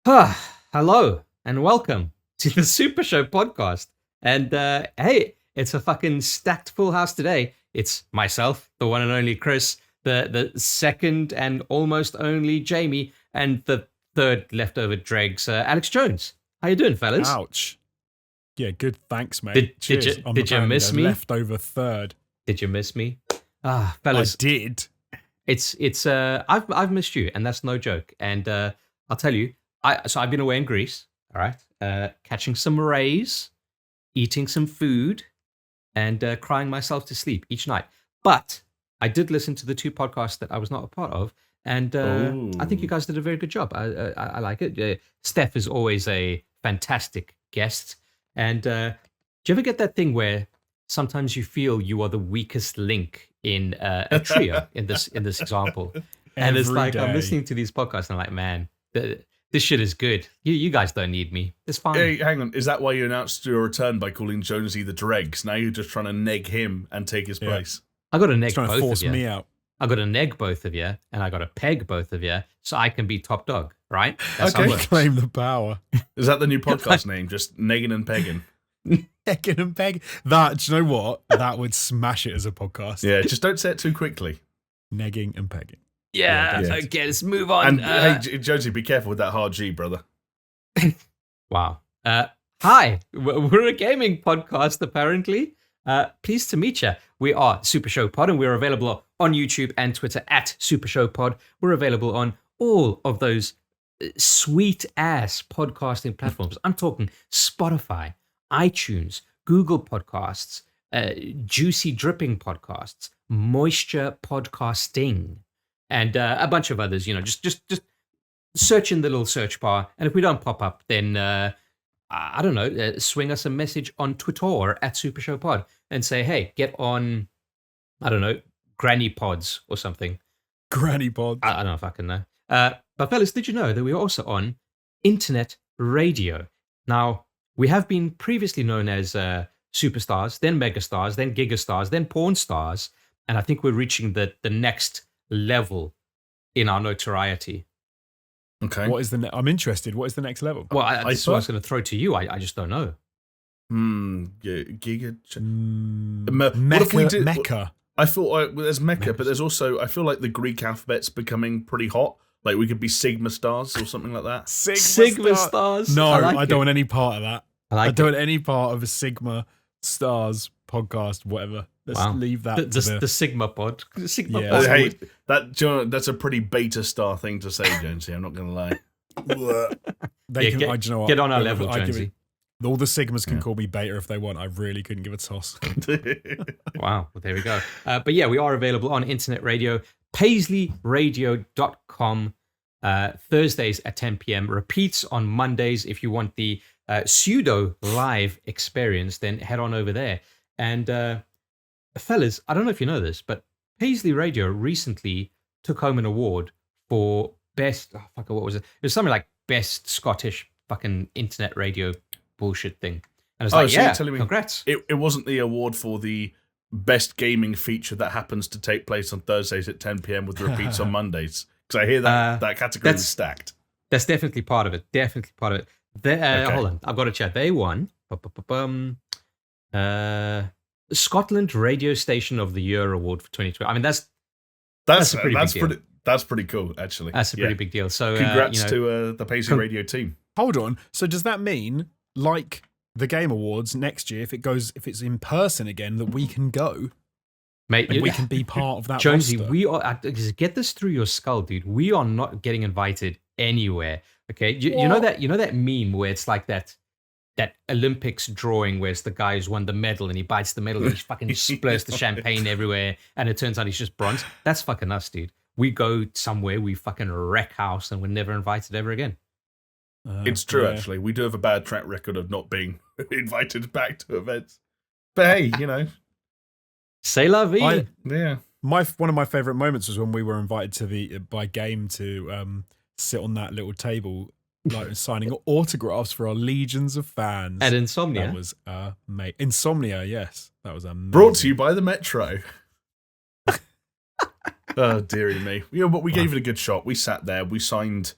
Hello and welcome to the SuperShow podcast. And hey, it's a fucking stacked full house today. It's myself, the one and only Chris, the second and almost only Jamie, and the third leftover dregs, Alex Jones. How you doing, fellas? Ouch. Yeah, good. Thanks, mate. Did you miss me? Leftover third. Did you miss me? Fellas, I did. It's I've missed you, and that's no joke. And I'll tell you, I've been away in Greece, all right, catching some rays, eating some food, and crying myself to sleep each night. But I did listen to the two podcasts that I was not a part of, and I think you guys did a very good job. I like it. Steph is always a fantastic guest. And do you ever get that thing where sometimes you feel you are the weakest link in a trio in this example? And it's like, I'm listening to these podcasts and I'm like, man, this shit is good. You guys don't need me. It's fine. Hey, hang on. Is that why you announced your return by calling Jonesy the Dregs? Now you're just trying to neg him and take his place. I got to neg both to force of you. me out. I got to neg both of you, and I got to peg both of you, so I can be top dog, right? That's okay. Claim the power. Is that the new podcast name? Just negging and pegging? Negging and pegging. That, do you know what? That would smash it as a podcast. Yeah, just don't say it too quickly. Negging and pegging. Yeah, okay, let's move on. And hey, Jonesy, be careful with that hard G, brother. Wow. Hi, we're a gaming podcast, apparently. Pleased to meet you. We are Super Show Pod, and we're available on YouTube and Twitter at Super Show Pod. We're available on all of those sweet-ass podcasting platforms. I'm talking Spotify, iTunes, Google Podcasts, Juicy Dripping Podcasts, Moisture Podcasting, and a bunch of others. You know, just search in the little search bar, and if we don't pop up, then I don't know, swing us a message on Twitter at Super Show Pod and say, hey, get on, I don't know, Granny Pods or something. Granny Pods. I don't know if I can know. But fellas, did you know that we're also on internet radio? Now, we have been previously known as superstars, then megastars, then gigastars, then porn stars, and I think we're reaching the next level in our notoriety. Okay. What is I'm interested. What is the next level? Well, that's what I was going to throw to you. I just don't know. Giga. Mecca. What if we do Mecca. I thought there's Mecca, but there's also, I feel like the Greek alphabet's becoming pretty hot. Like we could be Sigma stars or something like that. Sigma stars. No, I don't want any part of that. I don't want any part of a Sigma stars podcast, whatever. Let's leave that. The Sigma pod. Sigma Yeah. pod. Hey, that's a pretty beta star thing to say, Jonesy. I'm not going to lie. Get on our level, Jonesy. All the Sigmas can call me beta if they want. I really couldn't give a toss. Wow. Well, there we go. But yeah, we are available on internet radio, paisleyradio.com, Thursdays at 10 p.m. Repeats on Mondays. If you want the pseudo live experience, then head on over there. And fellas, I don't know if you know this, but Paisley Radio recently took home an award for best, what was it? It was something like best Scottish fucking internet radio bullshit thing. And I was like, so yeah, you're telling me congrats. It wasn't the award for the best gaming feature that happens to take place on Thursdays at 10 p.m. with the repeats on Mondays. Because I hear that category is stacked. That's definitely part of it. Okay. Hold on, I've got to check. They won Scotland Radio Station of the Year award for 2020. I mean, that's a pretty big deal. That's pretty cool, actually. That's a pretty big deal. So congrats to the Paisley Radio team. Hold on. So does that mean, like the Game Awards next year, if it's in person again, that we can go, mate? We can be part of that. Jonesy, roster? we are. Get this through your skull, dude. We are not getting invited anywhere. Okay, you know that meme where it's like that Olympics drawing where it's the guy who's won the medal and he bites the medal and he fucking splurts the champagne everywhere and it turns out he's just bronze. That's fucking us, dude. We go somewhere, we fucking wreck house, and we're never invited ever again. It's true, actually. We do have a bad track record of not being invited back to events. But hey, you know. C'est la vie. Yeah. One of my favourite moments was when we were invited by Game to sit on that little table, like signing autographs for our legions of fans. At Insomnia. That was Insomnia, yes. That was amazing. Brought to you by the Metro. Oh, dearie me. Yeah, but we gave it a good shot. We sat there. We signed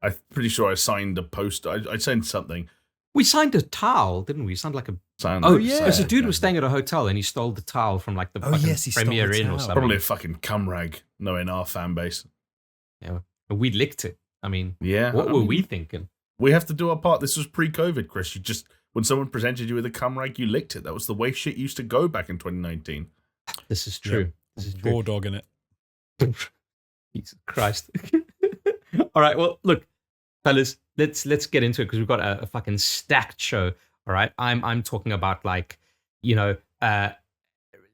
I'm pretty sure I signed a poster. I signed something. We signed a towel, didn't we? Signed like a. Oh yeah. There's a dude was staying at a hotel and he stole the towel from like the fucking yes, he stole Premier the Inn or towel. something. Probably a fucking cum rag, knowing our fan base. Yeah, we licked it. I mean, Yeah. what were we thinking? We have to do our part. This was pre-COVID, Chris. You just, when someone presented you with a cum rag, you licked it. That was the way shit used to go back in 2019. This is true. This is Raw true. dog in it. Jesus Christ. All right. Well, look, fellas, let's get into it because we've got a fucking stacked show. All right. I'm talking about like,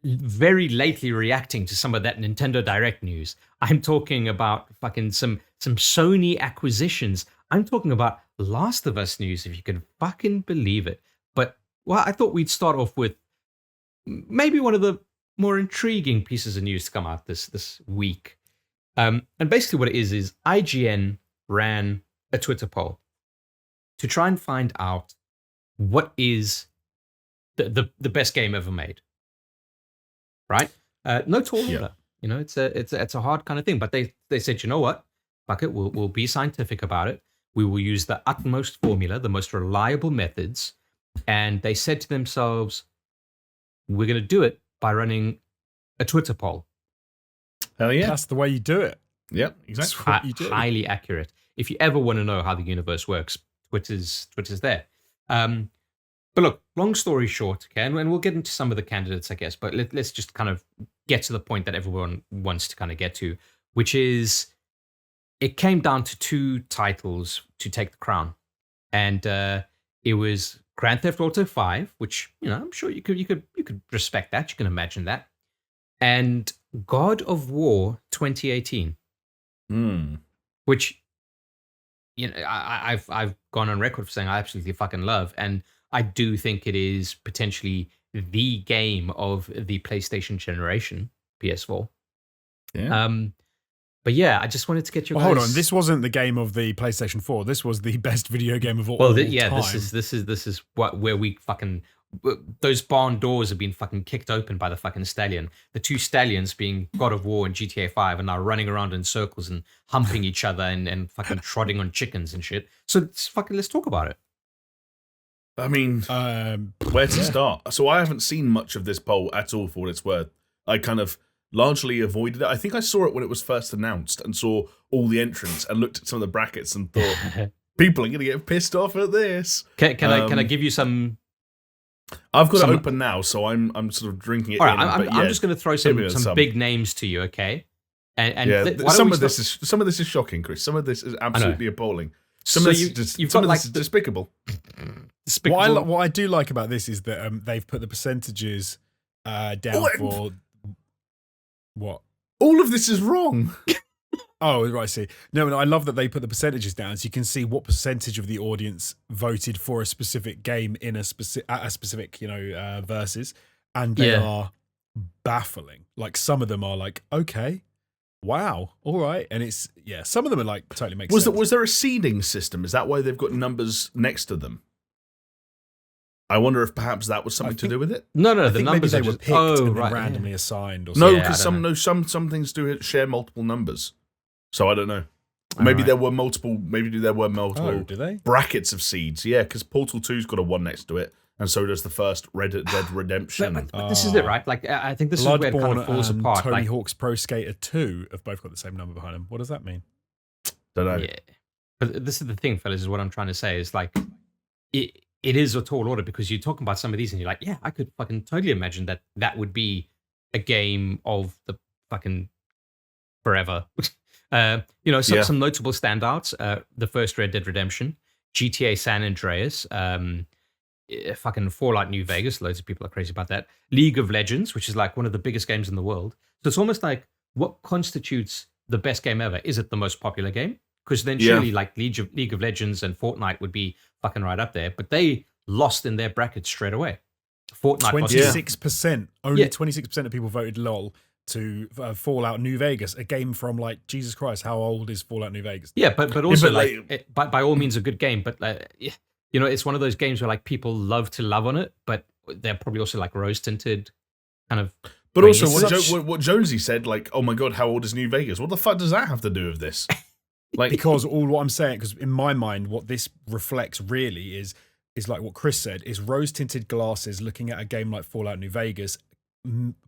very lately reacting to some of that Nintendo Direct news. I'm talking about fucking some Sony acquisitions. I'm talking about Last of Us news, if you can fucking believe it. But well, I thought we'd start off with maybe one of the more intriguing pieces of news to come out this week. And basically what it is IGN ran a Twitter poll to try and find out what is the best game ever made. Right? No tall order. You know, it's a hard kind of thing. But they said, you know what? Fuck it, we'll be scientific about it. We will use the utmost formula, the most reliable methods. And they said to themselves, we're going to do it by running a Twitter poll. Hell yeah. That's the way you do it. Yep, exactly. That's what you do. Highly accurate. If you ever want to know how the universe works, Twitter's there. But look, long story short, okay, and we'll get into some of the candidates, I guess, but let's just kind of get to the point that everyone wants to kind of get to, which is it came down to two titles to take the crown. And it was Grand Theft Auto 5, which, you know, I'm sure you could respect that. You can imagine that. And God of War 2018. Which, you know, I've gone on record for saying I absolutely fucking love, and I do think it is potentially the game of the PlayStation generation, PS4. Yeah. But yeah, I just wanted to get your guys. Hold on, this wasn't the game of the PlayStation 4. This was the best video game of all Well, time. this is where we fucking those barn doors have been fucking kicked open by the fucking stallion. The two stallions being God of War and GTA 5 are now running around in circles and humping each other and fucking trotting on chickens and shit. So let's talk about it. I mean, where to start? So I haven't seen much of this poll at all, for what it's worth. I kind of largely avoided it. I think I saw it when it was first announced and saw all the entrants and looked at some of the brackets and thought, people are going to get pissed off at this. Can I give you some? I've got it open now, so I'm sort of drinking it. All right, I'm just going to throw some big names to you, okay? And some of this is shocking, Chris. Some of this is absolutely appalling. Some of this is despicable. What I do like about this is that they've put the percentages down for what? All of this is wrong. Oh, right, I see. No, I love that they put the percentages down so you can see what percentage of the audience voted for a specific game in a specific, verses, and they are baffling. Like some of them are like, okay, wow, all right, and it's some of them are like totally makes sense. Was there a seeding system? Is that why they've got numbers next to them? I wonder if perhaps that was something to do with it. No, the numbers maybe they were picked and then randomly assigned. Or something. No, because some things do share multiple numbers. So I don't know. Maybe there were multiple. Maybe there were multiple do they? brackets of seeds. Yeah, because Portal 2's got a 1 next to it, and so does the first Red Dead Redemption. But this is it, right? Like I think this is where it kind of falls apart. Tony Hawk's Pro Skater 2 have both got the same number behind them. What does that mean? Don't know. Yeah, but this is the thing, fellas. Is what I'm trying to say is like it is a tall order because you're talking about some of these and you're like, yeah, I could fucking totally imagine that would be a game of the fucking forever. Some notable standouts. The first Red Dead Redemption, GTA San Andreas, fucking Fallout New Vegas. Loads of people are crazy about that. League of Legends, which is like one of the biggest games in the world. So it's almost like what constitutes the best game ever? Is it the most popular game? Because then surely like League of Legends and Fortnite would be fucking right up there. But they lost in their bracket straight away. Fortnite 26%. Only 26% of people voted LOL to Fallout New Vegas, a game from like Jesus Christ. How old is Fallout New Vegas? Yeah, but also by all means a good game. But it's one of those games where like people love to love on it, but they're probably also like rose tinted kind of. But also what Jonesy said, like, oh my god, how old is New Vegas? What the fuck does that have to do with this? Like, because all what I'm saying, because in my mind, what this reflects really is like what Chris said, is rose-tinted glasses looking at a game like Fallout New Vegas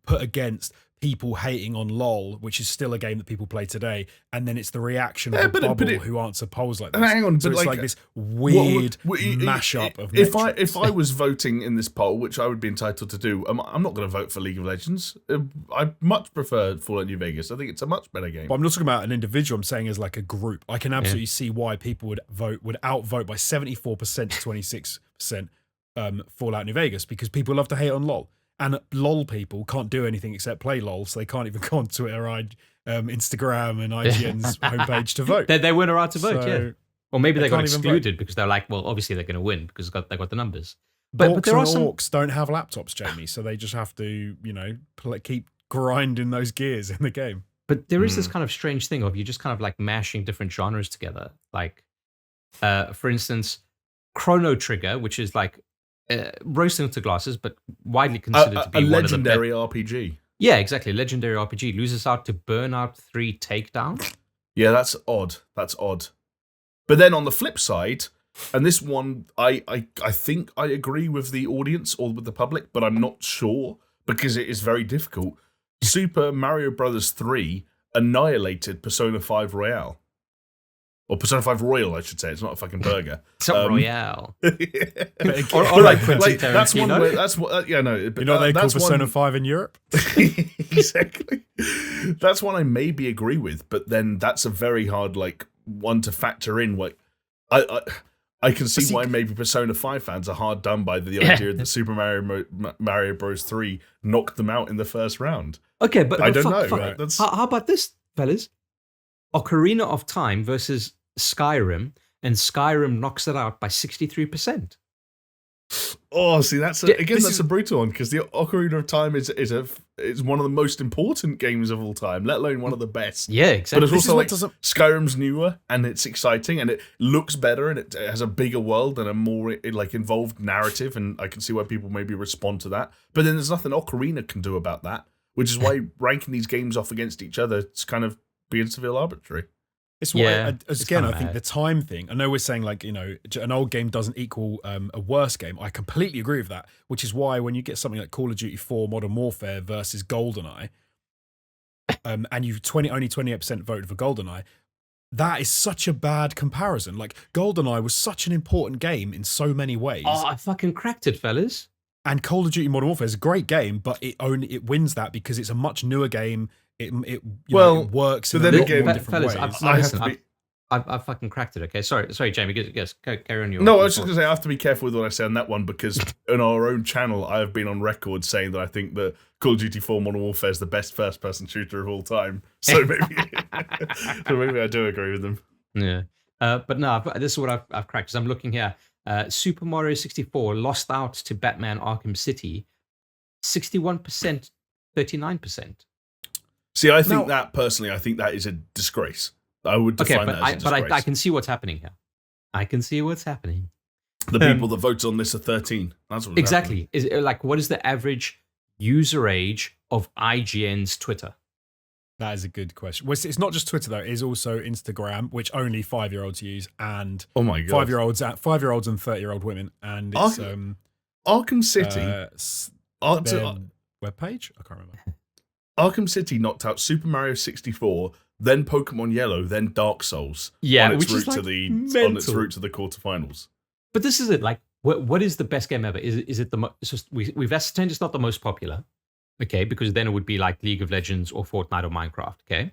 put against people hating on LOL, which is still a game that people play today, and then it's the reaction of a bubble who answer polls like this. Hang on, so but it's like this weird mashup of metrics. If I was voting in this poll, which I would be entitled to do, I'm not going to vote for League of Legends. I much prefer Fallout New Vegas. I think it's a much better game. But I'm not talking about an individual. I'm saying as like a group. I can absolutely see why people would outvote by 74% to 26% Fallout New Vegas, because people love to hate on LOL. And LOL people can't do anything except play LOL, so they can't even go on Twitter, Instagram, and IGN's homepage to vote. They weren't allowed to vote, So or maybe they got can't even excluded because they're like, well, obviously they're going to win because they got the numbers. But there are orcs don't have laptops, Jamie, so they just have to, keep grinding those gears in the game. But there is this kind of strange thing of you just kind of like mashing different genres together. Like, for instance, Chrono Trigger, which is like roasting to glasses, but widely considered to be a one legendary of the RPG. Yeah, exactly. Legendary RPG loses out to Burnout 3 Takedown. Yeah, that's odd. But then on the flip side, and this one, I think I agree with the audience or with the public, but I'm not sure because it is very difficult. Super Mario Brothers 3 annihilated Persona 5 Royale. Or Persona 5 Royal, I should say. It's not a fucking burger. It's not Royale. or like that's one where, that's what. Yeah, no. But, they call that's Persona one, 5 in Europe. Exactly. That's one I maybe agree with, but then that's a very hard one to factor in. Like, I can see why maybe Persona 5 fans are hard done by the idea that Super Mario Bros. 3 knocked them out in the first round. Okay, but I don't know. Right? How about this, fellas? Ocarina of Time versus Skyrim, and Skyrim knocks it out by 63%. Oh, see, that's a brutal one, because the Ocarina of Time is one of the most important games of all time, let alone one of the best. Yeah, exactly. But it's also Skyrim's newer and it's exciting and it looks better and it has a bigger world and a more involved narrative, and I can see why people maybe respond to that. But then there's nothing Ocarina can do about that, which is why ranking these games off against each other is kind of begins to feel arbitrary. It's why, I think the time thing, I know we're saying an old game doesn't equal a worse game. I completely agree with that, which is why when you get something like Call of Duty 4 Modern Warfare versus GoldenEye, and you've only 28% voted for GoldenEye, that is such a bad comparison. Like, GoldenEye was such an important game in so many ways. Oh, I fucking cracked it, fellas. And Call of Duty Modern Warfare is a great game, but it wins that because it's a much newer game. It works in a lot more different ways. I've fucking cracked it. Okay, sorry, Jamie. Yes, carry on. No, I was just going to say I have to be careful with what I say on that one, because in our own channel, I have been on record saying that I think that Call of Duty 4 Modern Warfare is the best first-person shooter of all time. So maybe, I do agree with them. Yeah, but no, this is what I've cracked. Because I'm looking here. Super Mario 64 lost out to Batman Arkham City, 61%, 39%. See, I think that is a disgrace. I would define that as a disgrace. But I can see what's happening here. I can see what's happening. The people that voted on this are 13. That's what exactly. Is what is the average user age of IGN's Twitter? That is a good question. Well, it's not just Twitter though; it is also Instagram, which only 5-year-olds use, and oh my god, 5-year-olds and 30-year-old women, and it's Arkham City webpage. I can't remember. Arkham City knocked out Super Mario 64, then Pokemon Yellow, then Dark Souls. Yeah, on its which route is on its route to the quarterfinals. But this is it. Like, what is the best game ever? Is it the it's just we've ascertained it's not the most popular, okay? Because then it would be like League of Legends or Fortnite or Minecraft, okay?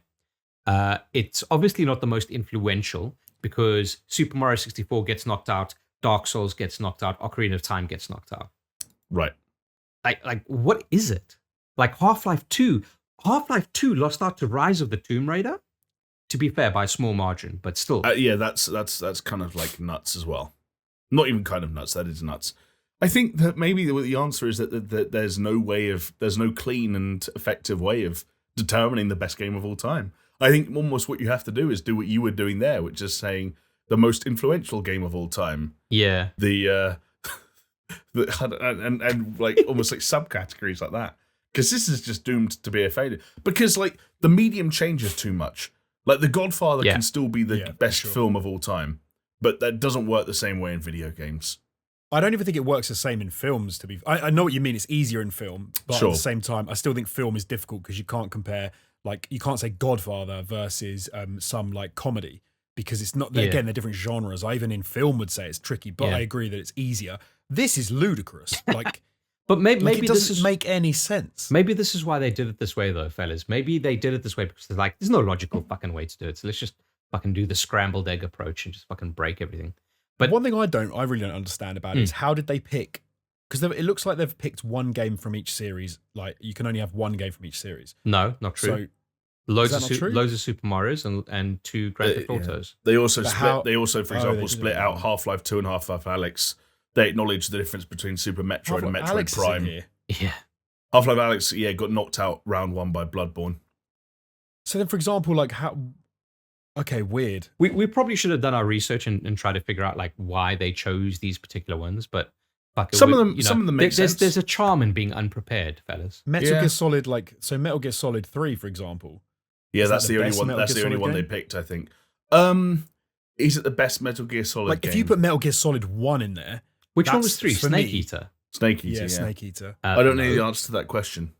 It's obviously not the most influential because Super Mario 64 gets knocked out, Dark Souls gets knocked out, Ocarina of Time gets knocked out. Right. Like what is it? Like Half-Life 2 lost out to Rise of the Tomb Raider, to be fair, by a small margin, but still. Yeah, that's kind of like nuts as well. Not even kind of nuts, that is nuts. I think that maybe the answer is that there's no clean and effective way of determining the best game of all time. I think almost what you have to do is do what you were doing there, which is saying the most influential game of all time. Yeah. And like almost like subcategories like that. Because this is just doomed to be a failure. Because like the medium changes too much. Like The Godfather Yeah. can still be the Yeah, best sure. film of all time, but that doesn't work the same way in video games. I don't even think it works the same in films. I know what you mean. It's easier in film, but Sure. at the same time, I still think film is difficult because you can't compare. Like, you can't say Godfather versus some like comedy because it's not. Again, they're different genres. I even in film would say it's tricky, but I agree that it's easier. This is ludicrous. Like, But maybe it this doesn't is make any sense. maybe this is why they did it this way, though, fellas. Maybe they did it this way because they're like, there's no logical fucking way to do it. So let's just fucking do the scrambled egg approach and just fucking break everything. But one thing I really don't understand about it is how did they pick? Because it looks like they've picked one game from each series. Like, you can only have one game from each series. no, not true. So loads is of that not true? loads of Super Mario's and 2 Grand Theft Autos. They also But split. how- They also, for Oh, example, they did split it. out Half-Life 2 and Half-Life Alex. They acknowledge the difference between Super Metroid and Metroid Alex is in Prime. here. Yeah. Half-Life Alex, got knocked out round 1 by Bloodborne. So then, for example, like how? Okay, weird. We probably should have done our research and try to figure out like why they chose these particular ones, but fuck it, Some of them make sense. There's a charm in being unprepared, fellas. Metal Yeah. Gear Solid, Metal Gear Solid 3, for example. Yeah, Is that's that the the only best one. Metal That's Gear the only Solid one they game? picked, I think. Is it the best Metal Gear Solid Like, game? if you put Metal Gear Solid 1 in there, Which one That's- was 3? for Snake me- Eater. Snake Eater, yeah, Snake Eater. I don't know no. the answer to that question.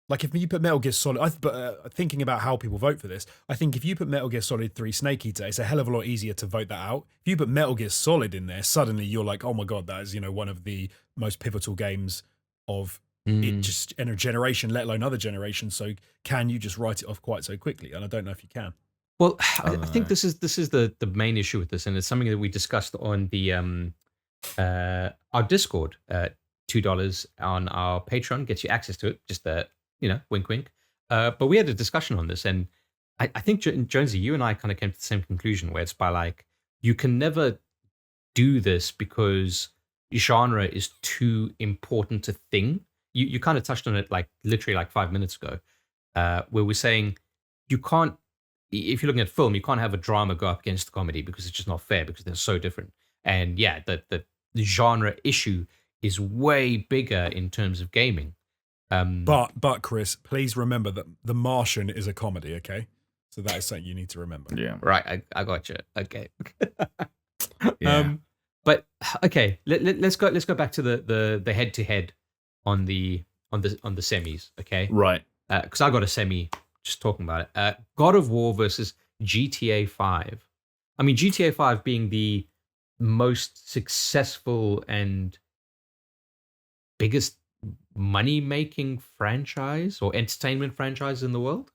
Like, if you put Metal Gear Solid, thinking about how people vote for this, I think if you put Metal Gear Solid 3 Snake Eater, it's a hell of a lot easier to vote that out. If you put Metal Gear Solid in there, suddenly you're like, oh my God, that is, one of the most pivotal games of it just in a generation, let alone other generations. So can you just write it off quite so quickly? And I don't know if you can. Well, I think this is the main issue with this, and it's something that we discussed on the our Discord. $2 on our Patreon gets you access to it. Just wink, wink. But we had a discussion on this, and I think Jonesy, you and I kind of came to the same conclusion, where it's by like you can never do this because genre is too important a thing. You kind of touched on it like literally like 5 minutes ago, where we're saying you can't. If you're looking at film, you can't have a drama go up against the comedy because it's just not fair because they're so different. And yeah, the genre issue is way bigger in terms of gaming. But Chris, please remember that The Martian is a comedy, okay? So that is something you need to remember. Yeah. Right, I got you. Okay. Yeah. But okay, let's go back to the head to head on the semis, okay? Right. Because I got a semi just talking about it. God of War versus GTA 5. I mean, GTA 5 being the most successful and biggest money-making franchise or entertainment franchise in the world.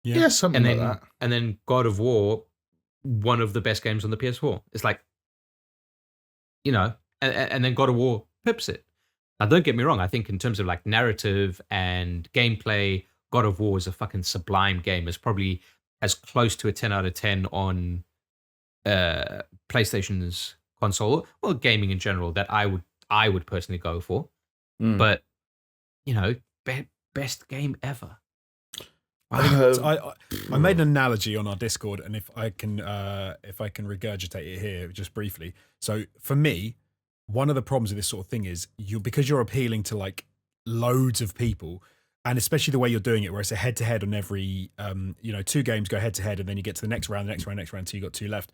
Yeah, something And like then that. and then God of War, one of the best games on the PS4. It's like, and then God of War pips it. Now, don't get me wrong. I think in terms of like narrative and gameplay, God of War is a fucking sublime game. It's probably as close to a 10 out of 10 on PlayStation's console, well, gaming in general, that I would personally go for. Mm. But best game ever. I made an analogy on our Discord, and if I can regurgitate it here just briefly. So for me, one of the problems with this sort of thing is because you're appealing to like loads of people, and especially the way you're doing it, where it's a head to head on every 2 games go head to head, and then you get to the next round, so you got 2 left.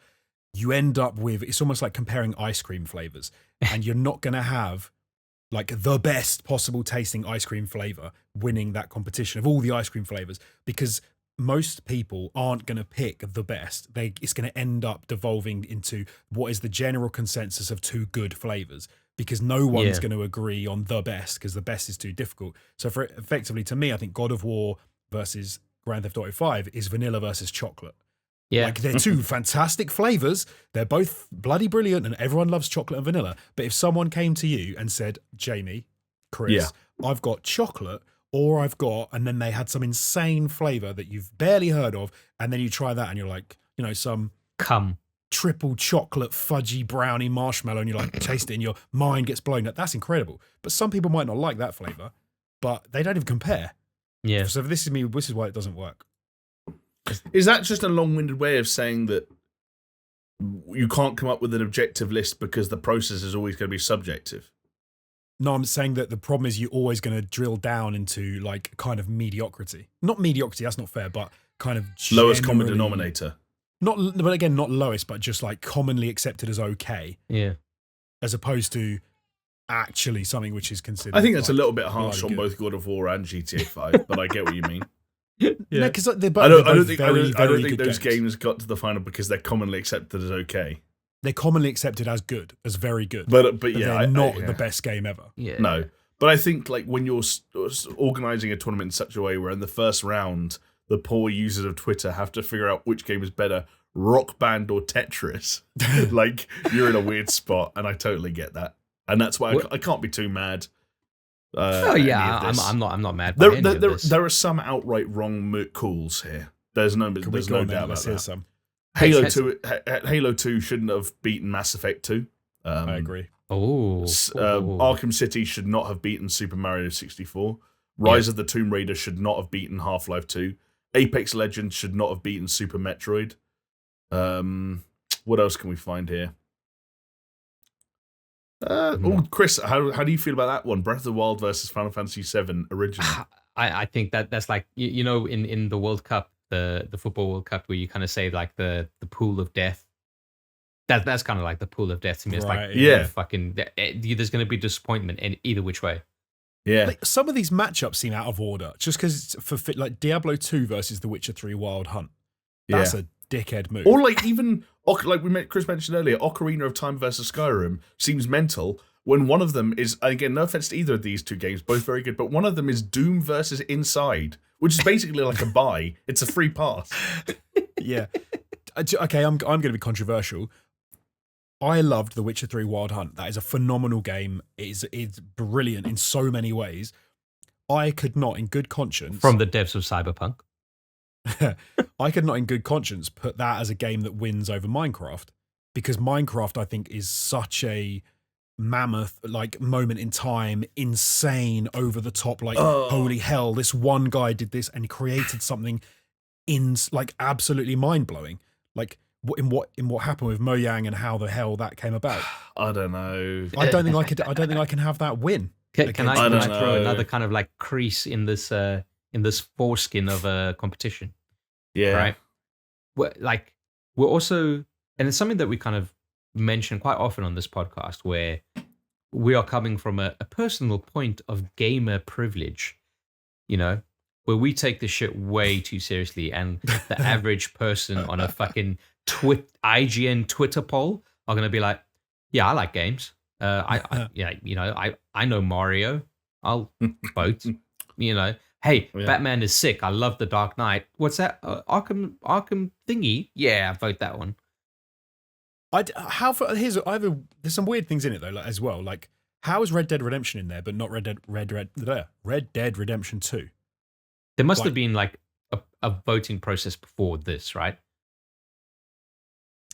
You end up with, it's almost like comparing ice cream flavors, and you're not going to have like the best possible tasting ice cream flavor winning that competition of all the ice cream flavors, because most people aren't going to pick the best. It's going to end up devolving into what is the general consensus of 2 good flavors, because no one's going to agree on the best, because the best is too difficult. So for effectively, to me, I think God of War versus Grand Theft Auto 5 is vanilla versus chocolate. Yeah. Like, they're 2 fantastic flavors. They're both bloody brilliant, and everyone loves chocolate and vanilla. But if someone came to you and said, Jamie, Chris, I've got chocolate, or I've got, and then they had some insane flavor that you've barely heard of, and then you try that and you're like, some triple chocolate fudgy brownie marshmallow, and you're like, taste it and your mind gets blown up. That's incredible. But some people might not like that flavor, but they don't even compare. Yeah. So this is why it doesn't work. Is that just a long-winded way of saying that you can't come up with an objective list because the process is always going to be subjective? No, I'm saying that the problem is you're always going to drill down into like kind of mediocrity. Not mediocrity, that's not fair, but kind of lowest common generally- denominator. But again, not lowest, but just like commonly accepted as okay, Yeah. as opposed to actually something which is considered. I think that's a like, little bit harsh on bloody both God of War and GTA 5, but I get what you mean. good. No, because they're both. I don't they're think both very good those games got to the final because they're commonly accepted as okay. They're commonly accepted as good, as very good. But But yeah, they're not the best game ever. Yeah. No, but I think like when you're organizing a tournament in such a way where in the first round the poor users of Twitter have to figure out which game is better, Rock Band or Tetris, like you're in a weird spot, and I totally get that, and that's why I can't be too mad. Oh yeah, I'm not mad. By any of this. There are some outright wrong calls here. There's no doubt about Let's hear that. some. Halo 2 shouldn't have beaten Mass Effect 2. I agree. Arkham City should not have beaten Super Mario 64. Rise of the Tomb Raider should not have beaten Half-Life 2. Apex Legends should not have beaten Super Metroid. What else can we find here? Chris, how do you feel about that one? Breath of the Wild versus Final Fantasy VII original. I think that's like you know in the World Cup, the football World Cup, where you kind of say like the pool of death. That's kind of like the pool of death to me. It's Right, like yeah. fucking. There's going to be disappointment in either which way. Yeah, Like, some of these matchups seem out of order just because for like Diablo 2 versus The Witcher 3 Wild Hunt. That's a dickhead move. or like even like Chris mentioned earlier, Ocarina of Time versus Skyrim seems mental when one of them is, again, no offense to either of these two games, both very good, but one of them is Doom versus Inside, which is basically like a buy. It's a free pass. Yeah. Okay, I'm going to be controversial. I loved The Witcher 3 Wild Hunt. That is a phenomenal game. It's brilliant in so many ways. I could not, in good conscience... From the depths of Cyberpunk. I could not, in good conscience, put that as a game that wins over Minecraft. Because Minecraft, I think, is such a mammoth like moment in time, insane, over the top, like, holy hell, this one guy did this and created something like absolutely mind-blowing. Like, in what happened with Mojang and how the hell that came about. I don't know. I don't think I can have that win. Can I don't throw know. another kind of like crease in this foreskin of a competition? Yeah. Right. We're also, and it's something that we kind of mention quite often on this podcast, where we are coming from a personal point of gamer privilege, you know, where we take this shit way too seriously, and the average person on a fucking IGN Twitter poll are going to be like, yeah, I like games. I know Mario. I'll vote. You know, hey, Batman is sick. I love The Dark Knight. What's that? Arkham thingy? Yeah, vote that one. There's some weird things in it though, like, as well. Like, how is Red Dead Redemption in there, but not Red Dead Redemption 2? There must have been like a voting process before this, right?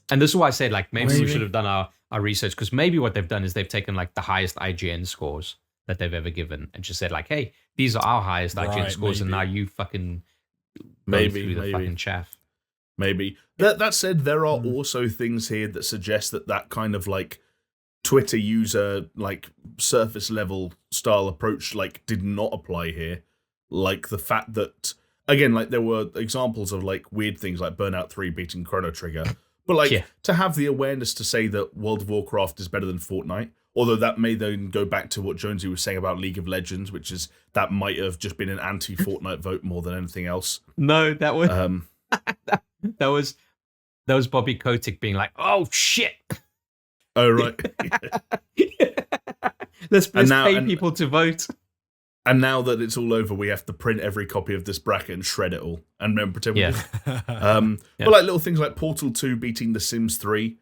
And this is why I say, like, maybe we should have done our research, because maybe what they've done is they've taken like the highest IGN scores that they've ever given and just said like, hey, these are our highest IGN scores, and now you fucking maybe the fucking chaff. Maybe. That said, there are also things here that suggest that kind of like Twitter user like surface level style approach like did not apply here. Like the fact that, again, like there were examples of like weird things like Burnout 3 beating Chrono Trigger. But like to have the awareness to say that World of Warcraft is better than Fortnite, although that may then go back to what Jonesy was saying about League of Legends, which is that might have just been an anti-Fortnite vote more than anything else. No, that was that was Bobby Kotick being like, "Oh shit." Oh right. Let's pay people to vote. And now that it's all over, we have to print every copy of this bracket and shred it all, and then pretend we did. But like little things like Portal 2 beating The Sims 3,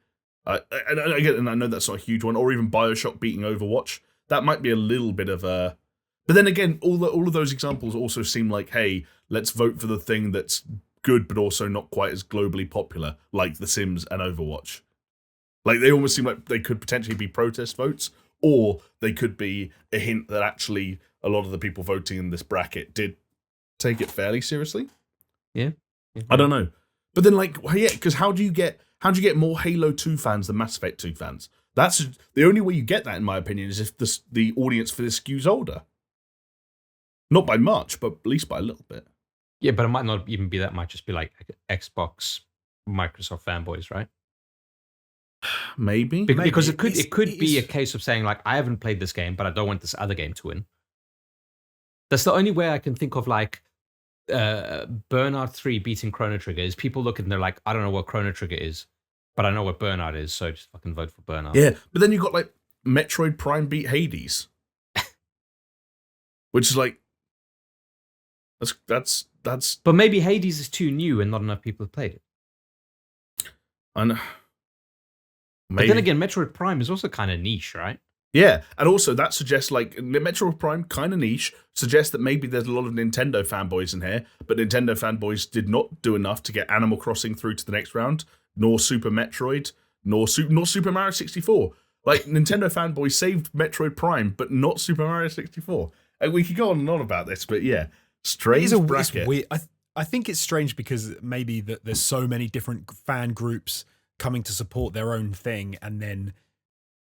and I know that's not a huge one, or even BioShock beating Overwatch. That might be a little bit of a. But then again, all of those examples also seem like, hey, let's vote for the thing that's good, but also not quite as globally popular, like The Sims and Overwatch. Like they almost seem like they could potentially be protest votes, or they could be a hint that actually a lot of the people voting in this bracket did take it fairly seriously. Yeah. I don't know. But then like, because how do you get more Halo 2 fans than Mass Effect 2 fans? That's the only way you get that, in my opinion, is if the audience for this skews older. Not by much, but at least by a little bit. Yeah, but it might not even be that. It might just be like Xbox, Microsoft fanboys, right? Maybe. Because it could be a case of saying like, I haven't played this game, but I don't want this other game to win. That's the only way I can think of like Burnout 3 beating Chrono Trigger is people look and they're like, I don't know what Chrono Trigger is, but I know what Burnout is, so just fucking vote for Burnout. Yeah, but then you got like Metroid Prime beat Hades, which is like that's. But maybe Hades is too new and not enough people have played it. I know. But then again, Metroid Prime is also kind of niche, right? Yeah, and also that suggests like Metroid Prime, kind of niche, suggests that maybe there's a lot of Nintendo fanboys in here, but Nintendo fanboys did not do enough to get Animal Crossing through to the next round, nor Super Metroid, nor Super Mario 64. Like Nintendo fanboys saved Metroid Prime, but not Super Mario 64. And we could go on and on about this, but yeah, strange bracket. It's weird. I think it's strange because maybe that there's so many different fan groups coming to support their own thing, and then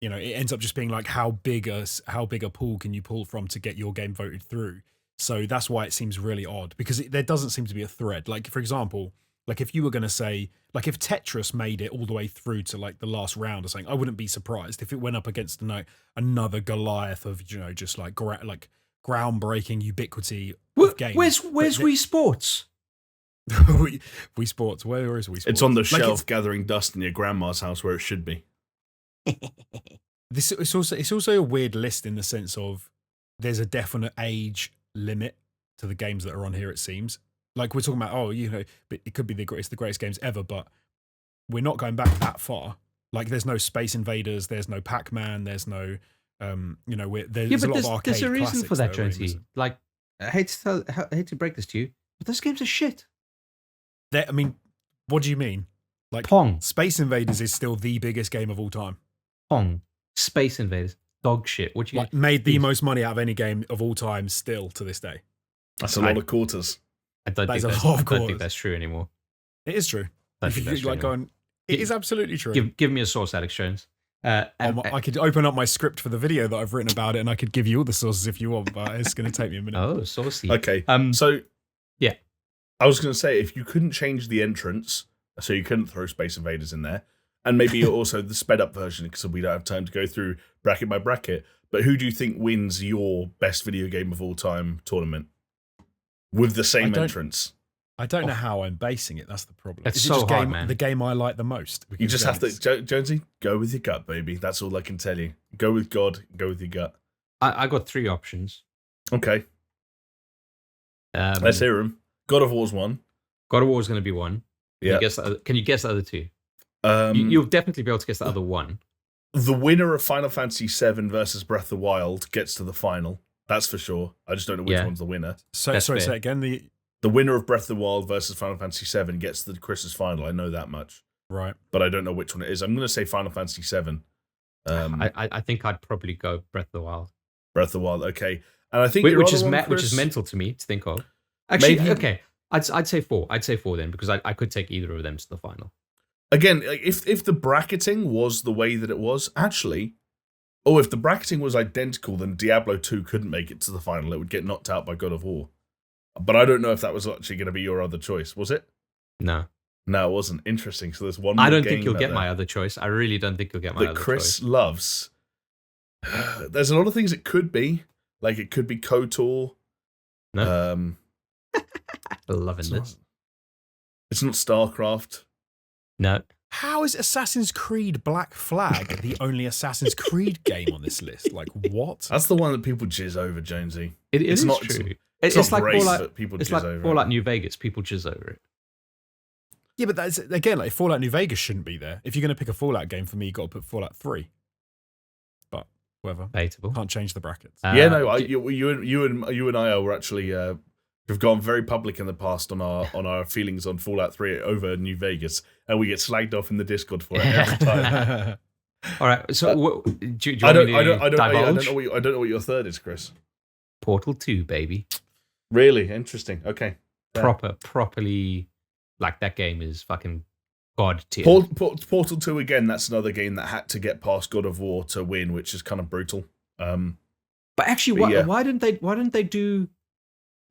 it ends up just being like how big a pool can you pull from to get your game voted through. So that's why it seems really odd, because there doesn't seem to be a thread. Like, for example, like if you were going to say, like if Tetris made it all the way through to like the last round or something, I wouldn't be surprised if it went up against another Goliath of just like groundbreaking ubiquity of games. Where's Wii Sports? Wii Sports. Where is Wii Sports? It's on the shelf gathering dust in your grandma's house where it should be. It's also a weird list in the sense of there's a definite age limit to the games that are on here. It seems like we're talking about but it could be the greatest games ever, but we're not going back that far. Like there's no Space Invaders, there's no Pac-Man, there's no there's a lot of arcade. There's a reason for that, Jonesy. Really, like I hate to break this to you, but those games are shit. I mean, what do you mean? Like Pong. Space Invaders is still the biggest game of all time. Pong. Space Invaders. Dog shit. What you made the most money out of any game of all time still to this day. That's a lot of quarters. I don't think that's true anymore. It is true. It is absolutely true. Give me a source, Alex Jones. I could open up my script for the video that I've written about it, and I could give you all the sources if you want, but it's going to take me a minute. Oh, saucy. Okay. So yeah, I was going to say, if you couldn't change the entrance, so you couldn't throw Space Invaders in there, and maybe also the sped up version, because we don't have time to go through bracket by bracket, but who do you think wins your best video game of all time tournament with the same entrance? I don't know how I'm basing it. That's the problem. It's so hard, man. The game I like the most. You just have to, Jonesy, go with your gut, baby. That's all I can tell you. Go with God. Go with your gut. I got 3 options. Okay. Let's hear them. God of War's one. God of War is going to be one. Yeah. Can you guess the other 2? You'll definitely be able to guess the other one. The winner of Final Fantasy VII versus Breath of the Wild gets to the final. That's for sure. I just don't know which one's the winner. Sorry, say again. The winner of Breath of the Wild versus Final Fantasy VII gets to the Christmas final. I know that much. Right. But I don't know which one it is. I'm going to say Final Fantasy VII. I think I'd probably go Breath of the Wild. Breath of the Wild, okay. And I think which is mental to me to think of. Actually, okay. I'd say 4. I'd say 4 then, because I could take either of them to the final. Again, if the bracketing was the way that it was, actually, if the bracketing was identical, then Diablo 2 couldn't make it to the final. It would get knocked out by God of War. But I don't know if that was actually going to be your other choice. Was it? No. No, it wasn't. Interesting. So there's one more I don't think you'll get my other choice. I really don't think you'll get my other choice. That Chris loves. There's a lot of things it could be. Like, it could be KOTOR. No. Loving this. It's not StarCraft. No. How is Assassin's Creed Black Flag the only Assassin's Creed game on this list? Like, what? That's the one that people jizz over, Jonesy. It is not true. It's like race, Fallout. People it's jizz like over Fallout New Vegas. People jizz over it. Yeah, but that's again like Fallout New Vegas shouldn't be there. If you're going to pick a Fallout game for me, you got to put Fallout 3. But whatever. Debatable. Can't change the brackets. Yeah, no. You and I were actually have gone very public in the past on our feelings on Fallout 3 over New Vegas, and we get slagged off in the Discord for it every time. All right. So do you I want me to divulge? I don't know what your third is, Chris. Portal 2, baby. Really interesting. Okay. Properly, like that game is fucking god tier. Portal 2 again. That's another game that had to get past God of War to win, which is kind of brutal. But actually, why didn't they do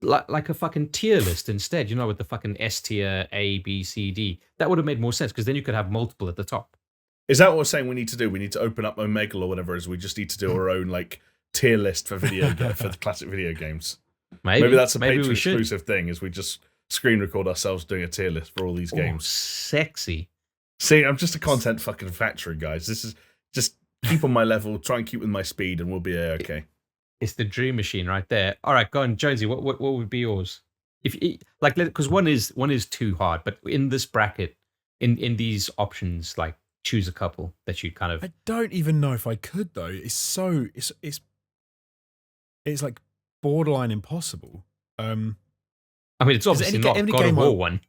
like a fucking tier list instead, with the fucking S tier, A, B, C, D. That would have made more sense because then you could have multiple at the top. Is that what we're saying we need to do? We need to open up Omegle or whatever it is. We just need to do our own like tier list for for the classic video games. Maybe that's a Patreon exclusive thing. Is we just screen record ourselves doing a tier list for all these games. Sexy. See, I'm just a content fucking factory, guys. This is just keep on my level, try and keep with my speed, and we'll be okay. It's the dream machine right there. All right, go on, Jonesy. What would be yours? Because one is too hard, but in this bracket, in these options, like choose a couple that you kind of. I don't even know if I could though. It's like borderline impossible. I mean, it's obviously not God of War one.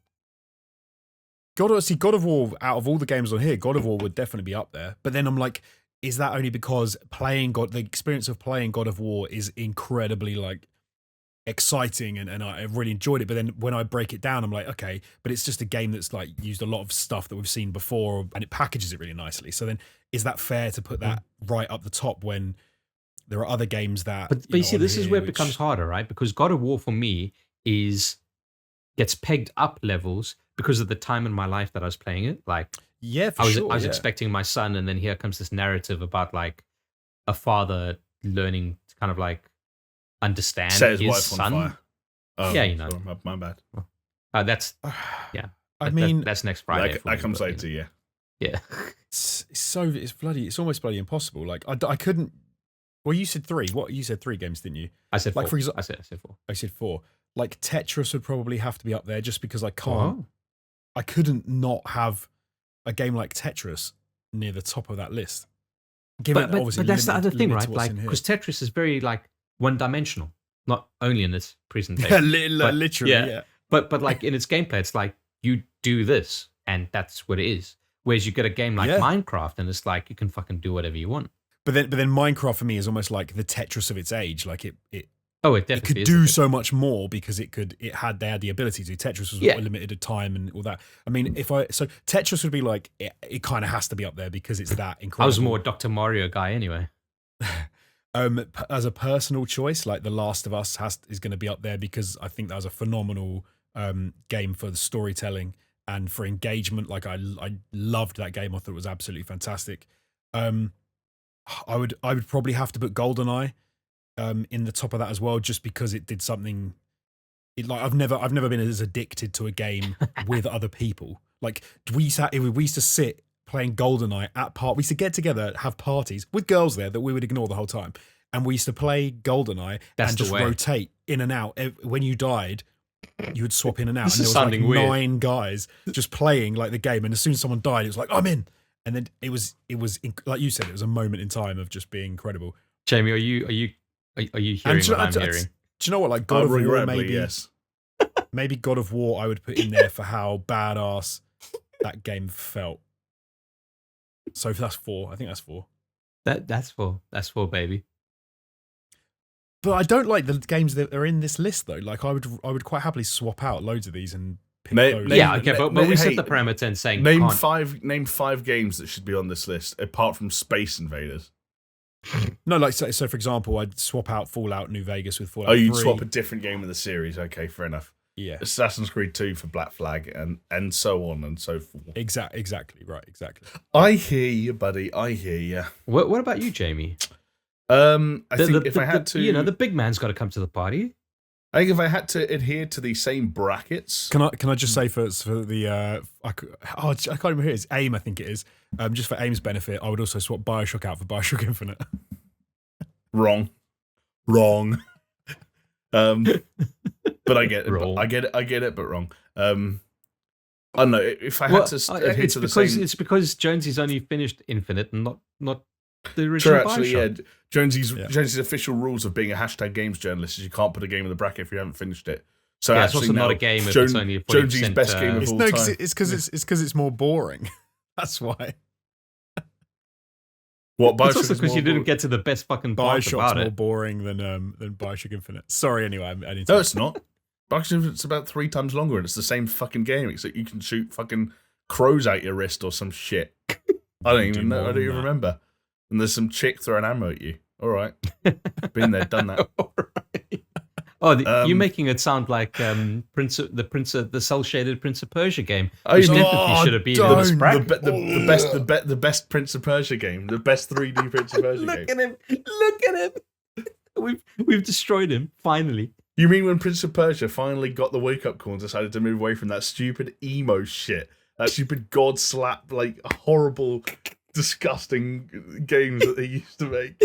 God of War, out of all the games on here, God of War would definitely be up there. But then I'm like, is that only because the experience of playing God of War is incredibly like exciting and I really enjoyed it. But then when I break it down, I'm like, okay, but it's just a game that's like used a lot of stuff that we've seen before and it packages it really nicely. So then is that fair to put that right up the top when there are other games that... But you see, this is where it becomes harder, right? Because God of War for me gets pegged up levels because of the time in my life that I was playing it. Like, yeah, I was expecting my son, and then here comes this narrative about like a father learning to kind of like understand set his his wife son. on fire. Oh, yeah, sorry, my bad. That's that's next Friday. That comes later, yeah. Yeah, it's almost bloody impossible. Like I couldn't. Well, you said three. You said three games, didn't you? I said like four. For example, I said four. I said four. Like Tetris would probably have to be up there just because I can't. Oh. I couldn't not have a game like Tetris near the top of that list. But that's the other thing, right? Like, because Tetris is very like one-dimensional, not only in its presentation. Literally, yeah. But like in its gameplay, it's like you do this, and that's what it is. Whereas you get a game like Minecraft, and it's like you can fucking do whatever you want. But then Minecraft for me is almost like the Tetris of its age. Like it definitely could do so much more because they had the ability to. Tetris was limited at time and all that. I mean, so Tetris would be like it kind of has to be up there because it's that incredible. I was more a Dr. Mario guy anyway. As a personal choice, like The Last of Us is going to be up there because I think that was a phenomenal game for the storytelling and for engagement. Like I loved that game. I thought it was absolutely fantastic. I would probably have to put GoldenEye in the top of that as well, just because it did something. I've never been as addicted to a game with other people. Like we used to sit playing GoldenEye we used to get together, have parties with girls there that we would ignore the whole time, and we used to play GoldenEye and just rotate in and out. When you died, you would swap in and out, and there was like 9 guys just playing like the game. And as soon as someone died, it was like, I'm in. And then it was like you said, it was a moment in time of just being incredible. Jamie, are you hearing what I'm hearing? Do you know what? Like God of War, maybe. Yes. Maybe God of War, I would put in there for how badass that game felt. So that's 4. I think that's 4. That's 4. That's 4, baby. But I don't like the games that are in this list though. Like I would quite happily swap out loads of these and. But we set the parameter and saying name 5 games that should be on this list apart from Space Invaders. No, like so for example, I'd swap out Fallout New Vegas with Fallout 3. Oh, you'd 3. swap a different game in the series. Okay, fair enough. Yeah. Assassin's Creed 2 for Black Flag and so on and so forth. Exactly. I hear you, buddy. I hear you. What about you, Jamie? I think if I had to, the big man's got to come to the party. I think if I had to adhere to the same brackets, can I just say for the I can't remember who it is. AIM, I think it is. Just for AIM's benefit, I would also swap BioShock out for BioShock Infinite. Wrong. But I get it. I get it, but wrong. I don't know if I had to adhere to the same. It's because Jonesy's only finished Infinite and not the original. True, actually, BioShock. Jonesy's official rules of being a #games journalist is you can't put a game in the bracket if you haven't finished it. So it's also not a game if it's only a 40%. Jonesy's best game of all time. It's because it's more boring. That's why. What? It's also because you didn't get to the best fucking part about it. BioShock's more boring than BioShock Infinite. Sorry, anyway. I didn't no, it's not. BioShock Infinite's about 3 times longer, and it's the same fucking game, except you can shoot fucking crows out your wrist or some shit. I don't even know. I don't even remember. And there's some chick throwing ammo at you. All right. Been there, done that. All right. Oh, you're making it sound like the cell shaded Prince of Persia game, Oh, which you mean- definitely should have been in this bracket. the best Prince of Persia game, the best 3D Prince of Persia Look game. at him! Look at him! We've destroyed him finally. You mean when Prince of Persia finally got the wake up call and decided to move away from that stupid emo shit, that stupid god slap, like horrible, disgusting games that they used to make?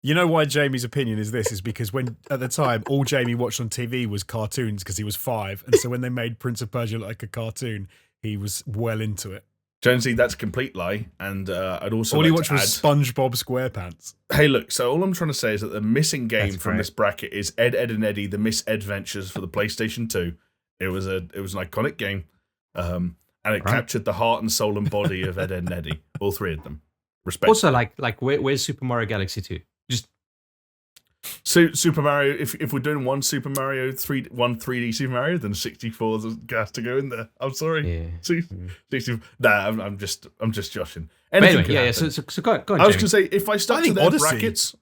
You know why Jamie's opinion is this? Is because when at the time all Jamie watched on TV was cartoons because he was 5, and so when they made Prince of Persia look like a cartoon, he was well into it. Jonesy, that's a complete lie, and I'd also all he like watched to was add, SpongeBob SquarePants. Hey, look, so all I'm trying to say is that the missing game That's from great. this bracket is Ed, Ed and Eddie: The Misadventures for the PlayStation 2. It was an iconic game, and it captured the heart and soul and body of Ed, Ed and Eddie, all three of them. Respect. Also, like where's Super Mario Galaxy 2? Just So Super Mario, if we're doing one 3D Super Mario, then 64 has to go in there. I'm sorry. yeah. 60. Nah, I'm just joshing. But Anything anyway, could yeah. happen. So go on. I was Jamie. gonna say if I stuck I to think their Odyssey. brackets,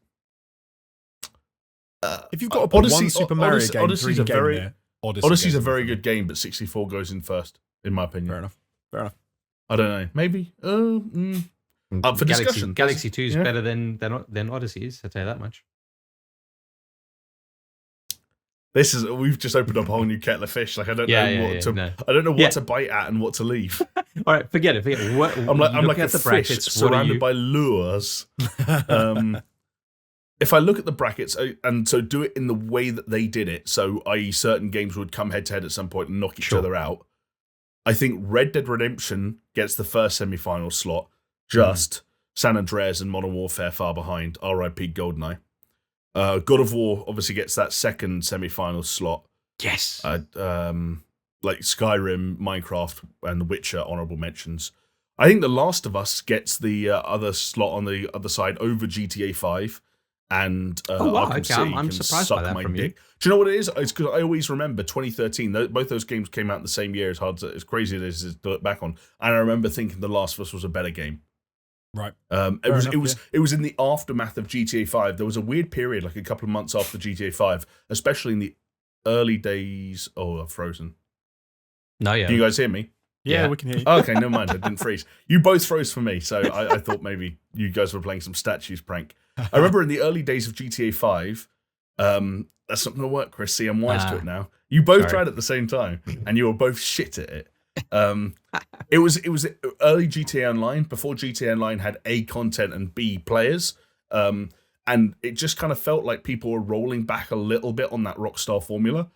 If you've got to put Odyssey- one Super Mario Odyssey- game, Odyssey's 3D a game very- in there, Odyssey's goes a in very for me. good game, but 64 goes in first, in my opinion. Fair enough. I don't know. Maybe. Up for discussion. Galaxy 2 is Yeah. better than Odyssey is. I'll tell you that much. We've just opened up a whole new kettle of fish. Like I don't know No. I don't know what Yeah. to bite at and what to leave. All right, forget it. What, I'm like looking a at the fish brackets. What are surrounded you? by lures. If I look at the brackets and so do it in the way that they did it, so i.e. certain games would come head to head at some point and knock each Sure. other out. I think Red Dead Redemption gets the first semi-final slot. Just San Andreas and Modern Warfare far behind. R.I.P. GoldenEye. God of War obviously gets that second semi-final slot. Yes. Like Skyrim, Minecraft, and The Witcher honorable mentions. I think The Last of Us gets the other slot on the other side over GTA 5. And wow, Arkham okay, City I'm can surprised suck by that my from you. dick. Do you know what it is? It's because I always remember 2013. Both those games came out in the same year. As crazy as it is to look back on. And I remember thinking The Last of Us was a better game. Right. It was in the aftermath of GTA 5. There was a weird period, like a couple of months after GTA 5, especially in the early days. Oh, I've frozen. No, yeah. Can you guys hear me? Yeah, Yeah. we can hear you. Oh, okay, never mind. I didn't freeze. You both froze for me, so I thought maybe you guys were playing some statues prank. I remember in the early days of GTA 5, that's not going to work, Chris. See, I'm wise to it now. You both tried at the same time, and you were both shit at it. It was early GTA Online, before GTA Online had A, content and B, players. And it just kind of felt like people were rolling back a little bit on that Rockstar formula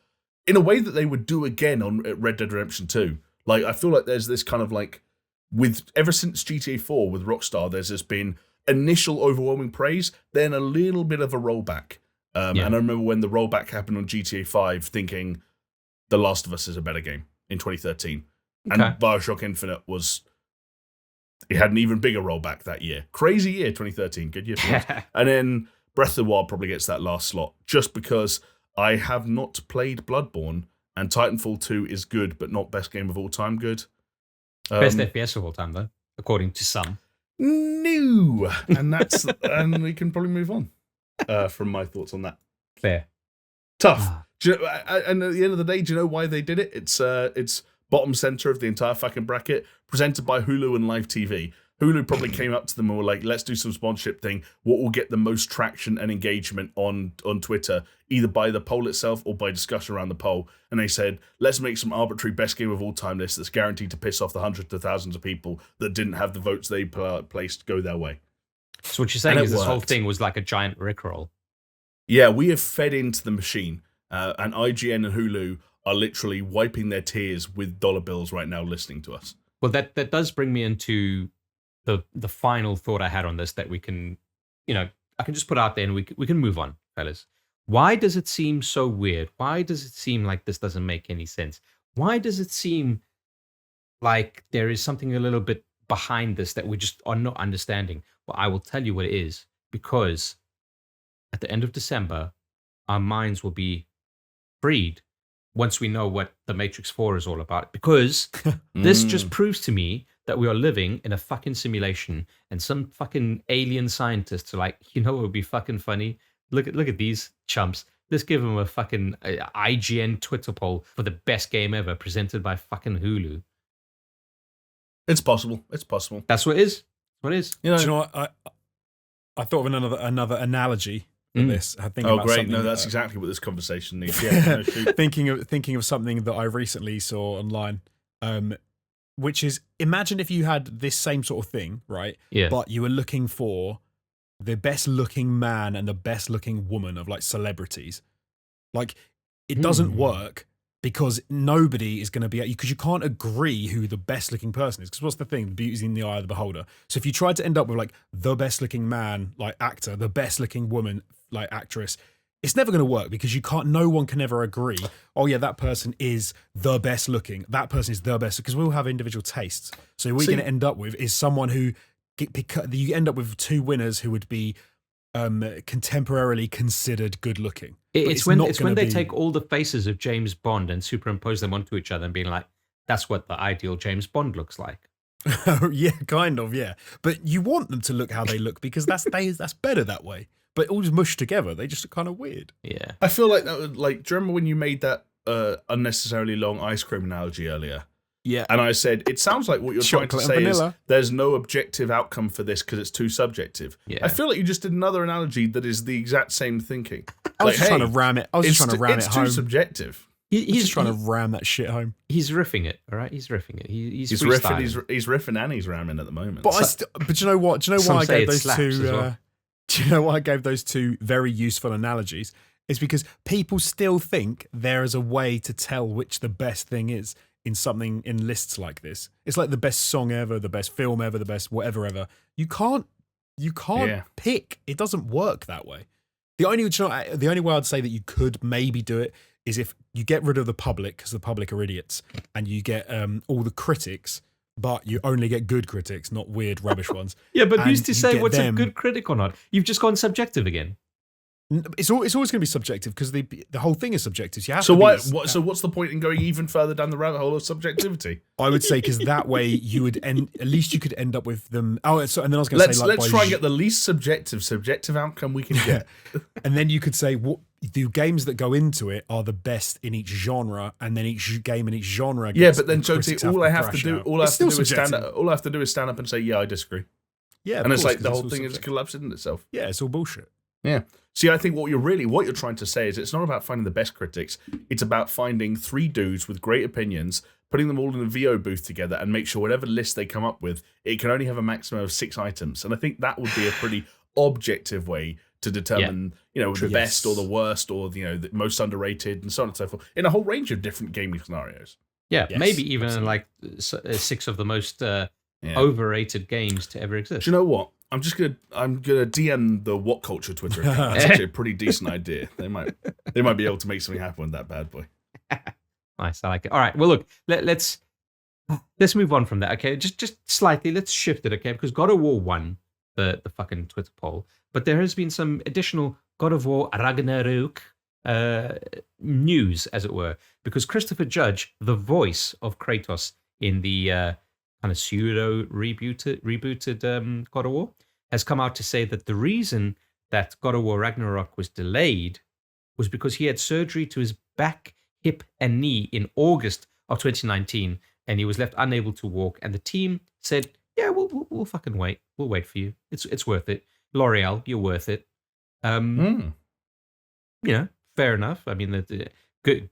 in a way that they would do again on Red Dead Redemption 2. Like, I feel like there's this kind of like, ever since GTA 4 with Rockstar, there's just been initial overwhelming praise, then a little bit of a rollback. And I remember when the rollback happened on GTA 5, thinking The Last of Us is a better game in 2013. Okay. And Bioshock Infinite it had an even bigger rollback that year. Crazy year, 2013. Good year for us. And then Breath of the Wild probably gets that last slot, just because I have not played Bloodborne, and Titanfall 2 is good, but not best game of all time good. Best FPS of all time, though, according to some. No. And we can probably move on from my thoughts on that. Fair. Tough. And at the end of the day, do you know why they did it? It's bottom center of the entire fucking bracket, presented by Hulu and Live TV. Hulu probably came up to them and were like, let's do some sponsorship thing. What will get the most traction and engagement on Twitter, either by the poll itself or by discussion around the poll. And they said, let's make some arbitrary best game of all time list that's guaranteed to piss off the hundreds of thousands of people that didn't have the votes they placed go their way. So what you're saying And is it this whole worked. thing was like a giant rickroll. Yeah, we have fed into the machine. And IGN and Hulu are literally wiping their tears with dollar bills right now listening to us. Well, that does bring me into the final thought I had on this that we can, I can just put out there and we can move on, fellas. Why does it seem so weird? Why does it seem like this doesn't make any sense? Why does it seem like there is something a little bit behind this that we just are not understanding? Well, I will tell you what it is, because at the end of December, our minds will be freed once we know what The Matrix 4 is all about, because this just proves to me that we are living in a fucking simulation, and some fucking alien scientists are like, what would be fucking funny? Look at these chumps. Let's give him a fucking IGN Twitter poll for the best game ever presented by fucking Hulu. It's possible. It's possible. That's what it is. What it is. Do you know what? I thought of another analogy for this. I think about great! No, that's exactly what this conversation needs. Yeah, thinking of something that I recently saw online, which is, imagine if you had this same sort of thing, right? Yeah. But you were looking for the best looking man and the best looking woman of like celebrities. Like, it doesn't work because nobody is going to be at you, because you can't agree who the best looking person is. Because what's the thing? The beauty's in the eye of the beholder. So if you tried to end up with like the best looking man, like actor, the best looking woman, like actress, it's never going to work because no one can ever agree, oh yeah, that person is the best looking. That person is the best, because we all have individual tastes. So what you're going to end up with is someone who, you end up with two winners who would be contemporarily considered good looking. It's when they take all the faces of James Bond and superimpose them onto each other and being like, that's what the ideal James Bond looks like. Yeah, kind of, yeah. But you want them to look how they look because that's better that way. But all just mushed together, they just look kind of weird. Yeah. I feel like that would, like, do you remember when you made that unnecessarily long ice cream analogy earlier? Yeah. And I said, it sounds like what you're trying to say is there's no objective outcome for this because it's too subjective. Yeah. I feel like you just did another analogy that is the exact same thinking. I was just trying to ram it. It's too subjective. He's just trying to ram that shit home. He's riffing it, all right? He's riffing it. He's riffing. He's riffing and he's ramming at the moment. But but you know what? Do you know why I gave those two? Do you know why I gave those two very useful analogies? It's because people still think there is a way to tell which the best thing is in lists like this. It's like the best song ever, the best film ever, the best whatever ever. You can't pick. It doesn't work that way. The only way I'd say that you could maybe do it is if you get rid of the public, because the public are idiots, and you get all the critics, but you only get good critics, not weird rubbish ones. Yeah, but who's to say what's a good critic or not? You've just gone subjective again. It's always going to be subjective because the whole thing is subjective. So, so what's the point in going even further down the rabbit hole of subjectivity? I would say because that way you would at least you could end up with them. Oh, and then I was going to say, let's try and get the least subjective outcome we can get, and then you could say what the games that go into it are the best in each genre, and then each game in each genre. Yeah, but then Jonesy, all I have to do is stand up and say, yeah, I disagree. Yeah, and it's like the whole thing is collapsed in itself. Yeah, it's all bullshit. Yeah. See, I think what you're trying to say is it's not about finding the best critics. It's about finding three dudes with great opinions, putting them all in a VO booth together, and make sure whatever list they come up with, it can only have a maximum of 6 items. And I think that would be a pretty objective way to determine, the best or the worst or the most underrated and so on and so forth in a whole range of different gaming scenarios. Yeah, maybe even like 6 of the most overrated games to ever exist. Do you know what? I'm gonna DM the What Culture Twitter account. That's actually a pretty decent idea. They might be able to make something happen with that bad boy. Nice, I like it. All right, well look, let's move on from that. Okay, just slightly. Let's shift it. Okay, because God of War won the fucking Twitter poll, but there has been some additional God of War Ragnarok news, as it were, because Christopher Judge, the voice of Kratos in the kind of pseudo rebooted God of War, has come out to say that the reason that God of War Ragnarok was delayed was because he had surgery to his back, hip, and knee in August of 2019, and he was left unable to walk. And the team said, "Yeah, we'll fucking wait. We'll wait for you. It's worth it. L'Oreal, you're worth it." Fair enough. I mean, the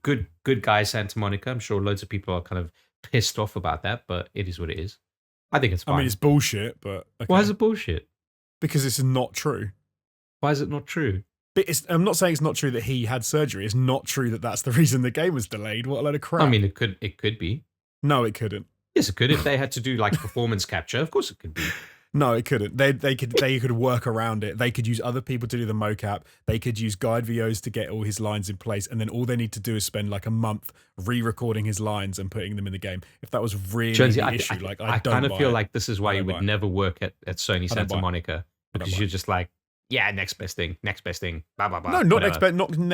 good guy Santa Monica. I'm sure loads of people are kind of pissed off about that, but it is what it is. I think it's fine. I mean, it's bullshit, but okay. Why is it bullshit? Because it's not true. Why is it not true? But I'm not saying it's not true that he had surgery. It's not true that that's the reason the game was delayed. What a load of crap. I mean, it could be. No, it couldn't. Yes, it could. If they had to do like performance capture, of course it could be. No, it couldn't. They could work around it. They could use other people to do the mocap. They could use guide VOs to get all his lines in place, and then all they need to do is spend like a month re-recording his lines and putting them in the game. If that was really Jonesy, the issue, I kind of feel like this is why you would never work at Sony Santa Monica, because you're just like, yeah, next best thing, blah blah blah. No,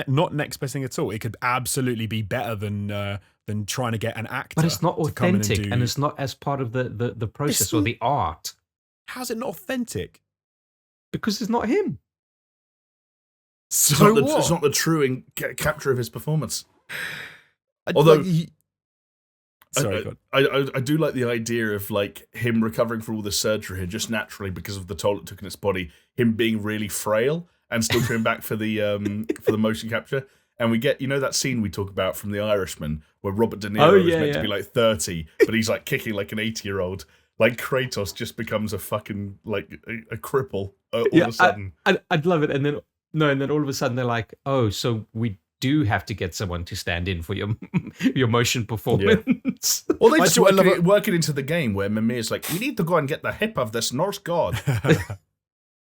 not next best thing at all. It could absolutely be better than trying to get an actor. But it's not authentic, and it's not as part of the process or the art. How's it not authentic? Because it's not him. So it's not the true capture of his performance. Although, I do like the idea of like him recovering from all the surgery just naturally because of the toll it took in its body. Him being really frail and still coming back for the motion capture. And we get, that scene we talk about from The Irishman where Robert De Niro is meant to be like 30, but he's like kicking like an 80-year-old. Like Kratos just becomes a fucking like a cripple all of a sudden. I'd love it, and then all of a sudden they're like, "Oh, so we do have to get someone to stand in for your motion performance." Yeah. Well, they just work it into the game where Mimir's like, "We need to go and get the hip of this Norse god.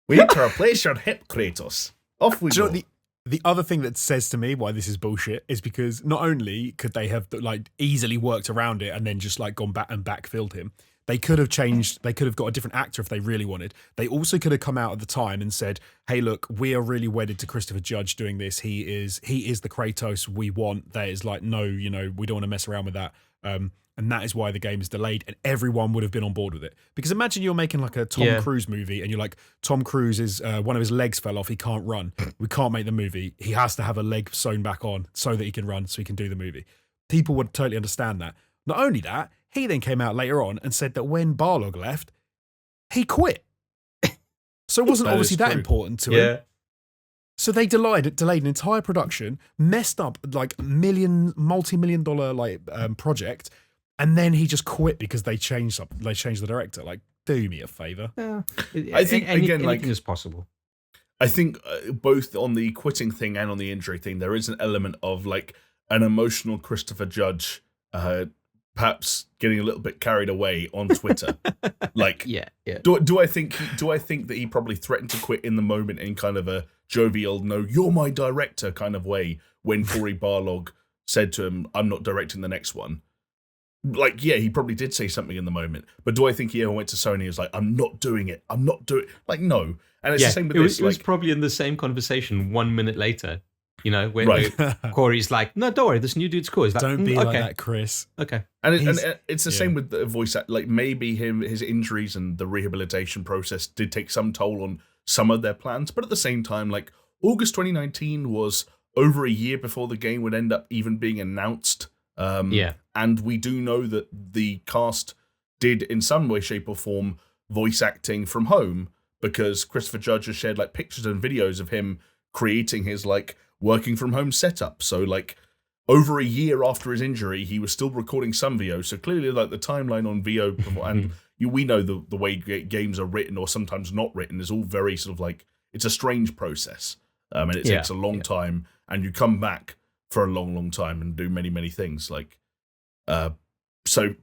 We need to replace your hip, Kratos. Off we go." The other thing that says to me why this is bullshit is because not only could they have like easily worked around it and then just like gone back and backfilled him, they could have got a different actor if they really wanted. They also could have come out at the time and said, "Hey, look, we are really wedded to Christopher Judge doing this. He is the Kratos we want." There is like, no, we don't want to mess around with that. And that is why the game is delayed, and everyone would have been on board with it. Because imagine you're making like a Tom Cruise movie, and you're like, Tom Cruise is one of his legs fell off, he can't run. We can't make the movie. He has to have a leg sewn back on so that he can run, so he can do the movie. People would totally understand that. Not only that, he then came out later on and said that when Barlog left, he quit. So it wasn't obviously that important to him. So they delayed an entire production, messed up like multi-million dollar like project. And then he just quit because they changed the director. Like, do me a favor. Yeah. I think anything is possible. I think both on the quitting thing and on the injury thing, there is an element of like an emotional Christopher Judge, perhaps getting a little bit carried away on Twitter. Like, Do I think that he probably threatened to quit in the moment in kind of a jovial, "No, you're my director" kind of way when Cory Barlog said to him, "I'm not directing the next one." Like, yeah, he probably did say something in the moment, but do I think he ever went to Sony and was like, "I'm not doing it. I'm not doing it." Like, no. And it's the same with this. It was probably in the same conversation 1 minute later, where Corey's like, "No, don't worry, this new dude's cool." He's like, "Don't be like that, Chris." Okay. And it's the same with the voice act. Like, maybe his injuries and the rehabilitation process did take some toll on some of their plans, but at the same time, like, August 2019 was over a year before the game would end up even being announced. And we do know that the cast did, in some way, shape, or form, voice acting from home because Christopher Judge has shared like pictures and videos of him creating his like working from home setup. So like over a year after his injury, he was still recording some VO. So clearly, like the timeline on VO and we know the way games are written or sometimes not written is all very sort of like it's a strange process, and it takes a long time, and you come back for a long, long time and do many, many things. Like, so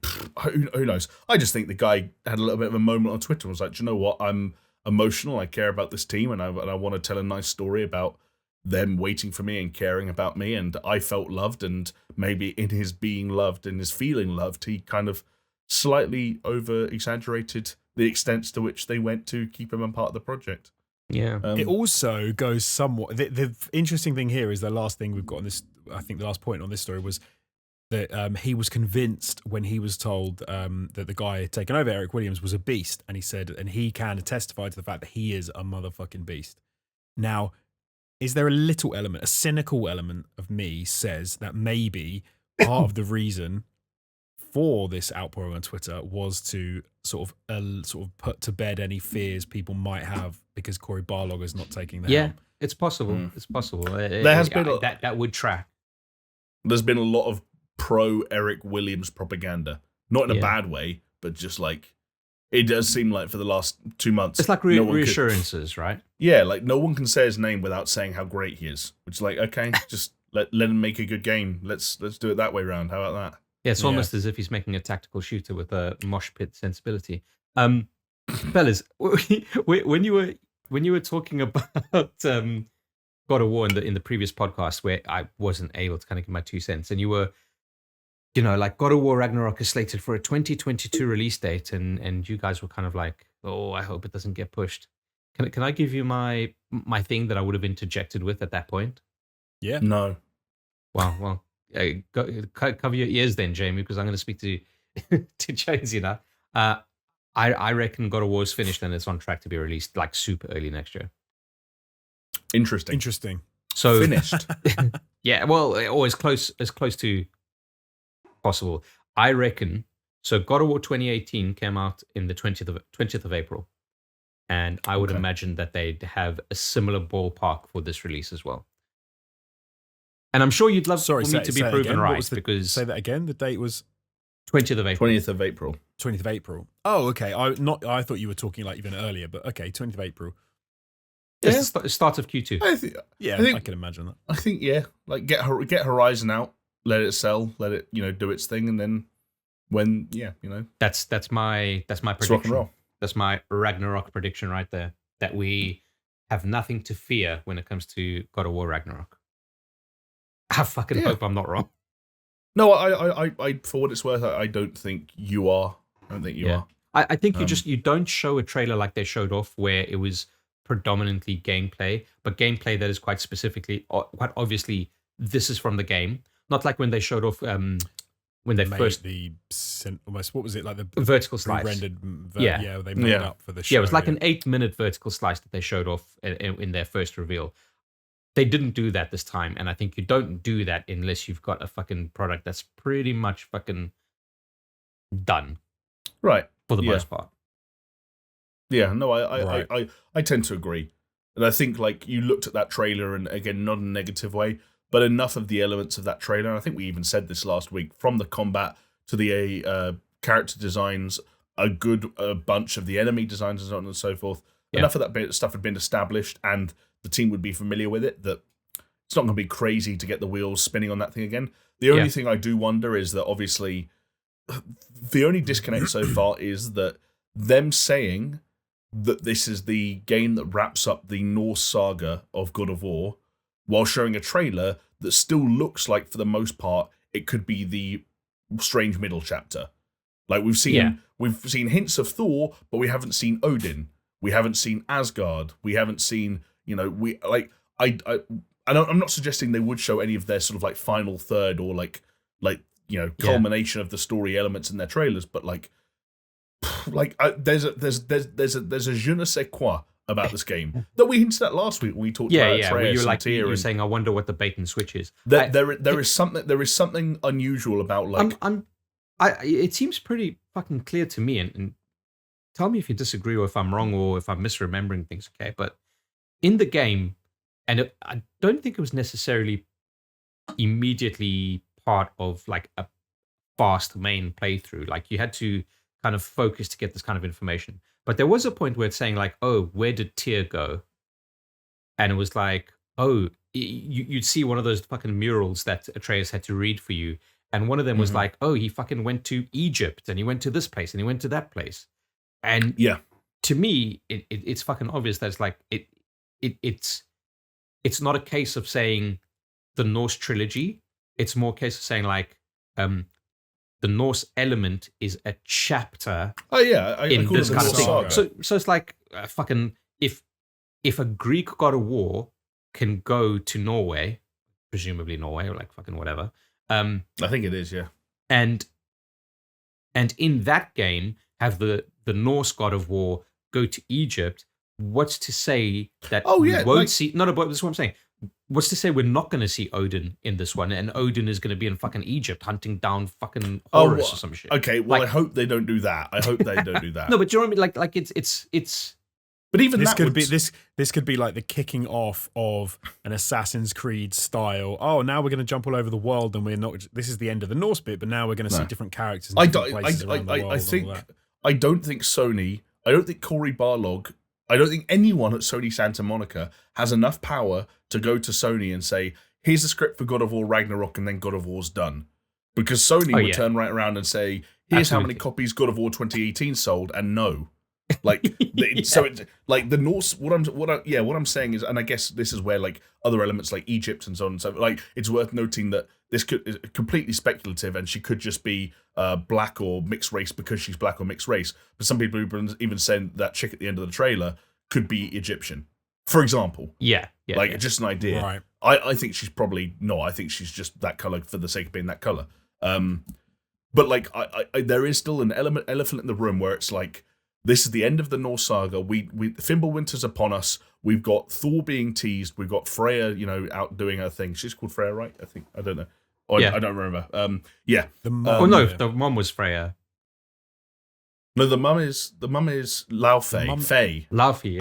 who knows? I just think the guy had a little bit of a moment on Twitter and was like, "Do you know what? I'm emotional. I care about this team, and I want to tell a nice story about them waiting for me and caring about me." And I felt loved, and maybe in his being loved and his feeling loved, he kind of slightly over-exaggerated the extents to which they went to keep him a part of the project. Yeah. It also goes somewhat... The interesting thing here is the last thing we've got on this... I think the last point on this story was that he was convinced when he was told that the guy had taken over, Eric Williams, was a beast. And he said... And he kind of testified to the fact that he is a motherfucking beast. Now, is there a little element, a cynical element of me says that maybe part of the reason for this outpouring on Twitter was to sort of put to bed any fears people might have because Cory Barlog is not taking the helm. It's possible. It's possible. There has been that would track. There's been a lot of pro Eric Williams propaganda, not in a bad way, but just like it does seem like for the last 2 months, it's like reassurances, right? Yeah, like no one can say his name without saying how great he is. Which is like, okay, just let him make a good game. Let's do it that way round. How about that? Yeah, it's almost as if he's making a tactical shooter with a mosh pit sensibility. Fellas, when you were talking about God of War in the previous podcast, where I wasn't able to kind of give my 2 cents, and you were, like God of War Ragnarok is slated for a 2022 release date, and you guys were kind of like, oh, I hope it doesn't get pushed. Can I give you my thing that I would have interjected with at that point? Yeah. No. Wow. Well. Cover your ears then, Jamie, because I'm going to speak to Jonesy now. I reckon God of War is finished and it's on track to be released like super early next year. Interesting. So Finished. yeah, well, or as close to possible. I reckon. So God of War 2018 came out in the 20th of April, and I would imagine that they'd have a similar ballpark for this release as well. And I'm sure you'd love for me to be proven right, because say that again. The date was 20th of April. 20th of April. 20th of April. Oh, okay. I thought you were talking like even earlier, but okay, 20th of April. It's the start of Q2. I can imagine that. I think like get Horizon out, let it sell, let it do its thing, and then when that's my prediction. Rock and roll. That's my Ragnarok prediction right there. That we have nothing to fear when it comes to God of War Ragnarok. I fucking hope I'm not wrong. No, I for what it's worth, I don't think you are. I don't think you are. I think you don't show a trailer like they showed off where it was predominantly gameplay, but gameplay that is quite obviously this is from the game. Not like when they showed off when they first almost, what was it, like the vertical slice rendered they made up for the show. Yeah, it was like an 8-minute vertical slice that they showed off in their first reveal. They didn't do that this time, and I think you don't do that unless you've got a fucking product that's pretty much fucking done. Right. For the most part. Yeah, no, I tend to agree. And I think like you looked at that trailer, and again, not in a negative way, but enough of the elements of that trailer, and I think we even said this last week, from the combat to the character designs, a good bunch of the enemy designs and so on and so forth. Yeah. Enough of that stuff had been established, and the team would be familiar with it, that it's not going to be crazy to get the wheels spinning on that thing again. The only thing I do wonder is that obviously the only disconnect so far is that them saying that this is the game that wraps up the Norse saga of God of War, while showing a trailer that still looks like, for the most part, it could be the strange middle chapter. Like we've seen hints of Thor, but we haven't seen Odin. We haven't seen Asgard. We haven't seen, I'm not suggesting they would show any of their sort of like final third or culmination of the story elements in their trailers, but there's a je ne sais quoi about this game that we hinted at last week when we talked about Atreus. You were saying, I wonder what the bait and switch is. There is something unusual about it seems pretty fucking clear to me, and tell me if you disagree or if I'm wrong or if I'm misremembering things, okay? But in the game, and I don't think it was necessarily immediately part of like a fast main playthrough. Like you had to kind of focus to get this kind of information. But there was a point where it's saying like, oh, where did Tyr go? And it was like, oh, you'd see one of those fucking murals that Atreus had to read for you. And one of them was like, oh, he fucking went to Egypt and he went to this place and he went to that place. And to me, it's fucking obvious that it's like, it's not a case of saying the Norse trilogy. It's more a case of saying like, the Norse element is a chapter. Oh yeah, in this kind of thing. So it's like fucking if a Greek God of War can go to Norway, presumably Norway or like fucking whatever. I think it is, yeah. And in that game have the Norse God of War go to Egypt. What's to say that we won't see? No, but this is what I'm saying. What's to say we're not going to see Odin in this one, and Odin is going to be in fucking Egypt hunting down fucking Horus or some shit? Okay, well, I hope they don't do that. No, but do you know what I mean? Like it's. But even this could be like the kicking off of an Assassin's Creed style. Oh, now we're going to jump all over the world, and we're not. This is the end of the Norse bit, but now we're going to see different characters. In different places around the world. I don't think Sony. I don't think Cory Barlog. I don't think anyone at Sony Santa Monica has enough power to go to Sony and say, here's the script for God of War Ragnarok, and then God of War's done. Because Sony would turn right around and say, here's how many copies God of War 2018 sold, and no. Like the Norse, what I'm saying is, and I guess this is where like other elements like Egypt and so on and so forth, like it's worth noting that this is completely speculative, and she could just be black or mixed race because she's black or mixed race. But some people even saying that chick at the end of the trailer could be Egyptian, for example. Just an idea. Right. I think she's probably no. I think she's just that color for the sake of being that color. But like, I there is still an elephant in the room where it's like this is the end of the Norse saga. We Fimbulwinter's upon us. We've got Thor being teased. We've got Freya, out doing her thing. She's called Freya, right? I don't know. I don't remember. Yeah. The mum, Oh no, the mom was Freya. No, the mum is Laufey. Faye. Laufey,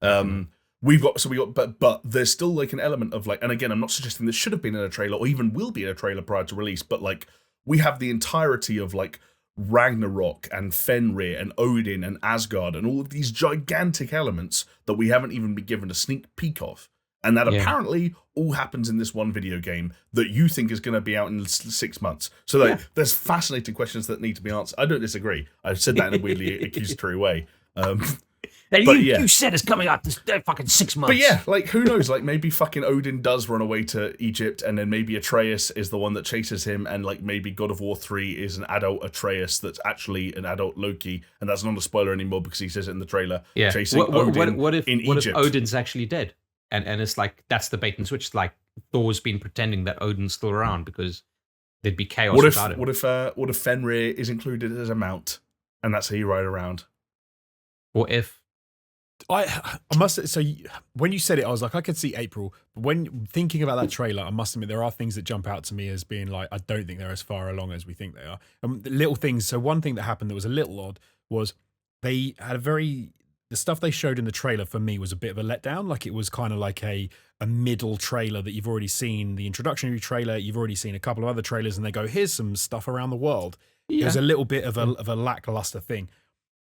yeah. We got, but there's still like an element of like, and again, I'm not suggesting this should have been in a trailer or even will be in a trailer prior to release, but like we have the entirety of like Ragnarok and Fenrir and Odin and Asgard and all of these gigantic elements that we haven't even been given a sneak peek of. And that apparently all happens in this one video game that you think is going to be out in 6 months. So there's fascinating questions that need to be answered. I don't disagree. I've said that in a weirdly accusatory way. You said it's coming out this fucking 6 months. But yeah, like who knows? Like maybe fucking Odin does run away to Egypt, and then maybe Atreus is the one that chases him, and like maybe God of War 3 is an adult Atreus that's actually an adult Loki, and that's not a spoiler anymore because he says it in the trailer. Yeah. Chasing Odin in Egypt. Egypt. If Odin's actually dead? And it's like that's the bait and switch. Like Thor's been pretending that Odin's still around because there'd be chaos without him. What if Fenrir is included as a mount, and that's how you ride around? What if? I must. So when you said it, I was like, I could see April. But when thinking about that trailer, I must admit there are things that jump out to me as being like, I don't think they're as far along as we think they are. Little things. So one thing that happened that was a little odd was they had the stuff they showed in the trailer for me was a bit of a letdown. Like it was kind of like a middle trailer that you've already seen the introductory trailer. You've already seen a couple of other trailers, and they go, "Here's some stuff around the world." Yeah. It was a little bit of a lackluster thing.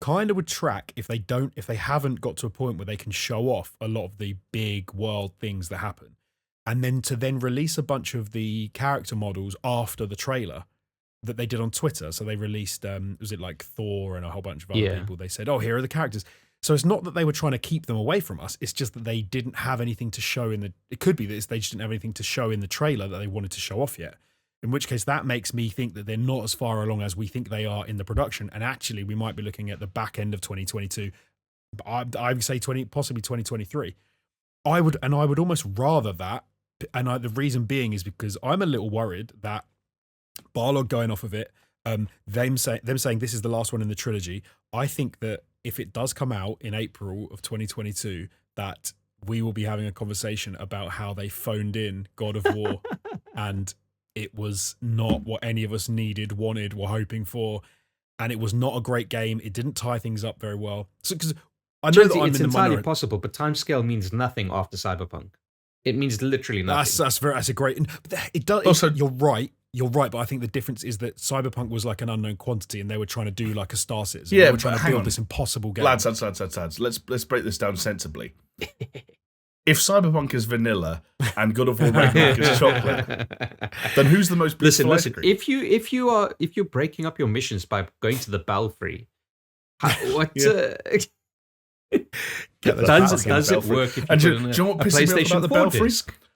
Kind of would track if they haven't got to a point where they can show off a lot of the big world things that happen, and then release a bunch of the character models after the trailer that they did on Twitter. So they released was it like Thor and a whole bunch of other people. They said, "Oh, here are the characters." So it's not that they were trying to keep them away from us. It's just that they didn't have anything to show it could be that they just didn't have anything to show in the trailer that they wanted to show off yet. In which case that makes me think that they're not as far along as we think they are in the production. And actually we might be looking at the back end of 2022. I would say possibly 2023. I would almost rather that. And the reason being is because I'm a little worried that Barlog going off of it, them saying this is the last one in the trilogy. I think that if it does come out in April of 2022, that we will be having a conversation about how they phoned in God of War and it was not what any of us needed, wanted, were hoping for. And it was not a great game. It didn't tie things up very well. So, because I know that it's entirely possible, but timescale means nothing after Cyberpunk. It means literally nothing. That's a great. It does. Also, you're right. You're right, but I think the difference is that Cyberpunk was like an unknown quantity, and they were trying to do like a Star Citizen. Yeah, they were trying to build this impossible game. Lads. Let's break this down sensibly. If Cyberpunk is vanilla and God of War Ragnarok is chocolate, then who's the most beautiful? Listen. If you're breaking up your missions by going to the Belfry, what? Does it work? If And you do you know what pisses me off about the Belfry?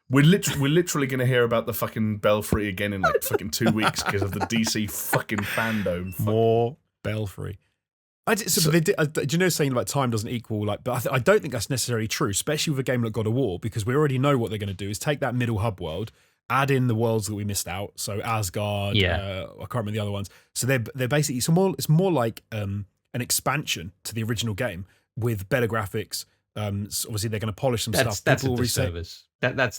We're literally going to hear about the fucking Belfry again in like fucking 2 weeks because of the DC fucking fandom. More Belfry. Do you know saying like time doesn't equal like? But I don't think that's necessarily true, especially with a game like God of War, because we already know what they're going to do is take that middle hub world, add in the worlds that we missed out. So Asgard, I can't remember the other ones. So they're basically it's more like an expansion to the original game with better graphics. Obviously they're going to polish some stuff. That's a disservice. That's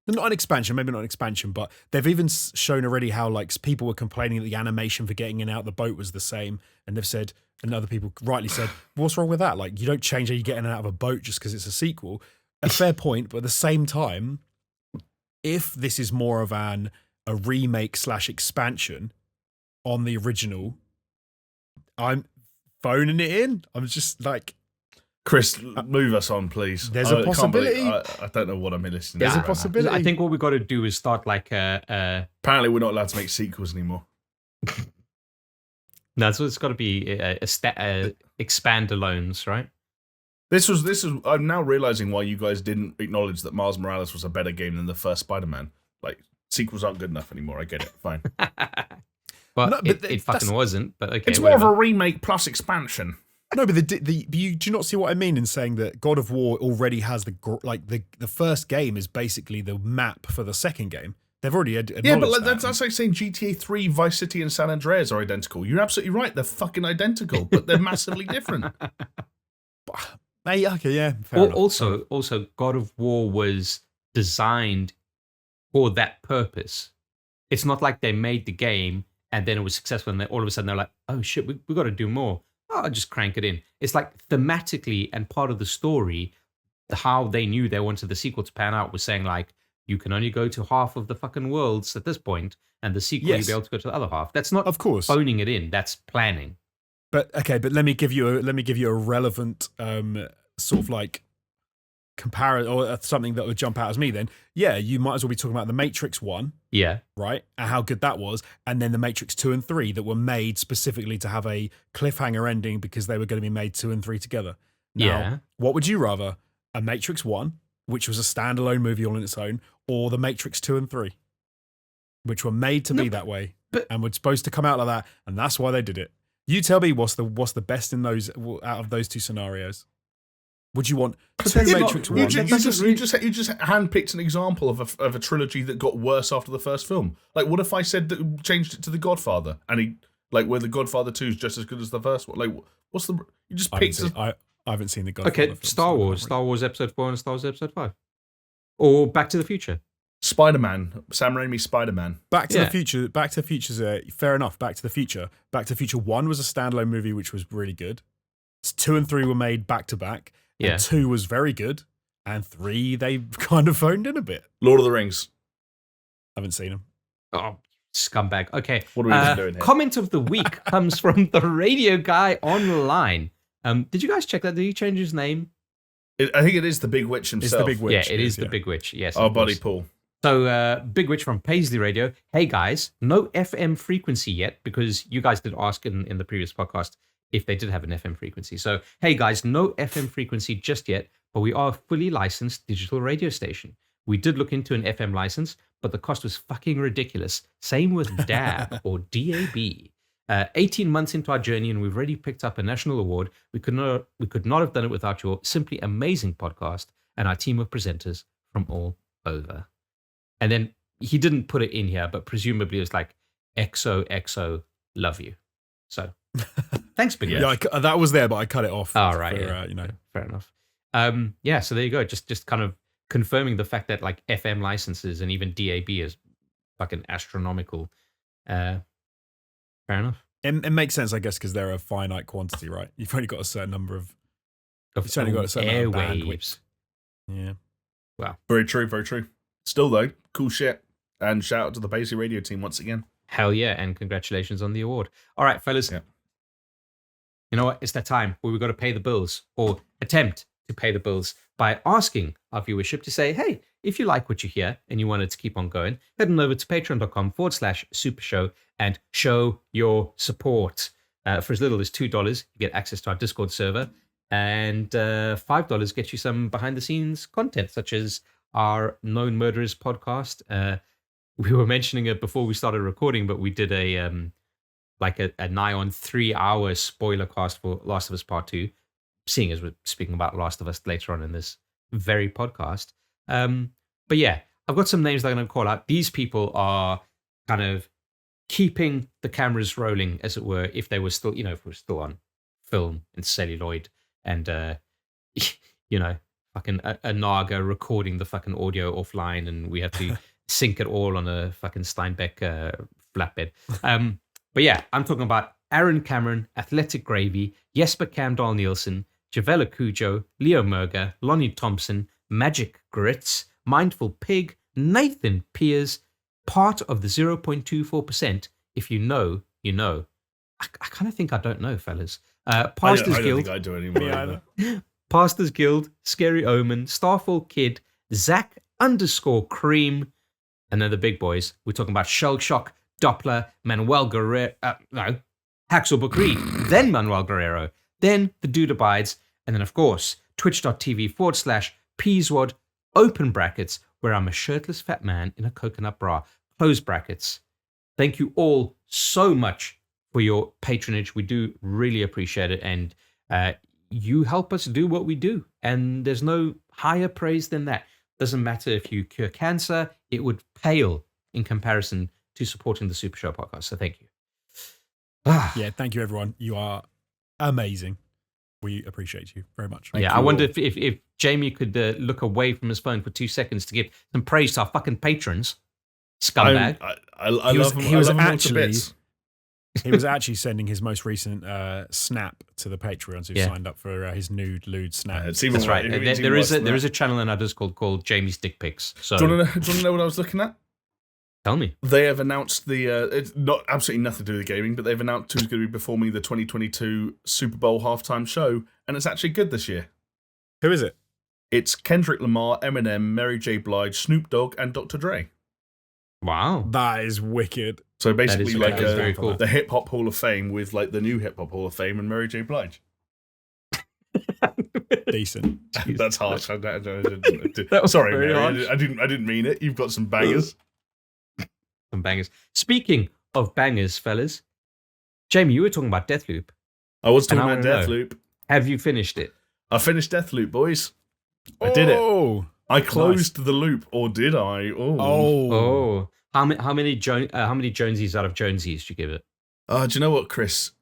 not an expansion, maybe not an expansion, but they've even shown already how like people were complaining that the animation for getting in and out the boat was the same, and they've said, and other people rightly said, what's wrong with that? Like you don't change how you get in and out of a boat just because it's a sequel. A fair point, but at the same time, if this is more of a remake / expansion on the original, I'm phoning it in. I'm just like, Chris, move us on, please. There's a possibility. I don't know what I'm listening to. There's a possibility. I think what we've got to do is start like apparently we're not allowed to make sequels anymore. No, so it's got to be expand-alones, right? This was. I'm now realizing why you guys didn't acknowledge that Miles Morales was a better game than the first Spider-Man. Like sequels aren't good enough anymore. I get it. Fine. It fucking wasn't. But okay, it's more of a remake plus expansion. No, but you do not see what I mean in saying that God of War already has the first game is basically the map for the second game. They've already acknowledged Yeah, but that. that's like saying GTA 3, Vice City, and San Andreas are identical. You're absolutely right. They're fucking identical, but they're massively different. Hey, okay, yeah. Fair enough. Also, God of War was designed for that purpose. It's not like they made the game and then it was successful and then all of a sudden they're like, oh shit, we got to do more. Oh, I'll just crank it in. It's like thematically and part of the story, how they knew they wanted the sequel to pan out was saying like, you can only go to half of the fucking worlds at this point, and the sequel you'll be able to go to the other half. That's not, of course, phoning it in. That's planning. But let me give you a relevant sort of like comparison or something that would jump out as me. Then, yeah, you might as well be talking about the Matrix 1, right, and how good that was, and then the Matrix 2 and 3 that were made specifically to have a cliffhanger ending because they were going to be made 2 and 3 together. Now, what would you rather? A Matrix 1, which was a standalone movie all on its own, or the Matrix 2 and 3, which were made to be that way and were supposed to come out like that, and that's why they did it. You tell me what's the best in those out of those two scenarios. Would you want two Matrix 1? You just handpicked an example of a trilogy that got worse after the first film. Like, what if I said that changed it to The Godfather, and he like where The Godfather 2 is just as good as the first one? Like, what's the you just picked? I haven't seen The Godfather. Okay, Star Wars Episode 4 and Star Wars Episode 5, or Back to the Future. Spider-Man, Sam Raimi's Spider-Man. Back to the Future. Back to the Future's fair enough. Back to the Future. Back to the Future 1 was a standalone movie which was really good. 2 and 3 were made back to back. And 2 was very good, and 3 they kind of phoned in a bit. Lord of the Rings. Haven't seen them. Oh, scumbag. Okay. What are we even doing here? Comment of the week comes from the Radio Guy Online. Did you guys check that? Did he change his name? I think it is the Big Witch himself. It's the Big Witch. Yeah, it is the Big Witch. Yes. Our buddy Paul. So, Big Witch from Paisley Radio. Hey guys, no FM frequency yet because you guys did ask in the previous podcast if they did have an FM frequency. So, hey guys, no FM frequency just yet, but we are a fully licensed digital radio station. We did look into an FM license, but the cost was fucking ridiculous. Same with DAB or DAB. 18 months into our journey, and we've already picked up a national award. We could not have done it without your simply amazing podcast and our team of presenters from all over. And then he didn't put it in here, but presumably it was like XOXO, love you. So thanks, Big Witch. Yeah, that was there, but I cut it off. Oh, right. Fair enough. So there you go. Just kind of confirming the fact that like FM licenses and even DAB is fucking astronomical. Fair enough. It makes sense, I guess, because they're a finite quantity, right? You've only got a certain number of you've only got a certain amount of bandwidth. Yeah. Wow. Very true, very true. Still though, cool shit. And shout out to the Paisley Radio team once again. Hell yeah, and congratulations on the award. All right, fellas. Yeah. You know what? It's that time where we've got to pay the bills, or attempt to pay the bills, by asking our viewership to say, hey, if you like what you hear and you want it to keep on going, head on over to patreon.com/supershow and show your support. For as little as $2, you get access to our Discord server, and $5 gets you some behind-the-scenes content, such as our Known Murderers podcast. We were mentioning it before we started recording, but we did a nigh on 3-hour spoiler cast for Last of Us Part 2, seeing as we're speaking about Last of Us later on in this very podcast. But yeah, I've got some names that I'm going to call out. These people are kind of keeping the cameras rolling, as it were, if they were still, if we're still on film and celluloid and, fucking a Naga recording the fucking audio offline, and we have to sync it all on a fucking Steinbeck flatbed. But yeah, I'm talking about Aaron Cameron, Athletic Gravy, Jesper Camdahl Nielsen, Javella Cujo, Leo Merger, Lonnie Thompson, Magic Grits, Mindful Pig, Nathan Piers, part of the 0.24%. If you know, you know. I kind of think I don't know, fellas. Pastors Guild. I don't think I do anymore either. Pastors Guild, Scary Omen, Starfall Kid, Zach _Cream, and then the big boys. We're talking about Shell Shock, Doppler, Manuel Guerrero, Hacksaw Bakri, then Manuel Guerrero, then The Dude Abides, and then, of course, twitch.tv/Peaswad, open brackets, where I'm a shirtless fat man in a coconut bra, close brackets. Thank you all so much for your patronage. We do really appreciate it, and you help us do what we do, and there's no higher praise than that. Doesn't matter if you cure cancer, it would pale in comparison to supporting the Super Show podcast. So thank you. Yeah, thank you, everyone. You are amazing. We appreciate you very much. I wonder if Jamie could look away from his phone for 2 seconds to give some praise to our fucking patrons. Scumbag. I love him. He was actually sending his most recent snap to the Patreons who signed up for his nude lewd snap. That's right. There is a channel in our Discord called Jamie's Dick Pics. So do you want to know what I was looking at? Tell me. They have announced it's not absolutely nothing to do with gaming, but they've announced who's going to be performing the 2022 Super Bowl halftime show, and it's actually good this year. Who is it? It's Kendrick Lamar, Eminem, Mary J. Blige, Snoop Dogg, and Dr. Dre. Wow, that is wicked. So basically, like very cool. The Hip Hop Hall of Fame with like the new Hip Hop Hall of Fame and Mary J. Blige. Decent. That's harsh. Sorry, very Mary. I didn't mean it. You've got some bangers. Some bangers. Speaking of bangers, fellas, Jamie, you were talking about Deathloop. I was talking about Deathloop. Have you finished it? I finished Deathloop, boys. I did it. I closed the loop, or did I? Oh. How many Jonesies out of Jonesies did you give it? Do you know what, Chris?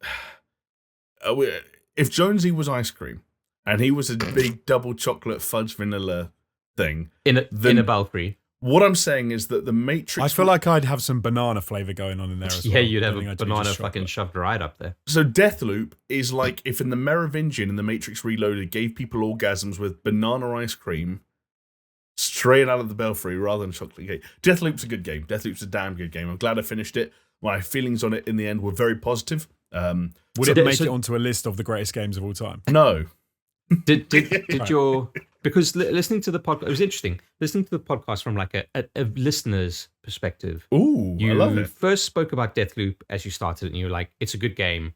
If Jonesy was ice cream and he was a big double chocolate fudge vanilla thing in a Belfry. What I'm saying is that the Matrix... I feel like I'd have some banana flavour going on in there as well. Yeah, you'd have a banana fucking shoved right up there. So Deathloop is like if in the Merovingian in the Matrix Reloaded gave people orgasms with banana ice cream straight out of the Belfry rather than chocolate cake. Deathloop's a good game. Deathloop's a damn good game. I'm glad I finished it. My feelings on it in the end were very positive. Would it make it onto a list of the greatest games of all time? No. Did your... Because listening to the podcast, it was interesting. Listening to the podcast from like a listener's perspective. Ooh, I love it. You first spoke about Deathloop as you started, and you were like, "It's a good game."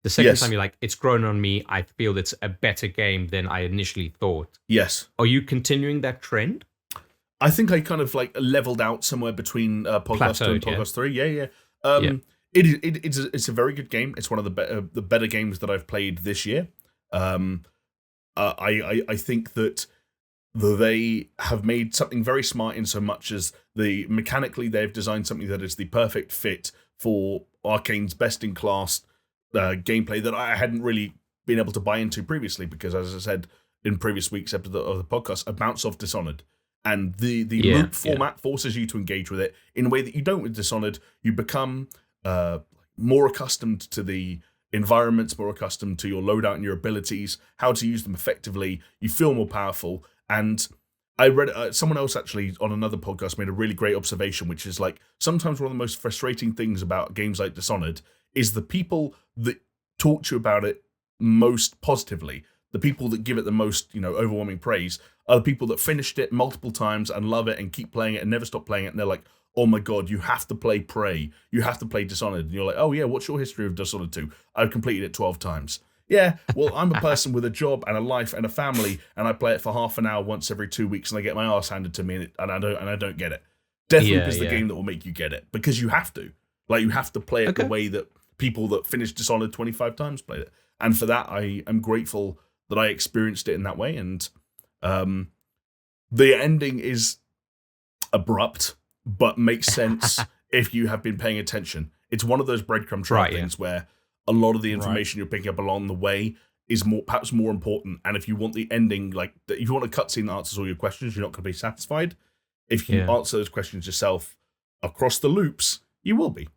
The second time, you're like, "It's grown on me. I feel it's a better game than I initially thought." Yes. Are you continuing that trend? I think I kind of like leveled out somewhere between podcast 2 and podcast 3. Yeah. It's a very good game. It's one of the better games that I've played this year. I think that they have made something very smart in so much as mechanically they've designed something that is the perfect fit for Arcane's best-in-class gameplay that I hadn't really been able to buy into previously because, as I said in previous weeks of the podcast, I bounce off Dishonored. And the loop format forces you to engage with it in a way that you don't with Dishonored. You become more accustomed to the environments, more accustomed to your loadout and your abilities, how to use them effectively. You feel more powerful. And I read someone else actually on another podcast made a really great observation, which is like sometimes one of the most frustrating things about games like Dishonored is the people that talk to you about it most positively, the people that give it the most, overwhelming praise, are the people that finished it multiple times and love it and keep playing it and never stop playing it. And they're like, oh my God, you have to play Prey. You have to play Dishonored. And you're like, oh yeah, what's your history of Dishonored 2? I've completed it 12 times. Yeah, well, I'm a person with a job and a life and a family, and I play it for half an hour once every 2 weeks, and I get my ass handed to me, and I don't get it. Deathloop is the game that will make you get it, because you have to. Like, you have to play it the way that people that finished Dishonored 25 times played it. And for that, I am grateful that I experienced it in that way. And the ending is abrupt, but makes sense if you have been paying attention. It's one of those breadcrumb trail things where a lot of the information you're picking up along the way is perhaps more important. And if you want the ending, like if you want a cutscene that answers all your questions, you're not going to be satisfied. If you answer those questions yourself across the loops, you will be.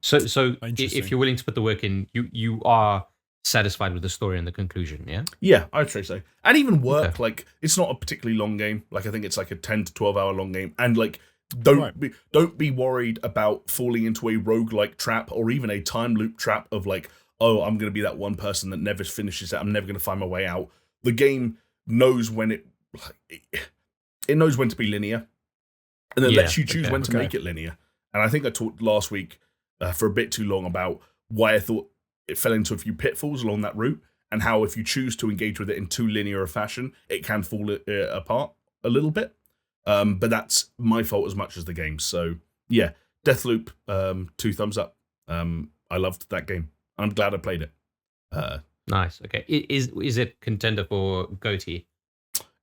So if you're willing to put the work in, you are satisfied with the story and the conclusion, yeah? Yeah, I'd say so. And even work, like, it's not a particularly long game. Like, I think it's like a 10 to 12 hour long game. And like, don't be worried about falling into a roguelike trap or even a time loop trap of like, oh, I'm going to be that one person that never finishes it. I'm never going to find my way out. The game knows when it knows when to be linear, and then lets you choose when to make it linear. And I think I talked last week for a bit too long about why I thought it fell into a few pitfalls along that route, and how if you choose to engage with it in too linear a fashion, it can fall apart a little bit. But that's my fault as much as the game. So yeah, Deathloop, 2 thumbs up. I loved that game. I'm glad I played it. Nice. Okay. Is it contender for GOTY?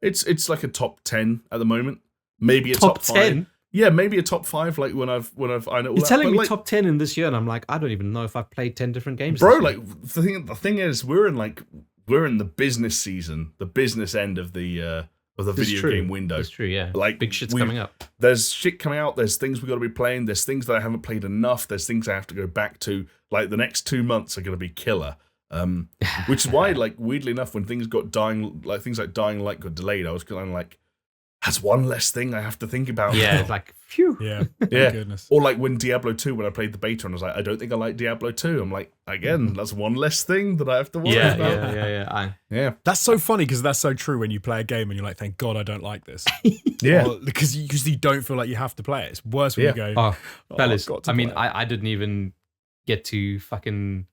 It's like a top 10 at the moment. Maybe a top 5. 10. Yeah, maybe a top 5. Like when I've I know. You're telling me top 10 in this year, and I'm like, I don't even know if I've played 10 different games. Bro, like the thing is, we're in the business season, the business end of the video game window. That's true. Yeah, like big shit's coming up. There's shit coming out. There's things we got to be playing. There's things that I haven't played enough. There's things I have to go back to. Like the next 2 months are going to be killer. Which is why, like, weirdly enough, when things like Dying Light got delayed, I was kind of like, that's one less thing I have to think about. Yeah, like, phew. Yeah, yeah. Goodness. Or like when Diablo 2, when I played the beta, and I was like, I don't think I like Diablo 2. I'm like, again, that's one less thing that I have to worry about. Yeah. That's so funny because that's so true when you play a game and you're like, thank God I don't like this. Yeah. Because you don't feel like you have to play it. It's worse when you go, oh, fellas, I mean, I didn't even get to fucking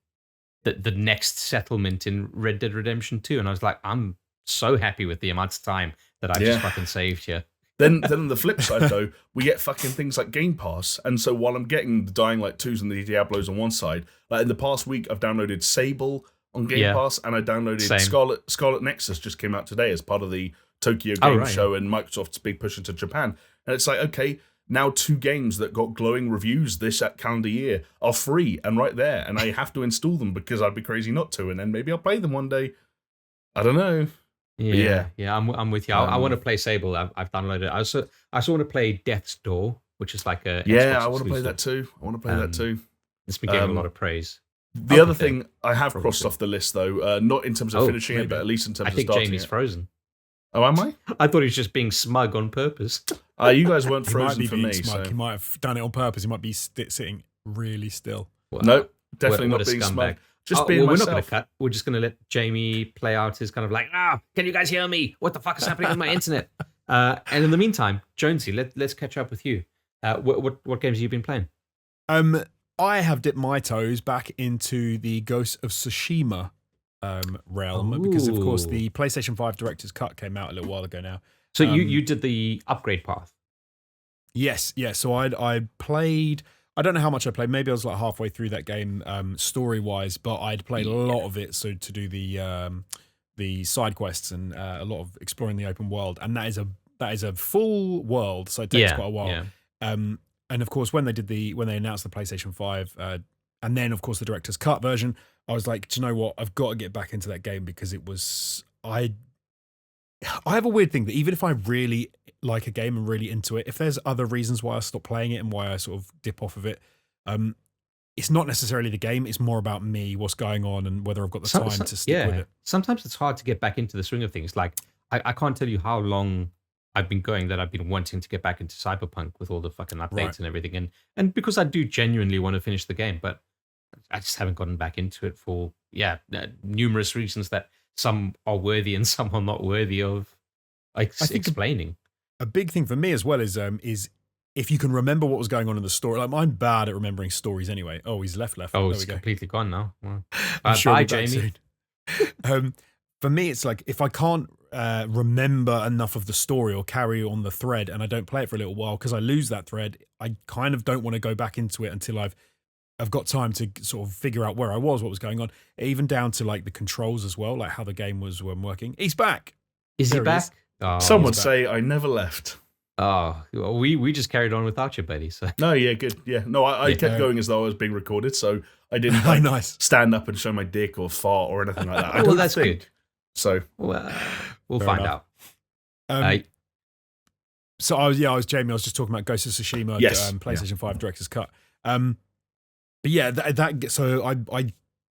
the next settlement in Red Dead Redemption 2, and I was like, I'm so happy with the amount of time that I just fucking saved here. Then on the flip side, though, we get fucking things like Game Pass. And so while I'm getting the Dying Light 2s and the Diablos on one side, like in the past week, I've downloaded Sable on Game Pass, and I downloaded Scarlet Nexus, just came out today as part of the Tokyo Game Show and Microsoft's big push into Japan. And it's like, okay, now 2 games that got glowing reviews this calendar year are free and right there, and I have to install them because I'd be crazy not to, and then maybe I'll play them one day. I don't know. Yeah, I'm with you. I want to play Sable. I've downloaded it. I also want to play Death's Door, which is like a Xbox I want to play that too. It's been getting a lot of praise. The other thing I have crossed off the list, though, not in terms of finishing it, but at least in terms of starting Jamie's frozen. Oh, am I? I thought he was just being smug on purpose. You guys weren't frozen for me. Smug. So. He might have done it on purpose. He might be sitting really still. Well, no, definitely not being smug. Just being myself. We're not going to cut. We're just going to let Jamie play out his kind of like, can you guys hear me? What the fuck is happening with my internet? And in the meantime, Jonesy, let's catch up with you. What games have you been playing? I have dipped my toes back into the Ghost of Tsushima realm because, of course, the PlayStation 5 Director's Cut came out a little while ago now. So you did the upgrade path? Yes. So I played. I don't know how much I played. Maybe I was like halfway through that game story-wise, but I'd played a lot of it so to do the side quests and a lot of exploring the open world, and that is a full world, so it takes quite a while. Yeah. And of course, when they announced the PlayStation 5, and then of course the Director's Cut version, I was like, do you know what? I've got to get back into that game because it was I have a weird thing that even if I really like a game and really into it, if there's other reasons why I stop playing it and why I sort of dip off of it, it's not necessarily the game. It's more about me, what's going on, and whether I've got the time to stick with it. Sometimes it's hard to get back into the swing of things. Like I can't tell you how long I've been going that I've been wanting to get back into Cyberpunk with all the fucking updates and everything, and because I do genuinely want to finish the game, but I just haven't gotten back into it for numerous reasons that some are worthy and some are not worthy of explaining. A big thing for me as well is if you can remember what was going on in the story. Like, I'm bad at remembering stories anyway. Oh, he's left. Oh, it's completely gone now. Well, bye, Jamie. For me, it's like if I can't remember enough of the story or carry on the thread, and I don't play it for a little while because I lose that thread, I kind of don't want to go back into it until I've got time to sort of figure out where I was, what was going on, even down to like the controls as well, like how the game was working. He's back. Is he back? Oh, some would say I never left. Oh, well, we just carried on without you, buddy. So no, yeah, good, yeah. No, I kept going as though I was being recorded, so I didn't stand up and show my dick or fart or anything like that. Well, that's good. So we'll find out. So I was Jamie. I was just talking about Ghost of Tsushima, PlayStation 5 Director's Cut. But yeah, so I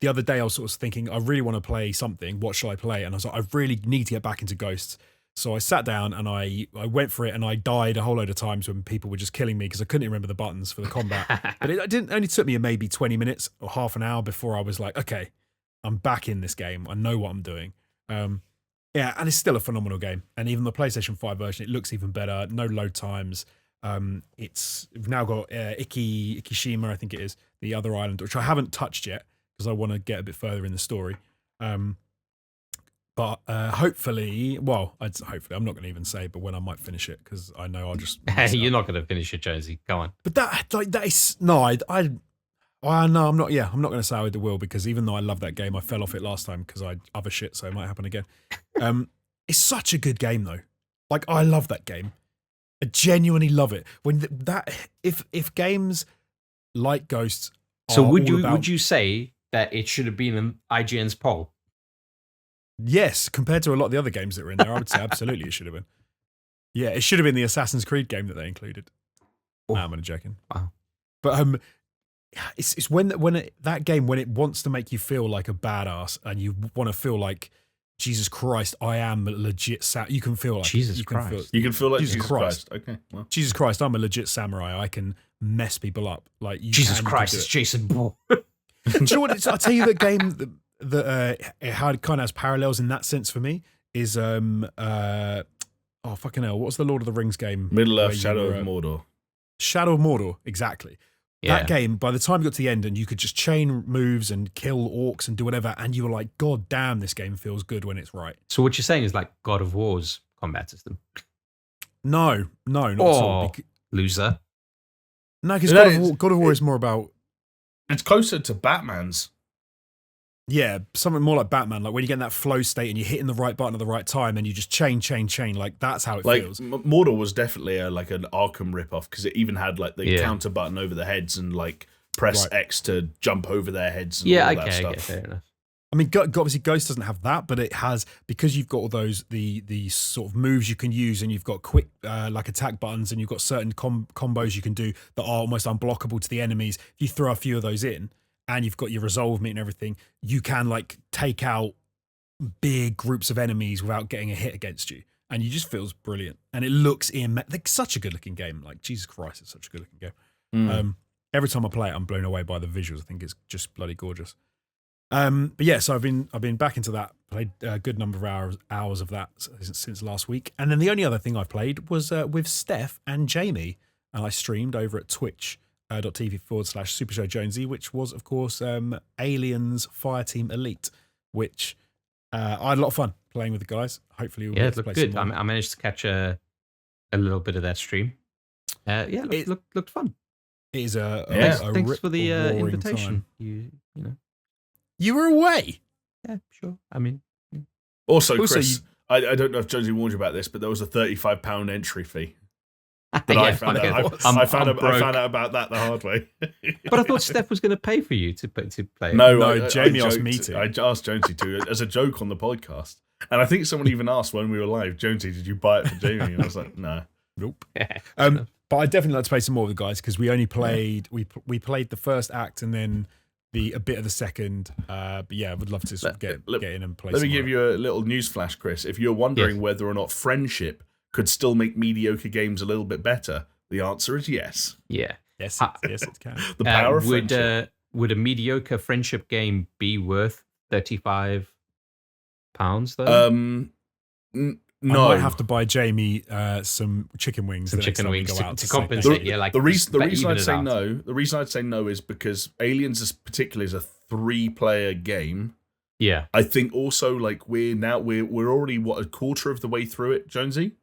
the other day I was sort of thinking I really want to play something. What shall I play? And I was like, I really need to get back into Ghosts. So I sat down and I went for it, and I died a whole load of times when people were just killing me because I couldn't remember the buttons for the combat. But it only took me maybe 20 minutes or half an hour before I was like, okay, I'm back in this game. I know what I'm doing. And it's still a phenomenal game. And even the PlayStation 5 version, it looks even better. No load times. We've now got Ikishima, I think it is, the other island, which I haven't touched yet because I want to get a bit further in the story. But hopefully, I'm not going to even say, but when I might finish it, because I know I'll just. You're not going to finish it, Jonesy. Go on. But that is no, I'm not. Yeah, I'm not going to say I will, because even though I love that game, I fell off it last time because I other shit, so it might happen again. It's such a good game though. Like, I love that game. I genuinely love it when if games like Ghosts. So would you say that it should have been in IGN's poll? Yes, compared to a lot of the other games that were in there, I would say absolutely it should have been. Yeah, it should have been the Assassin's Creed game that they included. Oh. Nah, I'm only joking. Wow. But it's when that game, when it wants to make you feel like a badass and you want to feel like, Jesus Christ, I am a legit you can feel like Jesus you Christ. You can feel like Jesus Christ. Okay. Well. Jesus Christ, I'm a legit samurai. I can mess people up. Like Jesus Christ, it's Jason Bourne. Do you know what? I'll tell you that game that it kind of has parallels in that sense for me is fucking hell, what's the Lord of the Rings game? Middle-earth, Shadow of Mordor. Shadow of Mordor, exactly. Yeah. That game, by the time you got to the end and you could just chain moves and kill orcs and do whatever, and you were like, God damn, this game feels good when it's right. So what you're saying is like God of War's combat system? No, not at all. Loser. No, because God of War is more about... It's closer to Batman's. Yeah, something more like Batman, like when you get in that flow state and you're hitting the right button at the right time and you just chain, like that's how it feels. Mordor was definitely like an Arkham ripoff because it even had like the counter button over the heads and like press X to jump over their heads and all that stuff. Okay, fair enough. I mean, obviously Ghost doesn't have that, but it has, because you've got all those, the sort of moves you can use and you've got quick like attack buttons and you've got certain combos you can do that are almost unblockable to the enemies. If you throw a few of those in, and you've got your resolve meter and everything, you can like take out big groups of enemies without getting a hit against you. And you just feels brilliant. And it looks like such a good looking game. Like, Jesus Christ, it's such a good looking game. Every time I play it, I'm blown away by the visuals. I think it's just bloody gorgeous. But yeah, so I've been back into that, played a good number of hours of that since last week. And then the only other thing I played was with Steph and Jamie. And I streamed over at Twitch. .tv/SuperShow Jonesy, which was, of course, Aliens Fireteam Elite, which I had a lot of fun playing with the guys. Hopefully, we'll it looked good. I managed to catch a little bit of that stream. It looked fun. It is thanks for the invitation. Time. You were away. Yeah, sure. I mean, also Chris, I don't know if Jonesy warned you about this, but there was a £35 entry fee. But I found out about that the hard way. But I thought Steph was going to pay for you to play it. No, Jamie asked me to. I asked Jonesy to as a joke on the podcast, and I think someone even asked when we were live, Jonesy, did you buy it for Jamie? And I was like, no, nope. But I definitely like to play some more with the guys because we only played we played the first act and then a bit of the second. But yeah, I would love to sort of get in and play. Let me give you a little news flash, Chris. If you're wondering whether or not Friendship could still make mediocre games a little bit better, the answer is yes. Yeah. Yes, it can. The power of friendship. Would a mediocre Friendship game be worth £35 though? No. I might have to buy Jamie some chicken wings. Some chicken wings to compensate. The reason I'd say no is because Aliens is particularly is a 3-player game. Yeah. I think also like we're already a quarter of the way through it, Jonesy.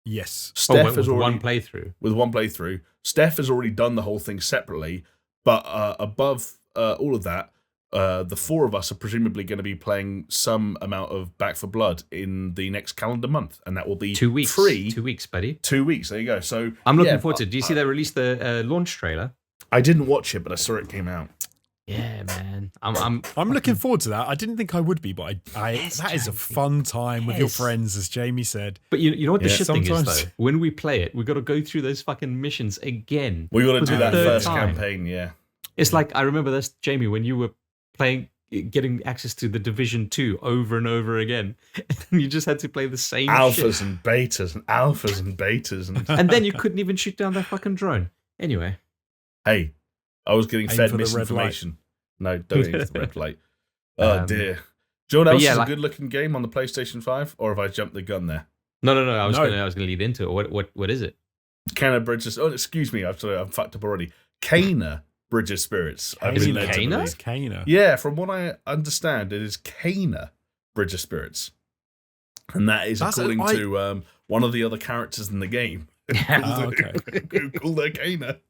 Yes. Steph with one playthrough. With one playthrough. Steph has already done the whole thing separately, but above all of that, the four of us are presumably going to be playing some amount of Back for Blood in the next calendar month, and that will be 2 weeks. Free. 2 weeks, buddy. 2 weeks. There you go. So I'm looking forward to it. Do you see they released the launch trailer? I didn't watch it, but I saw it came out. Yeah, man. I'm looking forward to that. I didn't think I would be, but that is a fun time with your friends, as Jamie said. But you know what the shit thing is, though? When we play it, we got to go through those fucking missions again. We got to do that first campaign, yeah. It's like, I remember this, Jamie, when you were getting access to the Division 2 over and over again. And you just had to play the same alphas and betas and alphas and betas. And then you couldn't even shoot down that fucking drone. Anyway. Hey. I was getting fed misinformation. No, don't aim for the red light. Oh, dear. Do you know what else is a good-looking game on the PlayStation 5? Or have I jumped the gun there? No. I was going to lead into it. What is it? Kana Bridges. Oh, excuse me. I'm fucked up already. Kana Bridge of Spirits. Is it Kana? Yeah, from what I understand, it is Kana Bridge of Spirits. And that is according to one of the other characters in the game. Okay. Who called her Kana.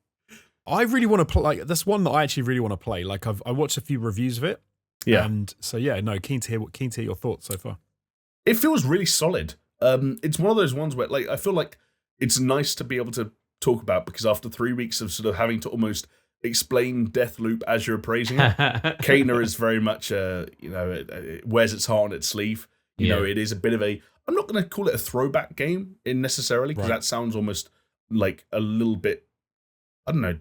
I really want to play. Like, that's one that I actually really want to play. Like, I watched a few reviews of it. Yeah. And so keen to hear your thoughts so far. It feels really solid. It's one of those ones where, like, I feel like it's nice to be able to talk about, because after 3 weeks of sort of having to almost explain Deathloop as you're appraising it, Kana is very much it wears its heart on its sleeve. You know, it is a bit of a, I'm not going to call it a throwback game necessarily, because that sounds almost like a little bit, I don't know,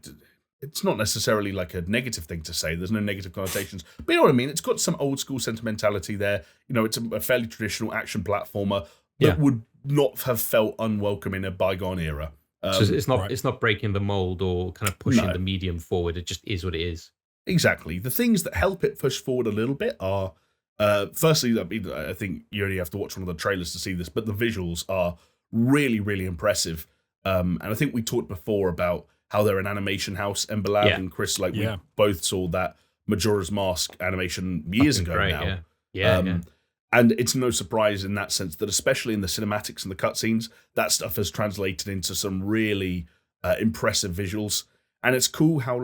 it's not necessarily like a negative thing to say. There's no negative connotations. But you know what I mean? It's got some old school sentimentality there. You know, it's a fairly traditional action platformer that would not have felt unwelcome in a bygone era. So it's not breaking the mold or kind of pushing the medium forward. It just is what it is. Exactly. The things that help it push forward a little bit are, firstly, I think you only have to watch one of the trailers to see this, but the visuals are really, really impressive. And I think we talked before about how they're an animation house, Ember Lab, and Chris, we both saw that Majora's Mask animation years ago now. Yeah. And it's no surprise in that sense that, especially in the cinematics and the cutscenes, that stuff has translated into some really impressive visuals. And it's cool how,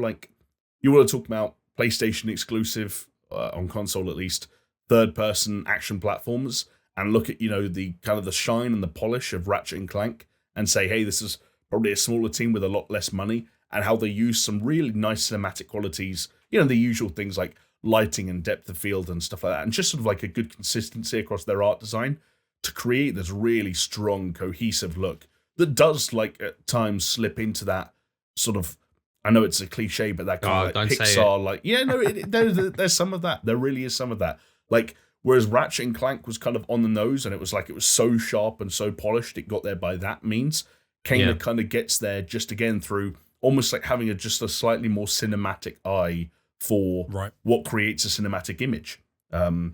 you want to talk about PlayStation exclusive, on console at least, third-person action platforms, and look at, the kind of the shine and the polish of Ratchet and Clank, and say, hey, this is probably a smaller team with a lot less money, and how they use some really nice cinematic qualities, the usual things like lighting and depth of field and stuff like that, and just sort of like a good consistency across their art design to create this really strong, cohesive look that does, at times, slip into that sort of, I know it's a cliche, but that kind of Pixar, there's some of that. There really is some of that. Whereas Ratchet and Clank was kind of on the nose, and it was so sharp and so polished, it got there by that means. Kana kind of gets there just again through almost like having just a slightly more cinematic eye for what creates a cinematic image. So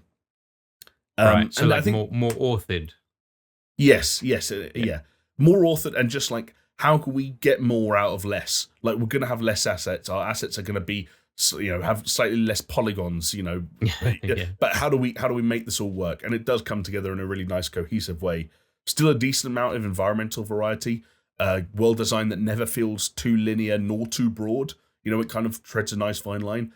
and I think more authored. Yes, more authored, and just how can we get more out of less? We're going to have less assets. Our assets are going to be, have slightly less polygons. But how do we make this all work? And it does come together in a really nice, cohesive way. Still a decent amount of environmental variety. World design that never feels too linear nor too broad. It kind of treads a nice fine line.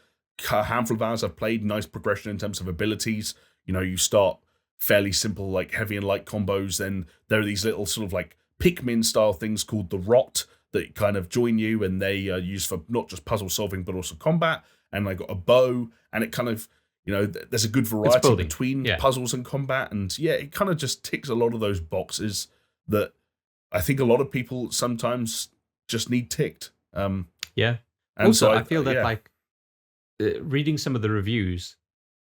A handful of hours I've played, nice progression in terms of abilities. You start fairly simple, heavy and light combos. Then there are these little sort of Pikmin style things called the Rot that kind of join you, and they are used for not just puzzle solving but also combat. And I got a bow, and it kind of, there's a good variety between puzzles and combat. And it kind of just ticks a lot of those boxes that I think a lot of people sometimes just need ticked. And also, I feel that reading some of the reviews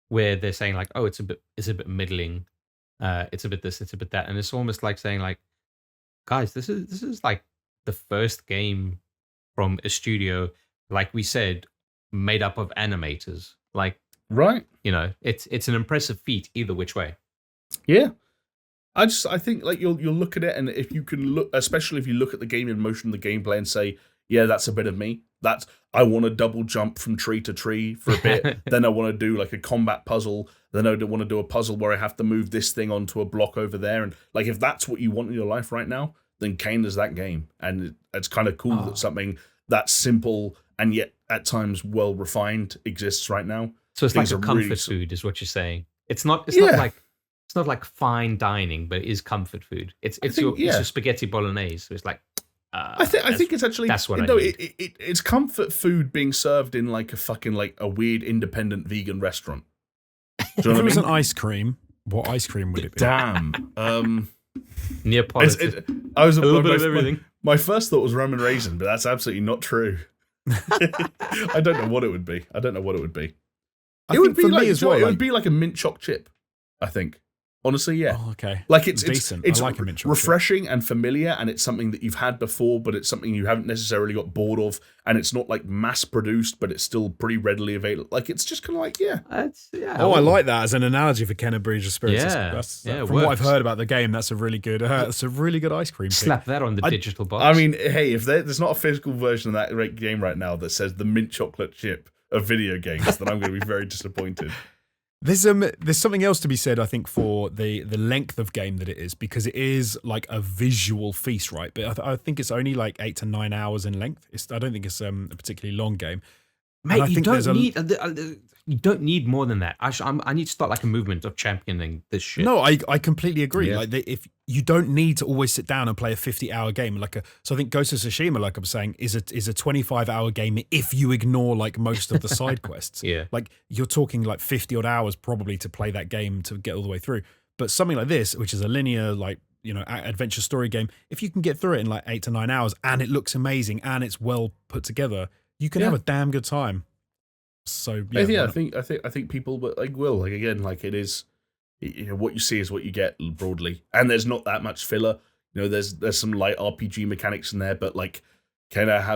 where they're saying it's a bit middling, it's a bit this, it's a bit that, and it's almost like saying guys, this is the first game from a studio, like we said, made up of animators. It's an impressive feat either which way. Yeah. I think you'll look at it, and if you can look, especially if you look at the game in motion, the gameplay, and say, yeah, that's a bit of me. I want to double jump from tree to tree for a bit. Then I want to do a combat puzzle. Then I want to do a puzzle where I have to move this thing onto a block over there. And if that's what you want in your life right now, then Kana's that game. And it's kind of cool that something that simple and yet at times well refined exists right now. So it's like a comfort food, is what you're saying. It's not like fine dining, but it is comfort food. It's your spaghetti bolognese. So it's I think it's actually that's what I need. It's comfort food being served in a weird independent vegan restaurant. Do you know if it was an ice cream, what ice cream would it be? Damn. Neapolitan. I was a little bit of everything. My first thought was rum and raisin, but that's absolutely not true. I don't know what it would be. It would be like a mint choc chip, I think. Honestly, yeah. Oh, okay. It's decent. It's I like a mint choc refreshing and familiar, and it's something that you've had before, but it's something you haven't necessarily got bored of, and it's not mass produced, but it's still pretty readily available. It's just kind of I like that as an analogy for Kenna Breed's Spirits. From what I've heard about the game, that's a really good. That's a really good ice cream. Slap that on the digital box. I mean, hey, if there's not a physical version of that game right now that says the mint chocolate chip of video games, then I'm going to be very disappointed. There's something else to be said, I think, for the length of game that it is, because it is a visual feast, right? But I think it's only 8 to 9 hours in length. I don't think it's a particularly long game. Mate, you don't need you don't need more than that. I need to start like a movement of championing this shit. No, I completely agree. Yeah. Like, if you don't need to always sit down and play a 50-hour game, so I think Ghost of Tsushima, like I'm saying, is a 25-hour game if you ignore like most of the side quests. Yeah, like you're talking like 50 odd hours probably to play that game to get all the way through. But something like this, which is a linear adventure story game, if you can get through it in like 8 to 9 hours and it looks amazing and it's well put together, you can have a damn good time. So yeah, I think people will again, it is, what you see is what you get broadly, and there's not that much filler. There's some light RPG mechanics in there, but like I'm not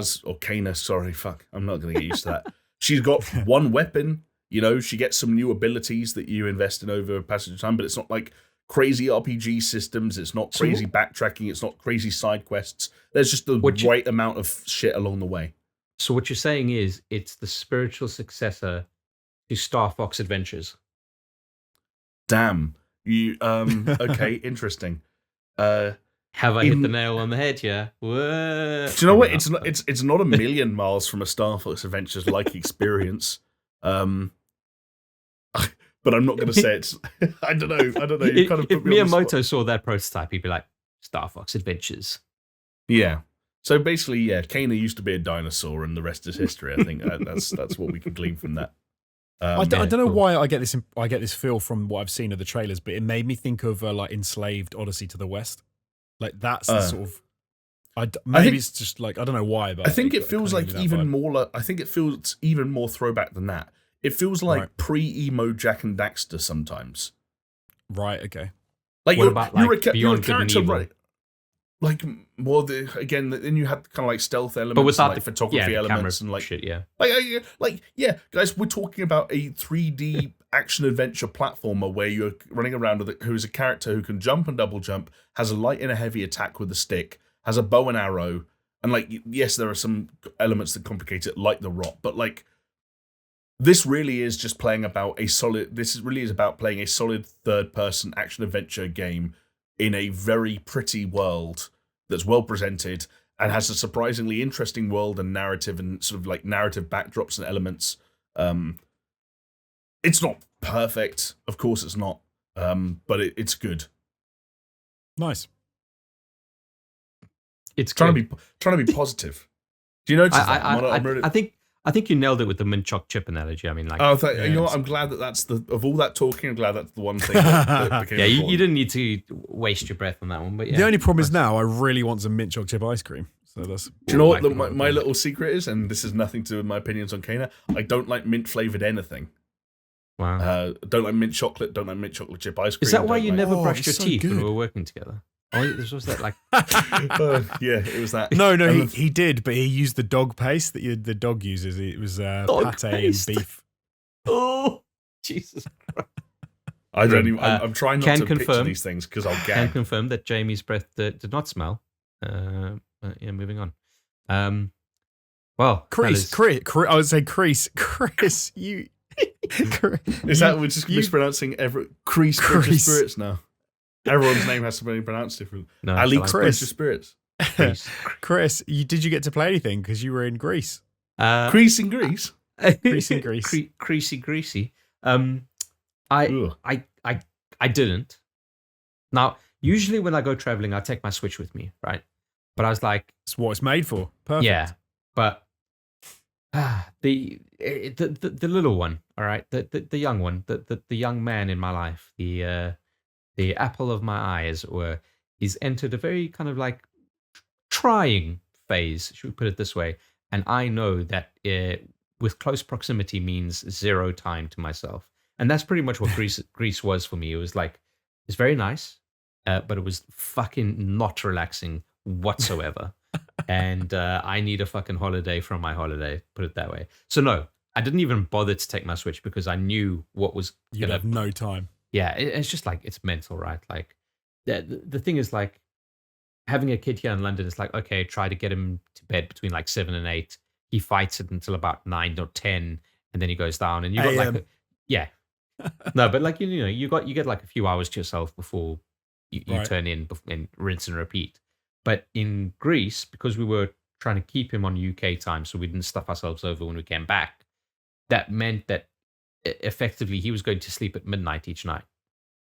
gonna get used to that. She's got one weapon, she gets some new abilities that you invest in over a passage of time, but it's not like crazy RPG systems, it's not crazy backtracking, it's not crazy side quests. There's just the right amount of shit along the way. So what you're saying is it's the spiritual successor to Star Fox Adventures. Damn. You okay, interesting. Have I hit the nail on the head? Yeah. Whoa. Do you know what? It's not a million miles from a Star Fox Adventures like experience. But I'm not going to say it's. I don't know. You kind of put if Miyamoto saw that prototype, he'd be like, Star Fox Adventures. Yeah. So basically, Kana used to be a dinosaur, and the rest is history. I think that's what we can glean from that. I don't know why I get this feel from what I've seen of the trailers, but it made me think of like Enslaved Odyssey to the West. Like that's the sort of. I think it's just like I don't know why, but I think it feels like even more. I think it feels even more throwback than that. It feels like pre-emo Jack and Daxter sometimes. Right. Okay. Like you're a character, right? Like more again, then you had kind of like stealth elements, but without and like photography elements, and like shit, yeah. Guys, we're talking about a 3D action adventure platformer where you're running around who is a character who can jump and double jump, has a light and a heavy attack with a stick, has a bow and arrow, and like yes, there are some elements that complicate it, like the rot, but like this really is just playing about a solid. This really is about playing a solid third-person action adventure game in a very pretty world that's well presented and has a surprisingly interesting world and narrative and sort of like narrative backdrops and elements. It's not perfect, of course it's not, but it's good. Nice. It's trying to be positive. Do you notice that? I think you nailed it with the mint choc chip analogy. I mean, like, you know what? I'm glad that's of all that talking. I'm glad that's the one thing. That became you didn't need to waste your breath on that one. But yeah, the only problem is now I really want some mint choc chip ice cream. So that's. Do you know what my little secret is? And this is nothing to do with my opinions on Kana. I don't like mint flavored anything. Wow. Don't like mint chocolate. Don't like mint chocolate chip ice cream. Is that why you never brushed your teeth when we were working together? Oh, this was that like. Yeah, it was that. No, he did, but he used the dog paste that the dog uses. It was pate and beef. Oh, Jesus Christ! I'm trying not to picture these things because I'll gag. Can confirm that Jamie's breath did not smell. Yeah, moving on. Well, Chris, I would say Chris, you. Is that we're just mispronouncing Chris Spirits now? Everyone's name has to be pronounced different. No, Ali Chris Spirits. Chris, did you get to play anything because you were in Greece? Greece in Greece. Greece in Greece. Greasy. I didn't. Now, usually when I go traveling, I take my Switch with me, right? But I was like, it's what it's made for. Perfect. Yeah, but the little one, all right, the young one, the young man in my life, the apple of my eye, as it were, is entered a very kind of like trying phase, should we put it this way? And I know that with close proximity means zero time to myself. And that's pretty much what Greece was for me. It was like, it's very nice, but it was fucking not relaxing whatsoever. And I need a fucking holiday from my holiday, put it that way. So no, I didn't even bother to take my Switch because I knew what was... You'd have no time. Yeah, it's just like, it's mental, right? Like, the thing is like, having a kid here in London, it's like, okay, try to get him to bed between like 7 and 8. He fights it until about 9 or 10, and then he goes down. And you got like, no, but like, you get like a few hours to yourself before you turn in and rinse and repeat. But in Greece, because we were trying to keep him on UK time, so we didn't stuff ourselves over when we came back, that meant that effectively he was going to sleep at midnight each night,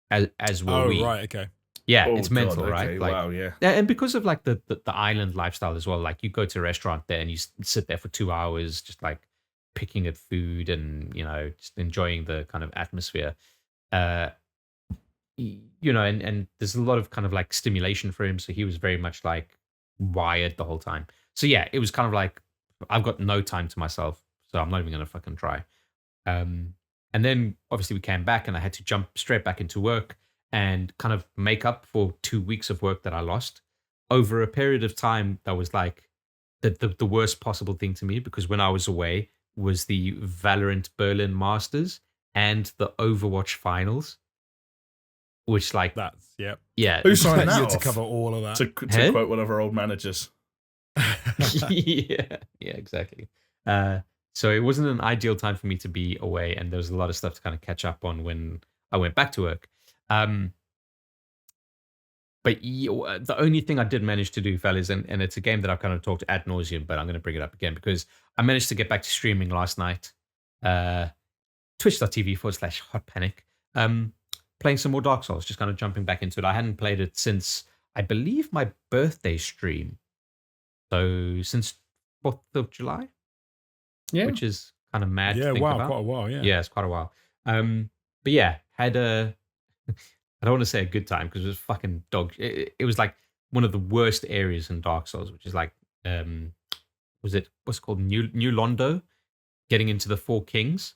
as were we. Right, okay. Yeah, Oh, it's mental, God, right? okay, Like, wow, yeah. and because of like the island lifestyle as well. Like you go to a restaurant there and you sit there for 2 hours, just like picking at food and just enjoying the kind of atmosphere. Uh, and there's a lot of kind of like stimulation for him, so he was very much like wired the whole time. So yeah, it was kind of like I've got no time to myself, so I'm not even gonna fucking try. And then obviously we came back and I had to jump straight back into work and kind of make up for 2 weeks of work that I lost over a period of time that was like the worst possible thing to me, because when I was away was the Valorant Berlin Masters and the Overwatch finals, which like That's yeah. Who signed that you had off? to cover all of that. To quote one of our old managers. yeah, exactly. So it wasn't an ideal time for me to be away, and there was a lot of stuff to kind of catch up on when I went back to work. But the only thing I did manage to do, fellas, and it's a game that I've kind of talked ad nauseum, but I'm going to bring it up again because I managed to get back to streaming last night. Twitch.tv/Hot Panic. Playing some more Dark Souls, just kind of jumping back into it. I hadn't played it since, I believe, my birthday stream. So since 4th of July? Yeah. Which is kind of mad to Yeah, think wow, about. quite a while, yeah. Yeah, it's quite a while. But yeah, had a, I don't want to say a good time because it was fucking dog. It was like one of the worst areas in Dark Souls, which is like, what's it called? New Londo, getting into the Four Kings.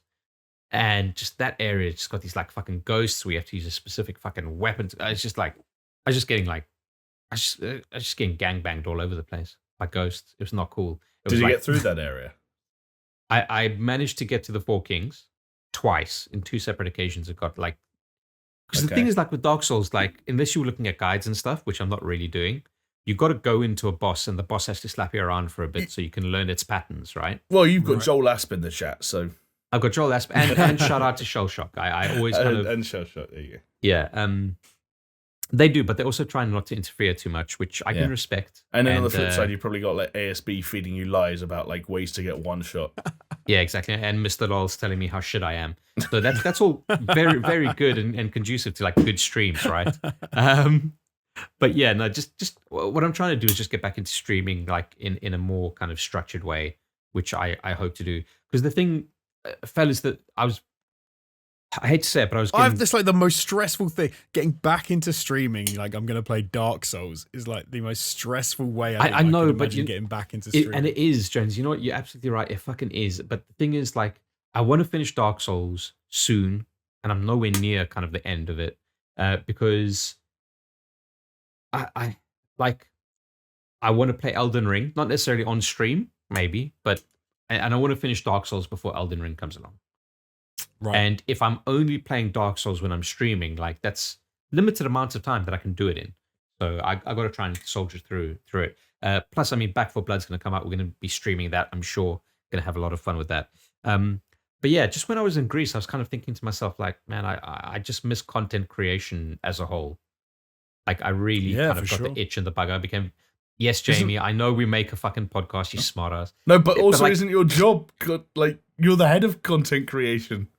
And just that area just got these like fucking ghosts. We have to use a specific fucking weapon. It's just like, I was just getting gangbanged all over the place by ghosts. It was not cool. Did you get through that area? I managed to get to the Four Kings twice in 2 separate occasions. It got like, because the thing is like with Dark Souls, like unless you were looking at guides and stuff, which I'm not really doing, you got to go into a boss and the boss has to slap you around for a bit so you can learn its patterns, right? Well, you've got Joel Asp in the chat, so. I've got Joel Asp and shout out to Shell Shock. I always kind of. And Shell Shock, there you go. Yeah. They do, but they're also trying not to interfere too much, which I can respect. And then on the flip side, you've probably got like ASB feeding you lies about like ways to get one shot. Yeah, exactly. And Mr. Lol's telling me how shit I am. So that's all very, very good and conducive to like good streams, right? But yeah, no, just what I'm trying to do is just get back into streaming like in a more kind of structured way, which I hope to do. Because the thing, fellas, that I hate to say it, but I was getting... That's like the most stressful thing. Getting back into streaming, like I'm going to play Dark Souls, is like the most stressful way I know, but getting back into streaming. And it is, Jones. You know what? You're absolutely right. It fucking is. But the thing is, like, I want to finish Dark Souls soon, and I'm nowhere near kind of the end of it because I want to play Elden Ring, not necessarily on stream, maybe, but and I want to finish Dark Souls before Elden Ring comes along. Right. And if I'm only playing Dark Souls when I'm streaming, like that's limited amounts of time that I can do it in. So I got to try and soldier through it. Plus, I mean, Back 4 Blood's going to come out. We're going to be streaming that. I'm sure going to have a lot of fun with that. But yeah, just when I was in Greece, I was kind of thinking to myself, like, man, I just miss content creation as a whole. Like, I really kind of got the itch and the bug. I became, yes, Jamie, I know we make a fucking podcast, you smart ass. No, but also isn't your job, like, you're the head of content creation?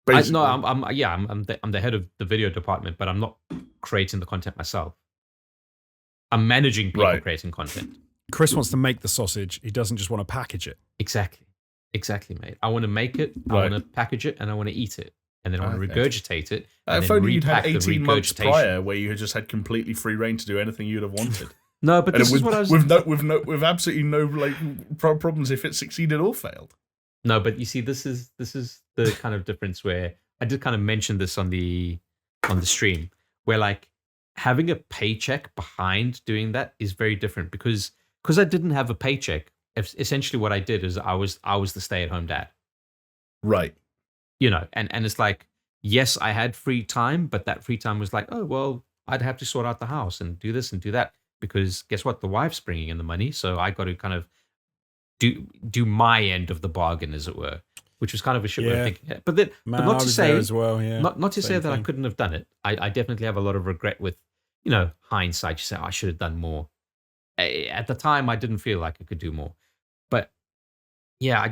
I'm the head of the video department, but I'm not creating the content myself. I'm managing people creating content. Chris wants to make the sausage. He doesn't just want to package it. Exactly, mate. I want to make it, I want to package it, and I want to eat it. And then I want to regurgitate it. And if only you'd had 18 months prior where you had just had completely free reign to do anything you'd have wanted. No, but this is what I was... With absolutely no like problems if it succeeded or failed. No, but you see, this is the kind of difference where I did kind of mention this on the stream, where like having a paycheck behind doing that is very different because I didn't have a paycheck. Essentially, what I did is I was the stay-at-home dad, right? You know, and it's like, yes, I had free time, but that free time was like, oh well, I'd have to sort out the house and do this and do that because guess what, the wife's bringing in the money, so I got to kind of do my end of the bargain, as it were, which was kind of a shit way of thinking. But not to say as well, not to say that I couldn't have done it. I definitely have a lot of regret with, you know, hindsight. You say, I should have done more. At the time, I didn't feel like I could do more. But yeah,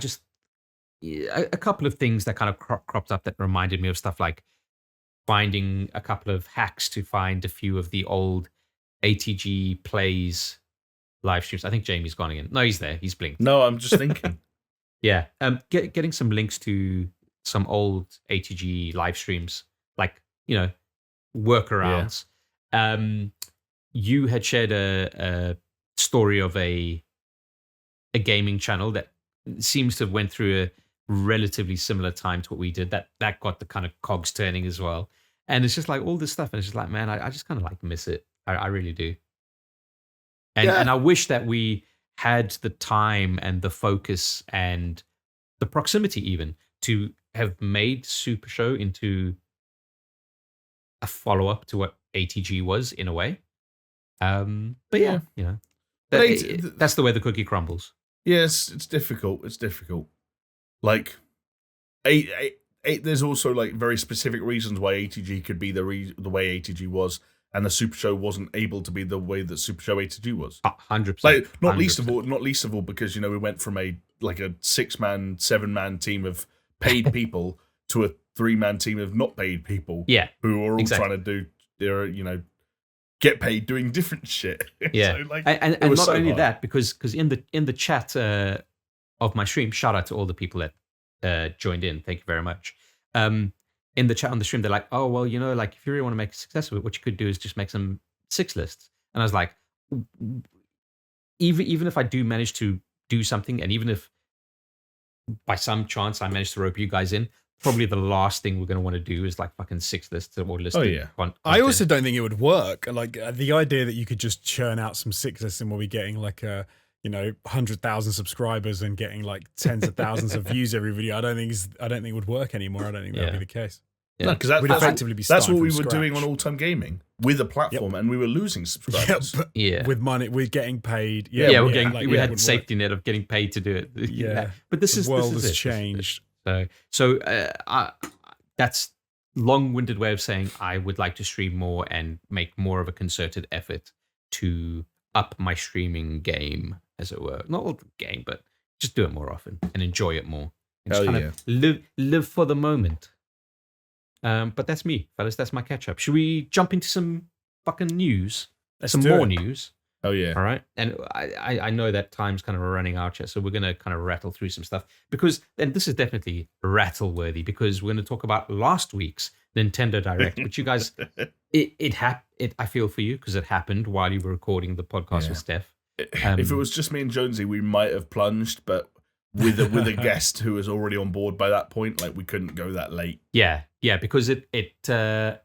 a couple of things that kind of cropped up that reminded me of stuff like finding a couple of hacks to find a few of the old ATG plays live streams. I think Jamie's gone again. No, he's there. He's blinked. No, I'm just thinking. Yeah. Getting some links to some old ATG live streams, like, workarounds. Yeah. You had shared a story of a gaming channel that seems to have went through a relatively similar time to what we did. That got the kind of cogs turning as well. And it's just like all this stuff. And it's just like, man, I just kind of like miss it. I really do. And I wish that we had the time and the focus and the proximity even to have made SuperShow into a follow-up to what ATG was in a way. But yeah, that's the way the cookie crumbles. Yes, it's difficult. It's difficult. Like, there's also like very specific reasons why ATG could be the way ATG was, and the SuperShow wasn't able to be the way that SuperShow ATG was. 100%. Like, not least of all, because we went from a 6-man, 7-man team of paid people to a 3-man team of not paid people. Yeah, who are all trying to do their get paid doing different shit. Yeah, so, and not so only hard. That, because in the chat of my stream, shout out to all the people that joined in. Thank you very much. In the chat on the stream, they're like, oh, well, like if you really want to make a success of it, what you could do is just make some 6 lists. And I was like, even if I do manage to do something, and even if by some chance I manage to rope you guys in, probably the last thing we're going to want to do is like fucking 6 lists or lists. Oh yeah. I also don't think it would work. Like the idea that you could just churn out some 6 lists and we'll be getting like 100,000 subscribers and getting like tens of thousands of views every video. I don't think it would work anymore. I don't think that would be the case. Yeah. No, because that's what we were doing on All Time Gaming with a platform, and we were losing subscribers. With money, we're getting paid. We had the safety net of getting paid to do it. Yeah, but the world has changed. So that's long-winded way of saying I would like to stream more and make more of a concerted effort to up my streaming game, as it were. Not all the game, but just do it more often and enjoy it more. And just kind of live for the moment. But that's me, fellas. That's my catch-up. Should we jump into some fucking news? Some more news. Oh, yeah. All right. And I know that time's kind of running out here, so we're going to kind of rattle through some stuff. And this is definitely rattle-worthy, because we're going to talk about last week's Nintendo Direct, which you guys, I feel for you, because it happened while you were recording the podcast with Steph. If it was just me and Jonesy, we might have plunged, but with a guest who was already on board by that point, like we couldn't go that late. Yeah, because it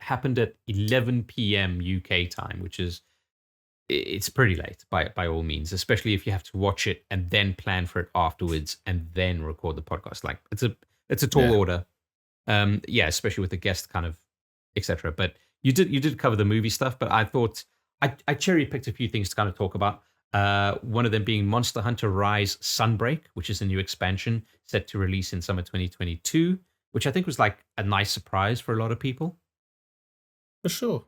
happened at 11 p.m. UK time, which is it's pretty late by all means, especially if you have to watch it and then plan for it afterwards and then record the podcast. Like it's a tall order. Especially with the guest kind of etc. But you did cover the movie stuff, but I thought I cherry picked a few things to kind of talk about. One of them being Monster Hunter Rise Sunbreak, which is a new expansion set to release in summer 2022, which I think was like a nice surprise for a lot of people. For sure.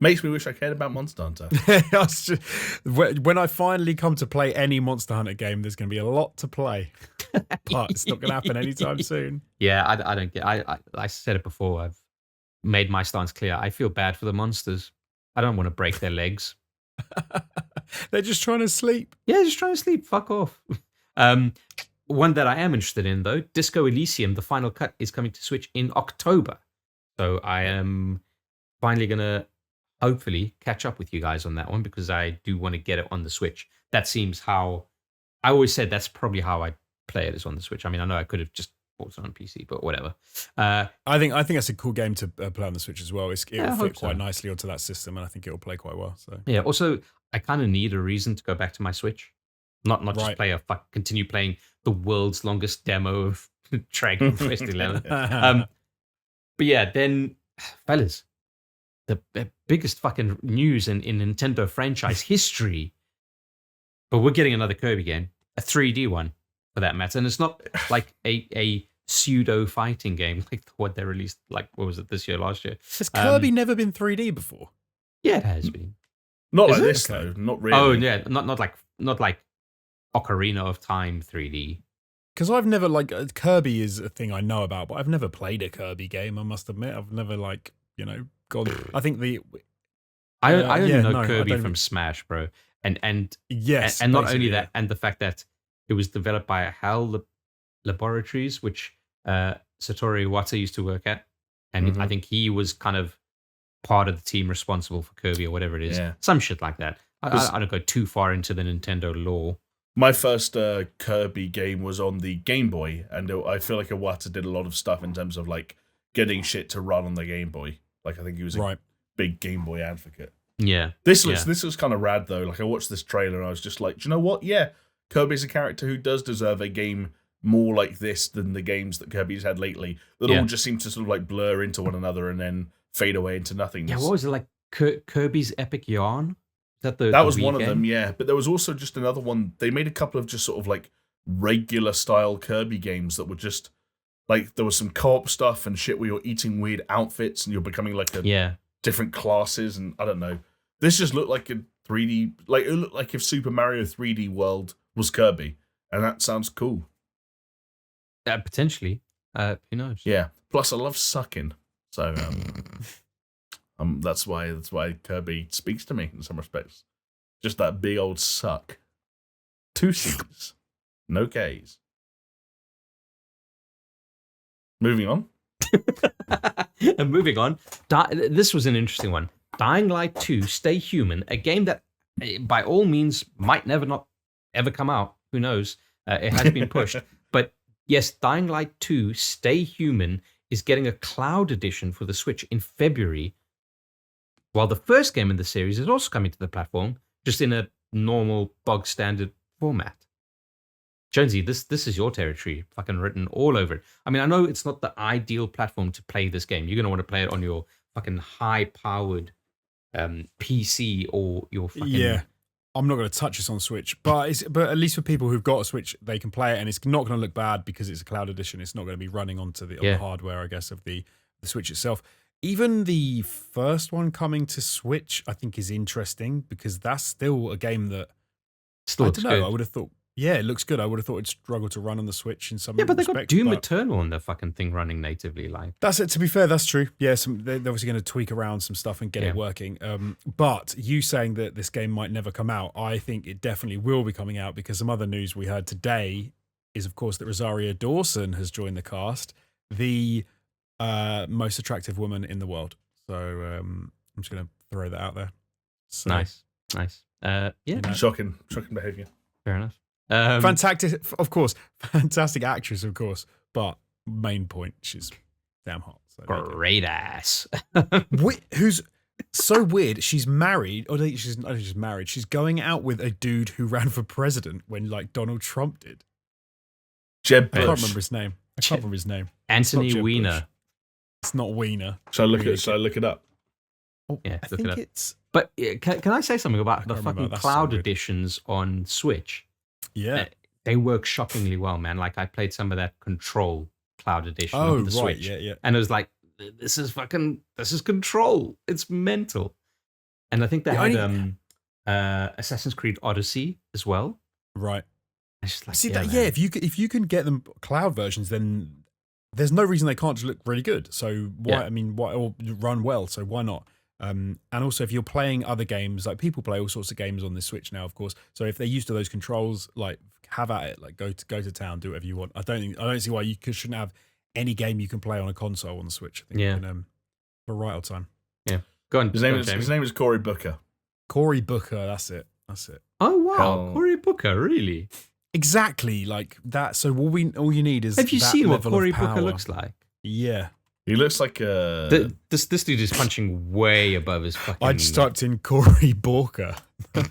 Makes me wish I cared about Monster Hunter. When I finally come to play any Monster Hunter game, there's going to be a lot to play. But it's not going to happen anytime soon. Yeah, I don't get I said it before. I've made my stance clear. I feel bad for the monsters. I don't want to break their legs. They're just trying to sleep. Yeah, just trying to sleep. Fuck off. One that I am interested in, though, Disco Elysium, the final cut, is coming to Switch in October. So I am finally going to hopefully catch up with you guys on that one, because I do want to get it on the Switch. That seems how I always said that's probably how I play it, is on the Switch. I mean, I know I could have just bought it on PC, but whatever. I think that's a cool game to play on the Switch as well. It'll fit quite nicely onto that system, and I think it'll play quite well. So yeah. Also, I kind of need a reason to go back to my Switch, not just continue playing the world's longest demo of Dragon Quest XI. But yeah, then fellas, the biggest fucking news in Nintendo franchise history. But we're getting another Kirby game, a 3D one for that matter, and it's not like a pseudo fighting game like what they released. Like, what was it, this year, last year? Has Kirby never been 3D before? Yeah, it has been. Not like this though. Not really. Oh yeah, not like Ocarina of Time 3D. because I've never Kirby is a thing I know about, but I've never played a Kirby game. I must admit, I've never gone. I think I only know no, Kirby from Smash, bro, and yes, and not only basically, that, and the fact that it was developed by HAL Laboratories, which Satoru Iwata used to work at, and I think he was kind of part of the team responsible for Kirby or whatever it is, some shit like that. I don't go too far into the Nintendo lore. My first Kirby game was on the Game Boy, and I feel like Iwata did a lot of stuff in terms of like getting shit to run on the Game Boy. Like I think he was a big Game Boy advocate. Yeah. This looks kind of rad though. Like I watched this trailer and I was just like, do you know what? Yeah, Kirby's a character who does deserve a game more like this than the games that Kirby's had lately. That all just seem to sort of like blur into one another and then fade away into nothingness. Yeah, what was it like? Kirby's Epic Yarn? That was one of them, yeah. But there was also just another one. They made a couple of just sort of like regular style Kirby games that were just like there was some co-op stuff and shit where you're eating weird outfits and you're becoming like different classes and I don't know. This just looked like a 3D, like it looked like if Super Mario 3D World was Kirby, and that sounds cool. Potentially, who knows? Yeah. Plus, I love sucking, so that's why Kirby speaks to me in some respects. Just that big old suck. 2 C's, no K's. Moving on. And moving on. This was an interesting one. Dying Light 2: Stay Human, a game that, by all means, might not ever come out. Who knows? It has been pushed, but yes, Dying Light 2: Stay Human is getting a cloud edition for the Switch in February. While the first game in the series is also coming to the platform, just in a normal, bog standard format. Jonesy, this is your territory, fucking written all over it. I mean, I know it's not the ideal platform to play this game. You're going to want to play it on your fucking high-powered PC or your fucking... Yeah, I'm not going to touch this on Switch, but at least for people who've got a Switch, they can play it, and it's not going to look bad because it's a cloud edition. It's not going to be running onto the hardware, I guess, of the Switch itself. Even the first one coming to Switch, I think, is interesting because that's still a game that still looks good. I would have thought, yeah, it looks good. I would have thought it'd struggle to run on the Switch in some but they got Doom but Eternal on the fucking thing running natively. Like that's it. To be fair, that's true. Yeah, they're obviously going to tweak around some stuff and get it working. But you saying that this game might never come out, I think it definitely will be coming out because some other news we heard today is, of course, that Rosario Dawson has joined the cast, the most attractive woman in the world. So I'm just going to throw that out there. So, nice. Shocking behavior. Fair enough. Fantastic, of course. Fantastic actress, of course. But main point, she's damn hot. So great ass. Who's so weird? She's married. Or she's married. She's going out with a dude who ran for president when like Donald Trump did. Jeb Bush. I can't remember his name. Anthony Weiner. Bush. It's not Weiner. Shall I look it up? Oh, yeah, I think it's. But can I say something about the fucking cloud editions on Switch? Yeah, they work shockingly well, man. Like I played some of that Control cloud edition on the Switch, and it was like, this is Control. It's mental. And I think they had Assassin's Creed Odyssey as well. Right. It's just like, see that? Man. Yeah, if you can get them cloud versions, then there's no reason they can't just look really good. So why? I mean, why or run well? So why not? And also, if you're playing other games, like people play all sorts of games on the Switch now, of course. So if they're used to those controls, like have at it, like go to town, do whatever you want. I don't see why you shouldn't have any game you can play on a console on the Switch. I think you can, for right old time. Yeah, go on. His name is Cory Booker. Cory Booker, that's it. Oh wow, Cory Booker, really? Exactly like that. So all you need is. Have you seen what Cory Booker looks like? Yeah. He looks like this dude is punching way above his fucking... I just typed in Cory Booker.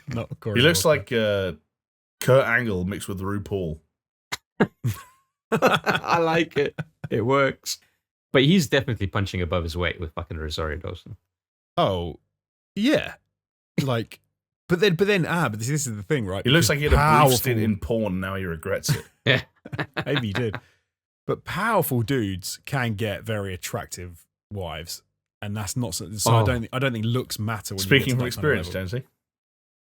Not Cory. He looks like Kurt Angle mixed with RuPaul. I like it. It works. But he's definitely punching above his weight with fucking Rosario Dawson. Oh, yeah. Like, but this is the thing, right? He looks like he had a brief stint in porn. Now he regrets it. Yeah, maybe he did. But powerful dudes can get very attractive wives, and that's not so. I don't think looks matter. When Speaking from experience, Jonesy.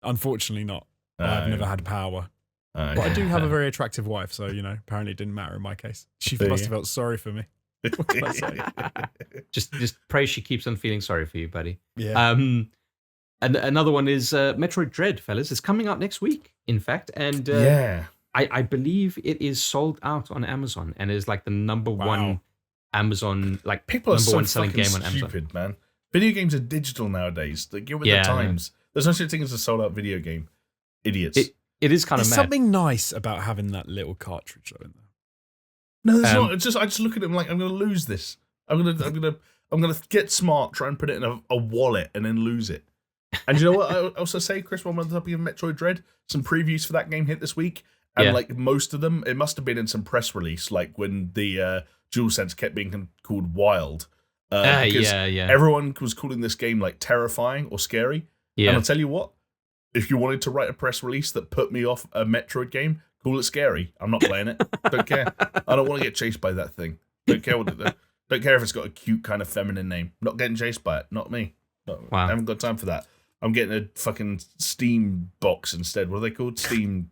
Unfortunately, not. I've never had power. But I do have a very attractive wife, so apparently it didn't matter in my case. She must have felt sorry for me. What can I say? Just pray she keeps on feeling sorry for you, buddy. Yeah. And another one is Metroid Dread, fellas. It's coming out next week, in fact, and I believe it is sold out on Amazon and is like the number one Amazon, like people number are one so selling fucking game on Amazon. stupid, man. Video games are digital nowadays. They get with the times. There's no such thing as a sold out video game. Idiots. It is kind of mad. There's something nice about having that little cartridge though in there. No, there's not. It's just I just look at it like I'm going to lose this. I'm gonna get smart, try and put it in a wallet, and then lose it. And you know what? I also say, Chris, one on the topic of Metroid Dread, some previews for that game hit this week, and like most of them, it must have been in some press release, like when the DualSense kept being called Wild. Everyone was calling this game like terrifying or scary. Yeah. And I'll tell you what, if you wanted to write a press release that put me off a Metroid game, call it scary. I'm not playing it. Don't care. I don't want to get chased by that thing. Don't care don't care if it's got a cute kind of feminine name. Not getting chased by it. Not me. Wow. I haven't got time for that. I'm getting a fucking Steam box instead. What are they called? Steam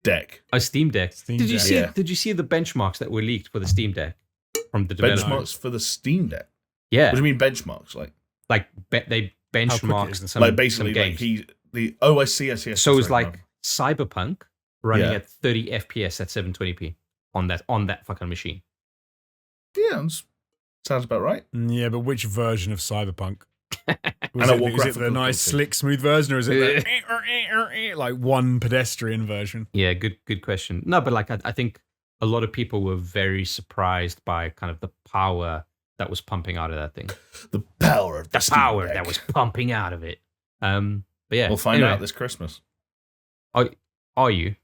Deck. Oh, Steam Deck. Did you see the benchmarks that were leaked for the Steam Deck from the developers? Benchmarks for the Steam Deck? Yeah. What do you mean benchmarks? They benchmarked some like basically some games. I see. So it's like Cyberpunk running at 30 FPS at 720p on that fucking machine. Yeah, sounds about right. Yeah, but which version of Cyberpunk? Is it the nice, slick, smooth version, or is it like one pedestrian version? Yeah, good question. No, but I think a lot of people were very surprised by kind of the power that was pumping out of that thing. The power of the power that was pumping out of it. But yeah, we'll find out this Christmas. Are you?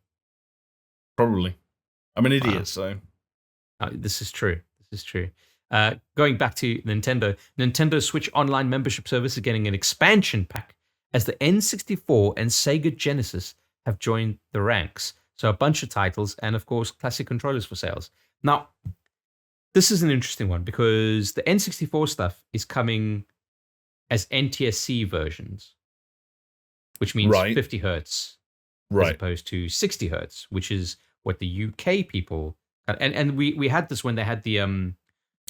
Probably. I'm an idiot, so. This is true. Going back to Nintendo Switch Online membership service is getting an expansion pack as the N64 and Sega Genesis have joined the ranks. So a bunch of titles and, of course, classic controllers for sales. Now, this is an interesting one because the N64 stuff is coming as NTSC versions, which means 50 hertz as opposed to 60 hertz, which is what the UK people... And we had this when they had the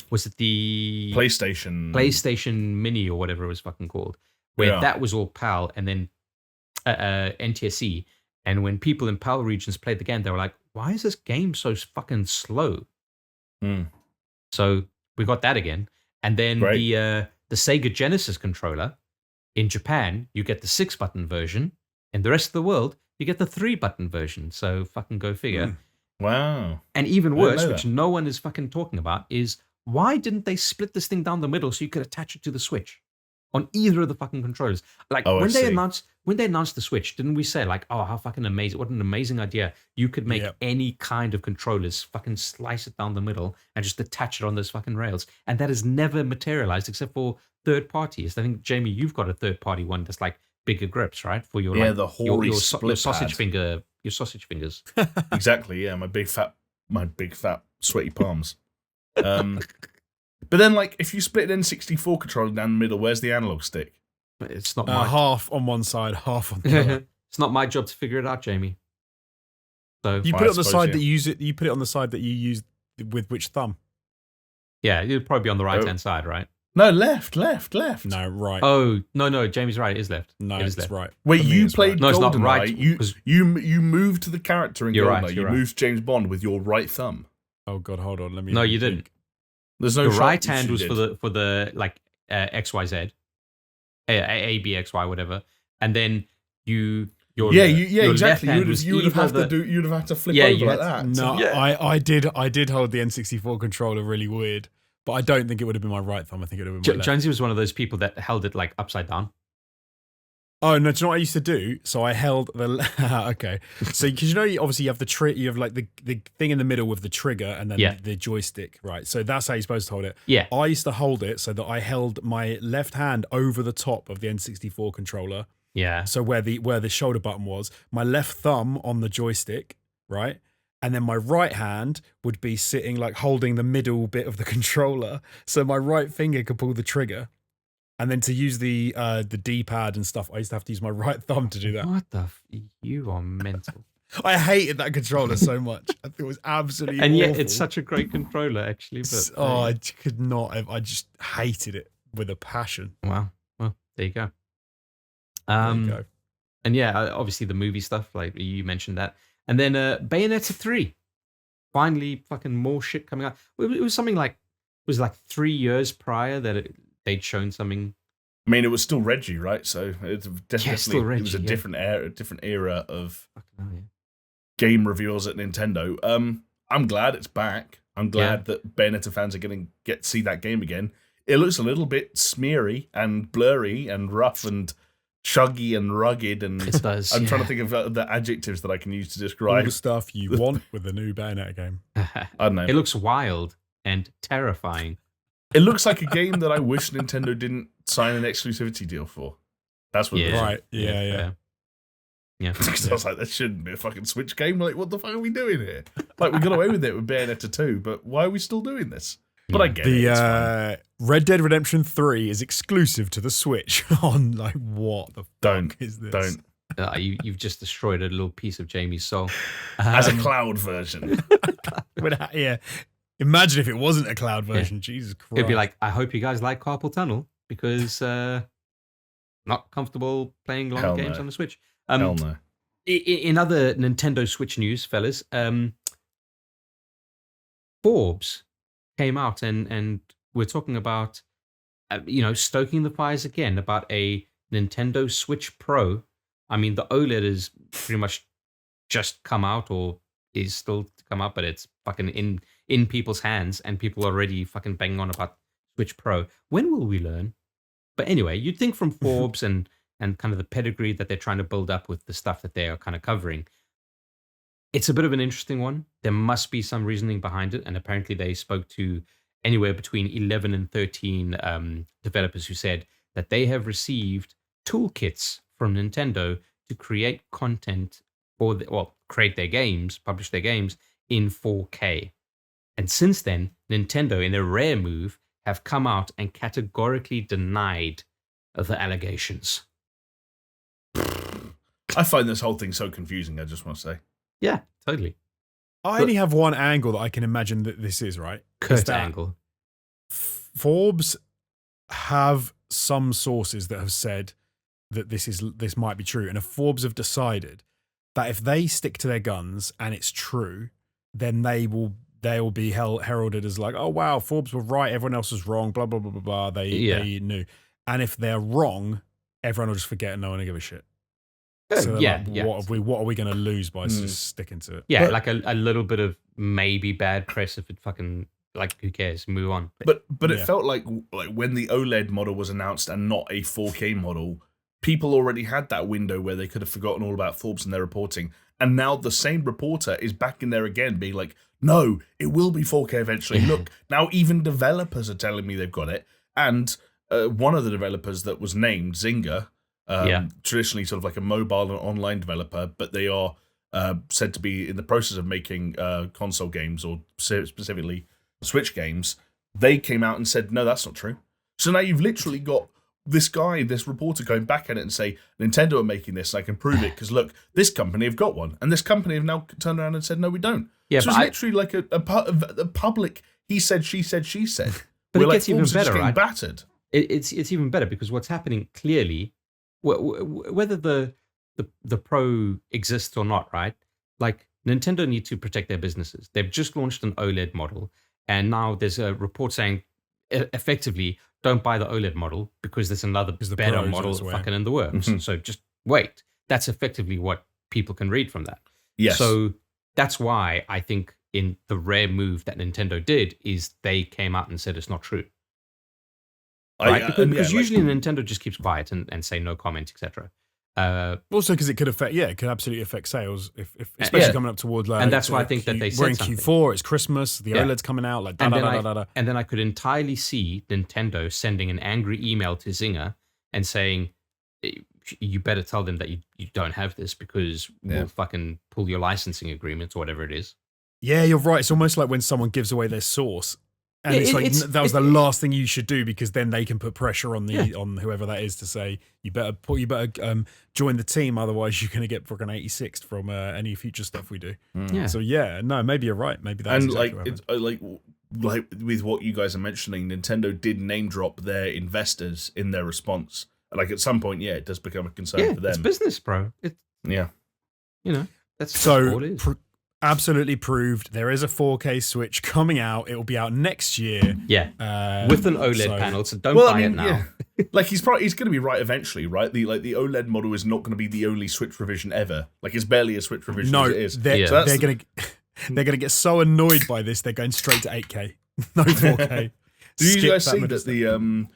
was it the PlayStation Mini or whatever it was fucking called, where that was all PAL and then NTSC. And when people in PAL regions played the game, they were like, "Why is this game so fucking slow?" So we got that again, and then the Sega Genesis controller in Japan, you get the 6-button version, and the rest of the world you get the 3-button version. So fucking go figure. Wow. And even worse, which no one is fucking talking about, is why didn't they split this thing down the middle so you could attach it to the Switch on either of the fucking controllers? Like when they announced the Switch, didn't we say like, oh, how fucking amazing, what an amazing idea. You could make any kind of controllers, fucking slice it down the middle and just attach it on those fucking rails. And that has never materialized except for third parties. I think, Jamie, you've got a third party one that's like bigger grips, right? For your the hoary your split sausage pad. finger. Your sausage fingers. Exactly, yeah. My big fat sweaty palms. But then, like, if you split an N64 controller down the middle, where's the analog stick? It's not half on one side, half on the other. It's not my job to figure it out, Jamie. So you put it on the side that you use it. You put it on the side that you use with which thumb? Yeah, it'd probably be on the right hand side, right? No, left. No, right. Oh, no, Jamie's right. It is left. No, it is it's left. right. Wait, you played No, it's not GoldenEye. right. You moved the character in GoldenEye. Right, you moved James Bond with your right thumb. Oh God, hold on. Let me. No, you didn't. There's no. The right hand was for the like XYZ, A B X Y whatever, and then your exactly. You'd have had to flip over like that. No, I did hold the N64 controller really weird. But I don't think it would have been my right thumb. I think it would have been my left. Jonesy was one of those people that held it like upside down. Oh, no, do you know what I used to do? So I held the... okay. So, because obviously you have you have like the thing in the middle with the trigger and then the joystick, right? So that's how you're supposed to hold it. Yeah. I used to hold it so that I held my left hand over the top of the N64 controller. Yeah. So where the shoulder button was, my left thumb on the joystick, right? And then my right hand would be sitting like holding the middle bit of the controller. So my right finger could pull the trigger. And then to use the D-pad and stuff, I used to have to use my right thumb to do that. What the... You are mental. I hated that controller so much. I think it was absolutely and yet awful. it's such a great controller, actually. But I could not have. I just hated it with a passion. wow. Well, there you go. There you go. And yeah, obviously the movie stuff, like you mentioned that. And then Bayonetta 3. Finally, fucking more shit coming out. It was something like, 3 years prior that they'd shown something. I mean, it was still Reggie, right? So it's definitely still Reggie, it was a different era of Fucking hell, game reveals at Nintendo. I'm glad it's back. I'm glad that Bayonetta fans are going to get to see that game again. It looks a little bit smeary and blurry and rough and chuggy and rugged, and It does. I'm trying to think of the adjectives that I can use to All describe. the stuff you want with a new Bayonetta game. I don't know. It looks wild and terrifying. It looks like a game that I wish Nintendo didn't sign an exclusivity deal for. That's what it looks like. Right. Yeah. Yeah. Because I was like, that shouldn't be a fucking Switch game. Like, what the fuck are we doing here? Like, we got away with it with Bayonetta 2, but why are we still doing this? But I get it. It's fine. Red Dead Redemption 3 is exclusive to the Switch. On like, what the fuck is this? Don't. You've just destroyed a little piece of Jamie's soul. As a cloud version. Yeah. Imagine if it wasn't a cloud version. Jesus Christ. It'd be like, I hope you guys like Carpal Tunnel because not comfortable playing long Hell games no. on the Switch. Hell no. In other Nintendo Switch news, fellas, Forbes came out and we're talking about, stoking the fires again about a Nintendo Switch Pro. I mean, the OLED is pretty much just come out or is still to come out, but it's fucking in people's hands and people are already fucking banging on about Switch Pro. When will we learn? But anyway, you'd think from Forbes and kind of the pedigree that they're trying to build up with the stuff that they are kind of covering, it's a bit of an interesting one. There must be some reasoning behind it. And apparently they spoke to anywhere between 11 and 13 developers who said that they have received toolkits from Nintendo to create content create their games, publish their games in 4K. And since then, Nintendo, in a rare move, have come out and categorically denied the allegations. I find this whole thing so confusing, I just want to say. Yeah, totally. I only have one angle that I can imagine that this is, right? Kurt Angle. Forbes have some sources that have said that this might be true. And if Forbes have decided that if they stick to their guns and it's true, then they will be heralded as like, oh wow, Forbes were right, everyone else was wrong, blah blah blah blah blah. They knew. And if they're wrong, everyone will just forget and no one will give a shit. So what are we going to lose by just sticking to it? Yeah, like a little bit of maybe bad press if it fucking, like, who cares? Move on. But it felt like when the OLED model was announced and not a 4K model, people already had that window where they could have forgotten all about Forbes and their reporting. And now the same reporter is back in there again being like, no, it will be 4K eventually. Look, now even developers are telling me they've got it. And one of the developers that was named, Zynga, traditionally sort of like a mobile and online developer, but they are said to be in the process of making console games or specifically Switch games. They came out and said, no, that's not true. So now you've literally got this reporter going back at it and say, Nintendo are making this, and I can prove it because look, this company have got one, and this company have now turned around and said, no, we don't. Yeah, so it's literally like a public he said, she said, she said. But it gets even better, right? Battered. It's even better because what's happening clearly, whether the Pro exists or not, right? Like, Nintendo need to protect their businesses. They've just launched an OLED model, and now there's a report saying, effectively, don't buy the OLED model because there's another better model fucking in the works. Mm-hmm. So just wait. That's effectively what people can read from that. Yes. So that's why I think in the rare move that Nintendo did is they came out and said it's not true. Right? Because usually Nintendo just keeps quiet and say no comment, etc. Also, because it could absolutely affect sales, especially coming up towards like. And that's why I think that they said we're in Q4. It's Christmas. The OLED's coming out. Like, and then I could entirely see Nintendo sending an angry email to Zynga and saying, "You better tell them that you don't have this because we'll fucking pull your licensing agreement or whatever it is." Yeah, you're right. It's almost like when someone gives away their source. And it's like that was the last thing you should do, because then they can put pressure on on whoever that is to say you better join the team, otherwise you're going to get fucking 86th from any future stuff we do. Yeah. So maybe you're right. Maybe that's exactly like with what you guys are mentioning, Nintendo did name drop their investors in their response. Like at some point, it does become a concern for them. It's business, bro. That's all it is. Absolutely proved. There is a 4K Switch coming out. It will be out next year. Yeah, with an OLED panel. So don't buy it now. Yeah. Like he's going to be right eventually, right? The OLED model is not going to be the only Switch revision ever. Like it's barely a Switch revision as it is. They're gonna get so annoyed by this. They're going straight to 8K, no 4K. Did you guys see that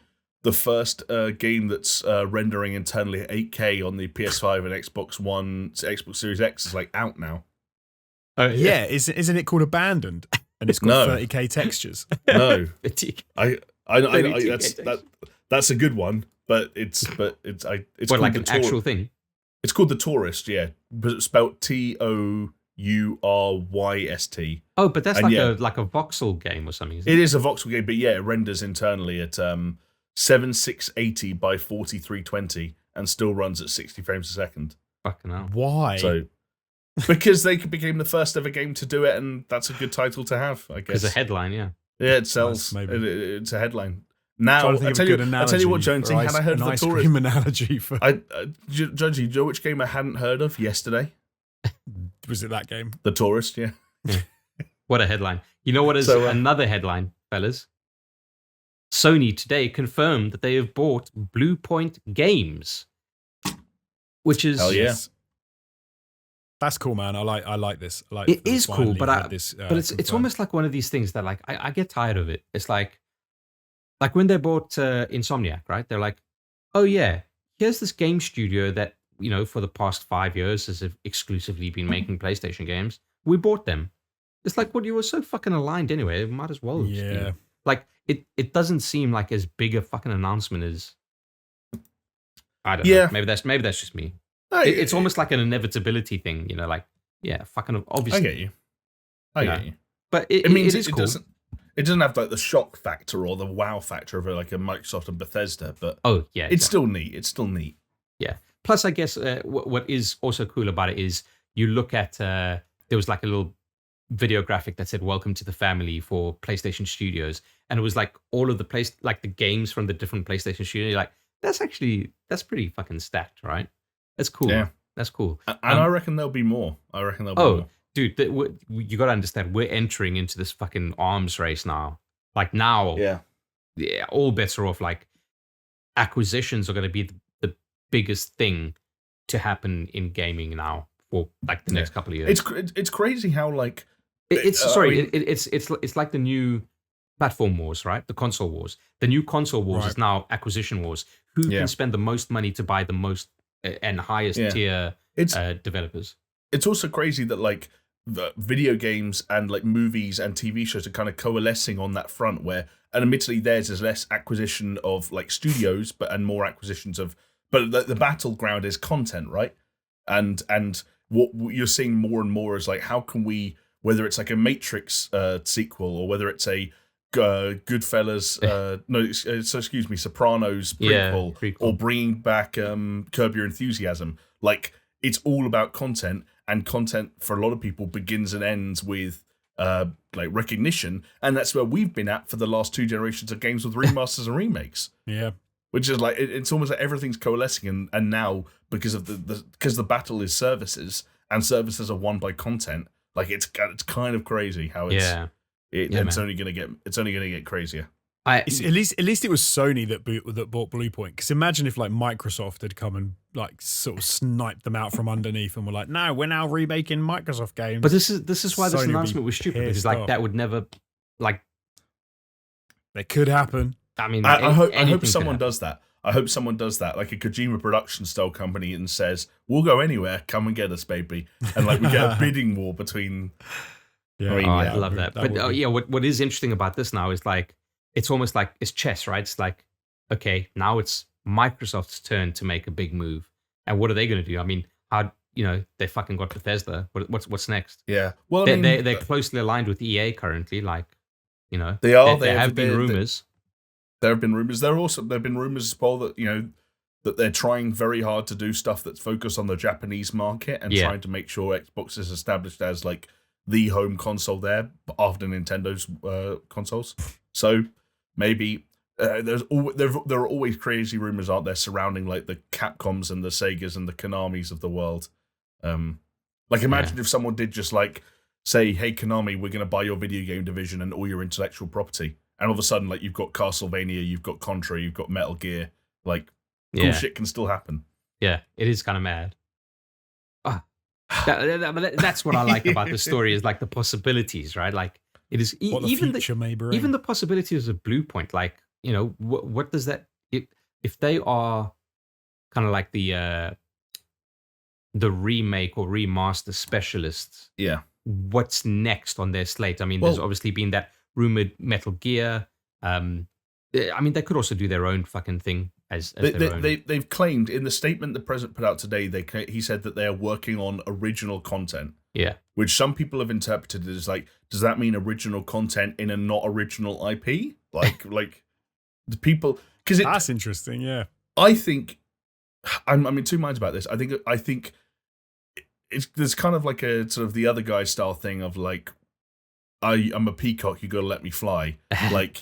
the first game that's rendering internally at 8K on the PS5 and Xbox One, Xbox Series X is like out now? Yeah, isn't it called Abandoned? And it's got 30K textures. No, that's a good one, but it's like an actual thing. It's called The Tourist, but it's spelled TOURYST. Oh, but that's like a voxel game or something. Isn't it is a voxel game, but it renders internally at 7680 by 4320 and still runs at 60 frames a second. Fucking hell. Why? Because they became the first ever game to do it, and that's a good title to have, I guess. It's a headline, yeah. Yeah, it sells. It's a headline. Now, I tell you what, Jonesy, had I heard of The Tourist? Analogy for... Jonesy, do you know which game I hadn't heard of yesterday? Was it that game? The Tourist, yeah. What a headline. You know what is another headline, fellas? Sony today confirmed that they have bought Blue Point Games, which is... Hell yeah. That's cool, man. I like this. It is cool, but it's almost like one of these things that like I get tired of it. It's like when they bought Insomniac, right? They're like, oh yeah, here's this game studio that for the past 5 years has exclusively been making PlayStation games. We bought them. It's like, well, you were so fucking aligned anyway. It might as well. Yeah. Like it doesn't seem like as big a fucking announcement as I don't know. Maybe that's just me. It's almost like an inevitability thing, fucking obviously. I get you. But it means it cool. It doesn't have like the shock factor or the wow factor of like a Microsoft and Bethesda, but it's still neat. Yeah. Plus, I guess what is also cool about it is you look at there was like a little video graphic that said "Welcome to the family" for PlayStation Studios, and it was like all of the the games from the different PlayStation studios. You're like, that's pretty fucking stacked, right? That's cool. Yeah. That's cool. And I reckon there'll be more. Dude, you got to understand, we're entering into this fucking arms race now. Like now, all bets are off. Like acquisitions are going to be the biggest thing to happen in gaming now for like the next couple of years. It's crazy how like it's like the new platform wars, right? The console wars. The new console wars is now acquisition wars. Who can spend the most money to buy the most and highest tier developers? It's also crazy that like the video games and like movies and TV shows are kind of coalescing on that front, where, and admittedly theirs is less acquisition of like studios, and more acquisitions of, but the battleground is content, right? And what you're seeing more and more is like, how can we, whether it's like a Matrix sequel, or whether it's a Goodfellas, Sopranos prequel, or bringing back Curb Your Enthusiasm. Like, it's all about content, and content for a lot of people begins and ends with like recognition, and that's where we've been at for the last 2 generations of games with remasters and remakes. Yeah, which is like it's almost like everything's coalescing, and now because of the battle is services, and services are won by content. Like it's kind of crazy how it's. It's only gonna get crazier. At least it was Sony that bought Blue Point. Because imagine if like Microsoft had come and like sort of sniped them out from underneath and were like, "No, we're now remaking Microsoft games." But this is why this announcement was stupid, because like that would never like. It could happen. I mean, I hope someone does that. I hope someone does that, like a Kojima production style company, and says, "We'll go anywhere. Come and get us, baby." And like we get a bidding war between. Yeah, I love that. But what is interesting about this now is like, it's almost like it's chess, right? It's like, okay, now it's Microsoft's turn to make a big move, and what are they going to do? I mean, they fucking got Bethesda. What's next? Yeah, well, they're closely aligned with EA currently. Like, You know, They are. there have been rumors. There have been rumors. There have been rumors as well that that they're trying very hard to do stuff that's focused on the Japanese market and trying to make sure Xbox is established as like the home console there after Nintendo's consoles. So maybe there are always crazy rumors out there surrounding like the Capcoms and the Segas and the Konamis of the world. Like imagine if someone did just like say, "Hey Konami, we're going to buy your video game division and all your intellectual property," and all of a sudden like you've got Castlevania, you've got Contra, you've got Metal Gear, like. Cool shit can still happen. Yeah, it is kind of mad. That's what I like about the story is like the possibilities, right? Like it is even the possibilities of Blue Point. Like what does that if they are kind of like the remake or remaster specialists? Yeah, what's next on their slate? I mean, there's obviously been that rumored Metal Gear. I mean, they could also do their own fucking thing. They've claimed in the statement the president put out today, he said that they are working on original content. Yeah. Which some people have interpreted as like, does that mean original content in a not original IP? Like the people, because that's interesting. Yeah. I think I'm in two minds about this. I think there's kind of like a sort of the other guy style thing of like, I'm a peacock, you gotta let me fly. Like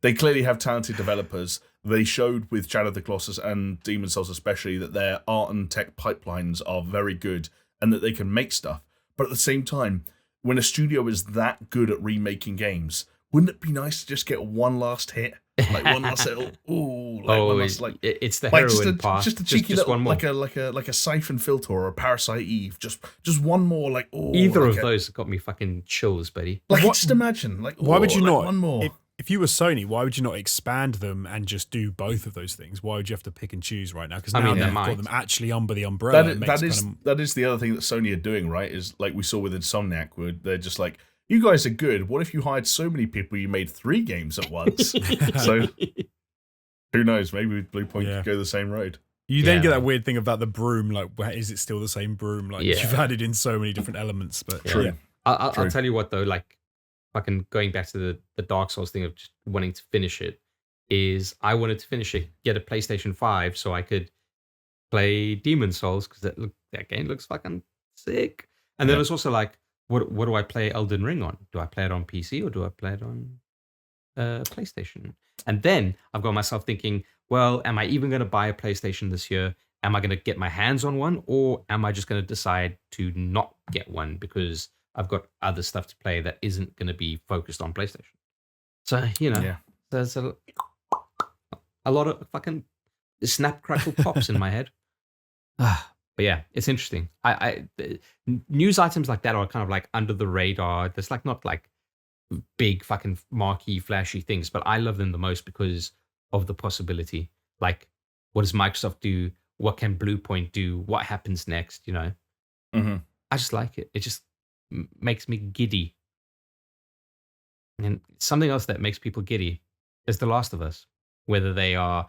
they clearly have talented developers. They showed with Shadow of the Colossus and Demon's Souls especially that their art and tech pipelines are very good and that they can make stuff. But at the same time, when a studio is that good at remaking games, wouldn't it be nice to just get one last hit? Like one last little one last, like it's the heroin part. Just a cheeky little, one more. like a Siphon Filter or a Parasite Eve. Just one more, like either of those got me fucking chills, buddy. Like just imagine, like why would you not? One more. If you were Sony, why would you not expand them and just do both of those things? Why would you have to pick and choose right now? Because now they've got them actually under the umbrella. That is the other thing that Sony are doing, right? Is like we saw with Insomniac, where they're just like, you guys are good. What if you hired so many people you made 3 games at once? So who knows? Maybe Blue Point could go the same road. You then get that weird thing about the broom. Like, is it still the same broom? Like you've added in so many different elements. But true. I'll tell you what though, like fucking going back to the Dark Souls thing of just wanting to finish it, is I wanted to finish it, get a PlayStation 5 so I could play Demon's Souls because that game looks fucking sick. And then it's also like, what do I play Elden Ring on? Do I play it on PC or do I play it on PlayStation? And then I've got myself thinking, well, am I even going to buy a PlayStation this year? Am I going to get my hands on one, or am I just going to decide to not get one because I've got other stuff to play that isn't going to be focused on PlayStation? So, there's a lot of fucking snap, crackle, pops in my head. But yeah, it's interesting. News items like that are kind of like under the radar. There's like not like big fucking marquee, flashy things, but I love them the most because of the possibility. Like, what does Microsoft do? What can Blue Point do? What happens next? Mm-hmm. I just like it. It just makes me giddy. And something else that makes people giddy is The Last of Us. Whether they are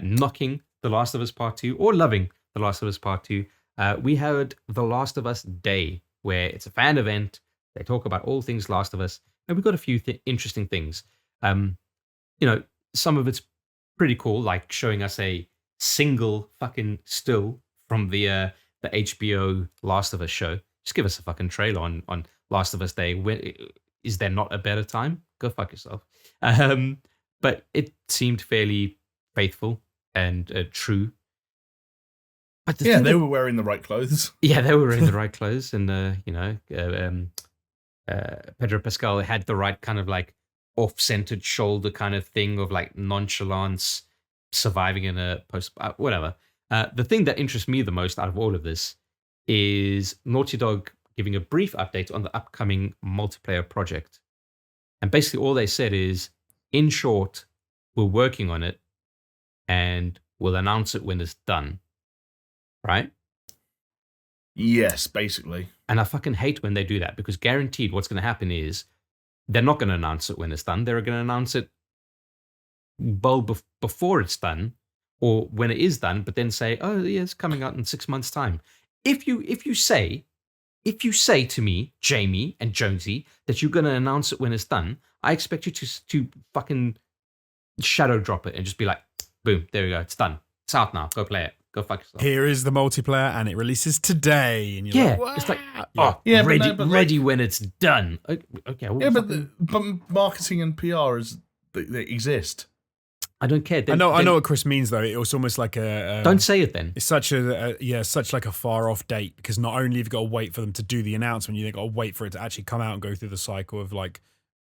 knocking The Last of Us Part 2 or loving The Last of Us Part 2, we had The Last of Us Day, where it's a fan event. They talk about all things Last of Us, and we've got a few interesting things. Some of it's pretty cool, like showing us a single fucking still from the HBO Last of Us show. Just give us a fucking trailer on Last of Us Day. Is there not a better time? Go fuck yourself. But it seemed fairly faithful and true. But they were wearing the right clothes. Yeah, they were wearing the right clothes, and Pedro Pascal had the right kind of like off-centered shoulder kind of thing of like nonchalance, surviving in a post whatever. The thing that interests me the most out of all of this is Naughty Dog giving a brief update on the upcoming multiplayer project, and basically all they said is, in short, we're working on it, and we'll announce it when it's done. Right? Yes, basically. And I fucking hate when they do that, because guaranteed what's going to happen is they're not going to announce it when it's done. They're going to announce it before it's done, or when it is done, but then say, oh, yeah, it's coming out in 6 months' time. If you say to me, Jamie and Jonesy, that you're going to announce it when it's done, I expect you to fucking shadow drop it and just be like, boom, there we go, it's done. It's out now. Go play it. Go fuck yourself. Here is the multiplayer, and it releases today. And you're like, it's like, ready when it's done. Okay. Well, but marketing and PR they exist. I don't care. I know what Chris means though. It was almost like a. Don't say it then. It's such such like a far off date, because not only have you got to wait for them to do the announcement, you've got to wait for it to actually come out and go through the cycle of like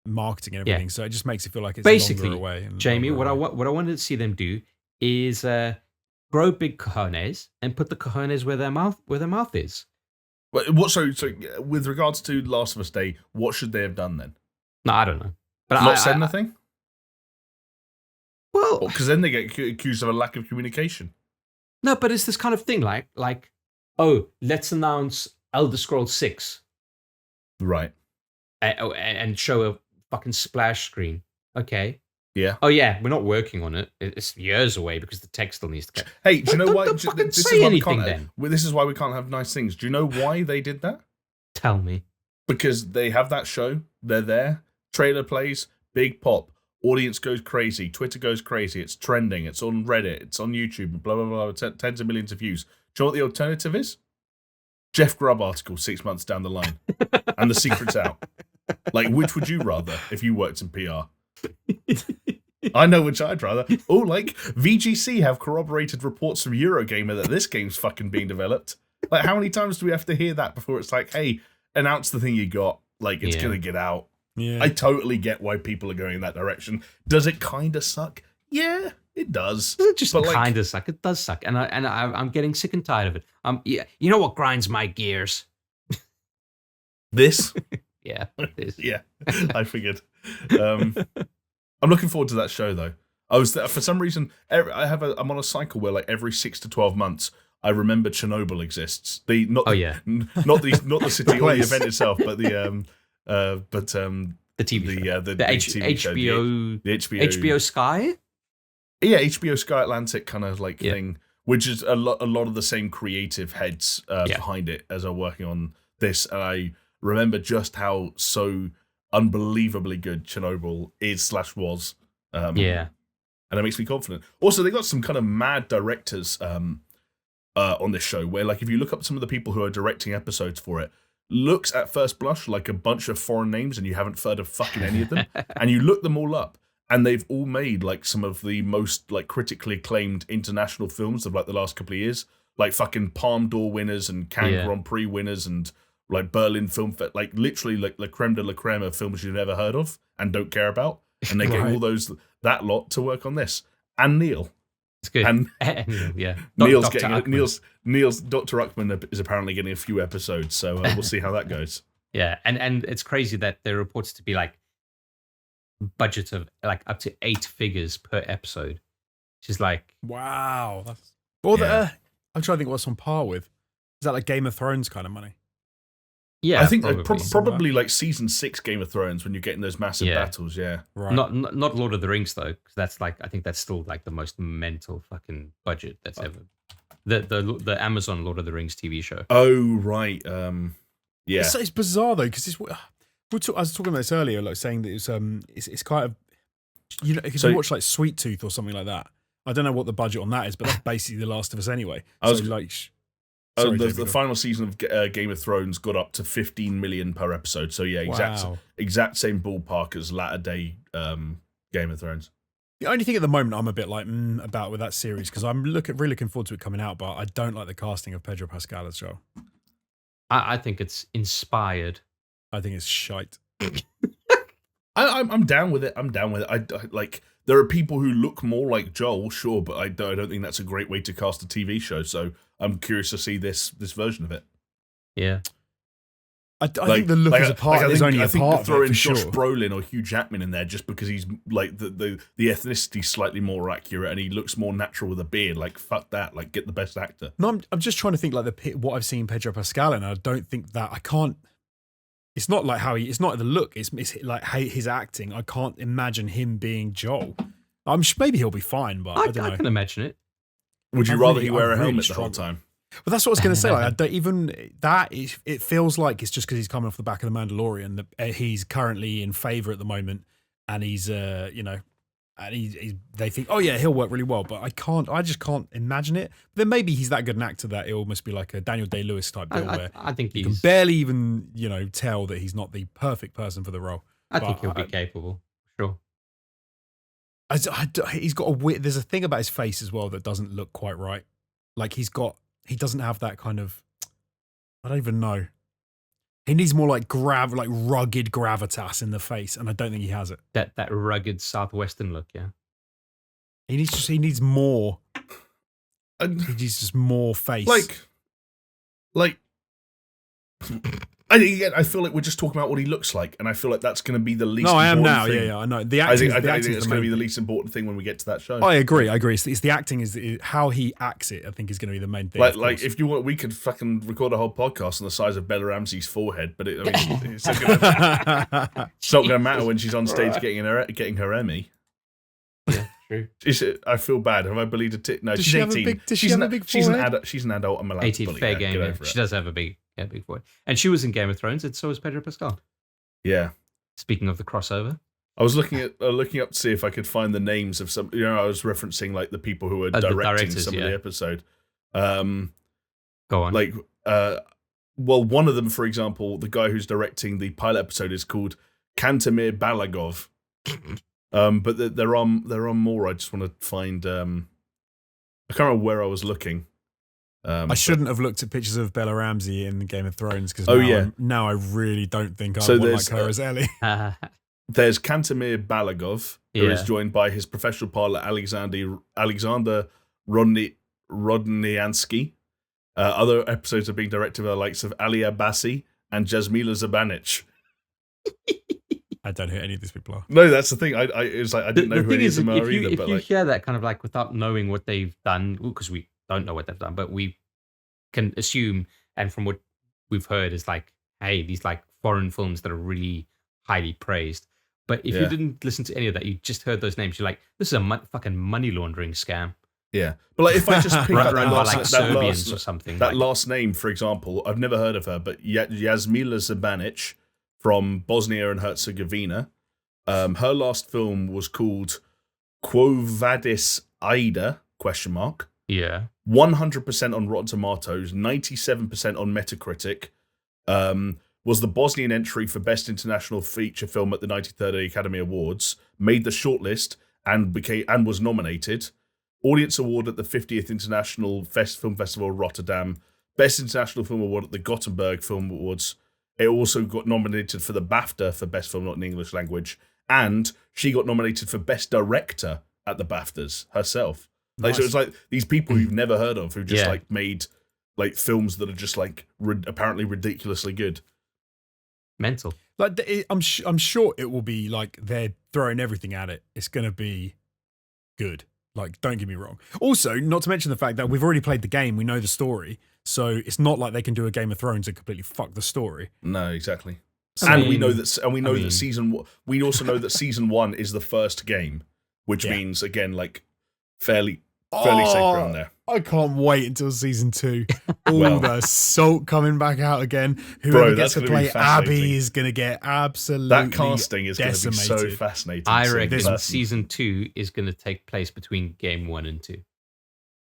marketing and everything. So it just makes it feel like it's basically longer away. Jamie, what I wanted to see them do is grow big cojones and put the cojones where their mouth is. So with regards to Last of Us Day, what should they have done then? No, I don't know. But not said nothing. Well, because then they get accused of a lack of communication. No, but it's this kind of thing, like, oh, let's announce Elder Scrolls 6, right? And show a fucking splash screen. Okay. Yeah. Oh yeah, we're not working on it. It's years away because the tech still needs to come. Hey, do you know why? Don't fucking say anything then. This is why we can't have nice things. Do you know why they did that? Tell me. Because they have that show. They're there. Trailer plays. Big pop. Audience goes crazy. Twitter goes crazy. It's trending. It's on Reddit. It's on YouTube. Blah, blah, blah. Tens of millions of views. Do you know what the alternative is? Jeff Grubb article 6 months down the line. And the secret's out. Like, which would you rather if you worked in PR? I know which I'd rather. Oh, like, VGC have corroborated reports from Eurogamer that this game's fucking being developed. Like, how many times do we have to hear that before it's like, hey, announce the thing you got. Like, it's going to get out. Yeah. I totally get why people are going in that direction. Does it kind of suck? Yeah, it does. It just kind of suck. It does suck, and I'm getting sick and tired of it. Yeah, you know what grinds my gears? This. Yeah, this. Yeah, I figured. I'm looking forward to that show though. I was there, for some reason. I'm on a cycle where like every 6 to 12 months I remember Chernobyl exists. Not the city or the event itself, but the TV show. The HBO show, the HBO Sky. Yeah, HBO Sky Atlantic kind of like thing, which is a lot of the same creative heads behind it as are working on this, and I remember just how so unbelievably good Chernobyl is/was. And it makes me confident. Also, they got some kind of mad directors on this show, where like if you look up some of the people who are directing episodes for it, looks at first blush like a bunch of foreign names and you haven't heard of fucking any of them, and you look them all up and they've all made like some of the most like critically acclaimed international films of like the last couple of years, like fucking Palme d'Or winners and Cannes Grand Prix winners and like Berlin Film Festival, like literally like la creme de la creme of films you've never heard of and don't care about, and they get all that lot to work on this. And Neil. It's good. And Neil's Dr. Ruckman is apparently getting a few episodes, so we'll see how that goes. Yeah, and it's crazy that there reports to be like budgets of like up to 8 figures per episode, which is like wow. I'm trying to think what's on par with. Is that like Game of Thrones kind of money? Yeah, I think probably like season 6 Game of Thrones when you're getting those massive battles. Yeah, right. Not Lord of the Rings though, because that's like I think that's still like the most mental fucking budget that's ever. The Amazon Lord of the Rings TV show. Oh right, yeah. It's bizarre though, because I was talking about this earlier, like saying that it's kind of, you know, if you watch like Sweet Tooth or something like that. I don't know what the budget on that is, but that's basically The Last of Us anyway. The final season of Game of Thrones got up to 15 million per episode. So yeah, exact same ballpark as latter day Game of Thrones. The only thing at the moment I'm a bit like about with that series, because I'm really looking forward to it coming out, but I don't like the casting of Pedro Pascal as well. I think it's inspired. I think it's shite. I'm down with it. I like. There are people who look more like Joel, sure, but I don't think that's a great way to cast a TV show. So I'm curious to see this version of it. Yeah. I think the look as a part is only a part. I think throw in Josh Brolin or Hugh Jackman in there just because he's like the ethnicity slightly more accurate and he looks more natural with a beard. Like fuck that. Like get the best actor. No, I'm just trying to think like what I've seen Pedro Pascal in. I don't think that I can't. It's not like it's not the look. It's like his acting. I can't imagine him being Joel. Maybe he'll be fine, but I don't know. I can imagine it. Would you rather he wear a helmet the whole time? But that's what I was going to say. Like, I don't even it feels like it's just because he's coming off the back of the Mandalorian that he's currently in favor at the moment, and he's and they think, oh yeah, he'll work really well, but I just can't imagine it. Then maybe he's that good an actor that it'll almost be like a Daniel Day-Lewis type deal where I think you can barely even tell that he's not the perfect person for the role. I think he'll be capable, sure. He's got a weird. There's a thing about his face as well that doesn't look quite right. Like he doesn't have that kind of. I don't even know. He needs more like rugged gravitas in the face, and I don't think he has it. That rugged southwestern look, yeah. He needs more. He needs just more face. I feel like we're just talking about what he looks like, and I feel like that's going to be the least. No, I am now. Thing. Yeah, I know. I think it's going to be the least important thing when we get to that show. I agree. It's the acting is how he acts it. I think is going to be the main thing. Like if you want, we could fucking record a whole podcast on the size of Bella Ramsey's forehead, but it's not going to matter when she's on stage getting her Emmy. Yeah, true. I feel bad. Have I bullied a tit? No, does she's 18. She's an adult. She's an adult. I'm allowed 18, to bully fair her. game. Yeah. She does have a big forehead, and she was in Game of Thrones, and so was Pedro Pascal. Yeah. Speaking of the crossover, I was looking up to see if I could find the names of some. I was referencing like the people who were directing some of the episode. Go on. One of them, for example, the guy who's directing the pilot episode is called Kantemir Balagov. But there are more. I just want to find. I can't remember where I was looking. I shouldn't have looked at pictures of Bella Ramsey in Game of Thrones because now I really don't think I would like her as Ellie. There's Kantemir Balagov, who is joined by his professional pilot Alexander Rodniansky. Other episodes are being directed by the likes of Ali Abbasi and Jasmila Zabanic. I don't know who any of these people are. No, that's the thing. I didn't know who any of them are either. If you hear that kind of like without knowing what they've done, because we don't know what they've done, but we can assume, and from what we've heard, is like, hey, these like foreign films that are really highly praised. But if you didn't listen to any of that, you just heard those names, you're like, this is a fucking money laundering scam. Yeah, but like if I just pick up Serbians or something, last name, for example, I've never heard of her, but Jasmila Zabanic from Bosnia and Herzegovina. Her last film was called Quo Vadis Ida? ? Yeah. 100% on Rotten Tomatoes, 97% on Metacritic. Was the Bosnian entry for Best International Feature Film at the 1930 Academy Awards. Made the shortlist and was nominated. Audience Award at the 50th International Film Festival of Rotterdam. Best International Film Award at the Gothenburg Film Awards. It also got nominated for the BAFTA for Best Film Not in English Language. And she got nominated for Best Director at the BAFTAs herself. Nice. So it's like these people you've never heard of who just like made like films that are just like apparently ridiculously good. Mental. Like I'm sure it will be like they're throwing everything at it. It's going to be good. Like, don't get me wrong. Also, not to mention the fact that we've already played the game. We know the story. So it's not like they can do a Game of Thrones and completely fuck the story. No, exactly. We know that season. We also know that season 1 is the first game, which means again like fairly safe ground there. I can't wait until season 2. All the salt coming back out again. Whoever gets to play Abby is going to get absolutely that casting is going to be so fascinating. I reckon season 2 is going to take place between game 1 and 2.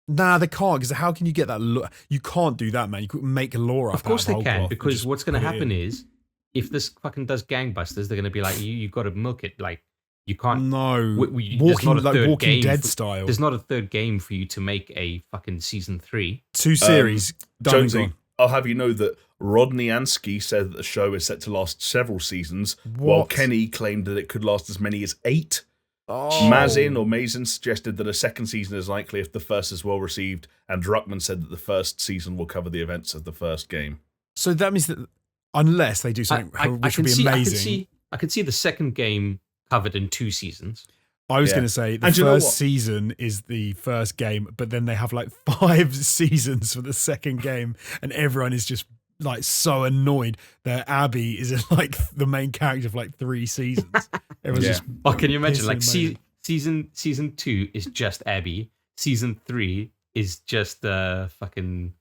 Nah, they can't, because how can you get that? You can't do that, man. You couldn't make a lore up. Of course they can, because what's going to happen is if this fucking does gangbusters, they're going to be like, you got to milk it. Like, you can't. No, Walking Dead style. There's not a third game for you to make a fucking season 3. 2 series. Jonesy, I'll have you know that Rodniansky said that the show is set to last several seasons, while Kenny claimed that it could last as many as 8. Mazin suggested that a second season is likely if the first is well received, and Druckmann said that the first season will cover the events of the first game. So that means that unless they do something which would be amazing. I could see the second game covered in 2 seasons. I was going to say the first season is the first game, but then they have like 5 seasons for the second game, and everyone is just like so annoyed that Abby is like the main character for like 3 seasons. Everyone's just. Oh, can you imagine? Like season 2 is just Abby. Season 3 is just fucking.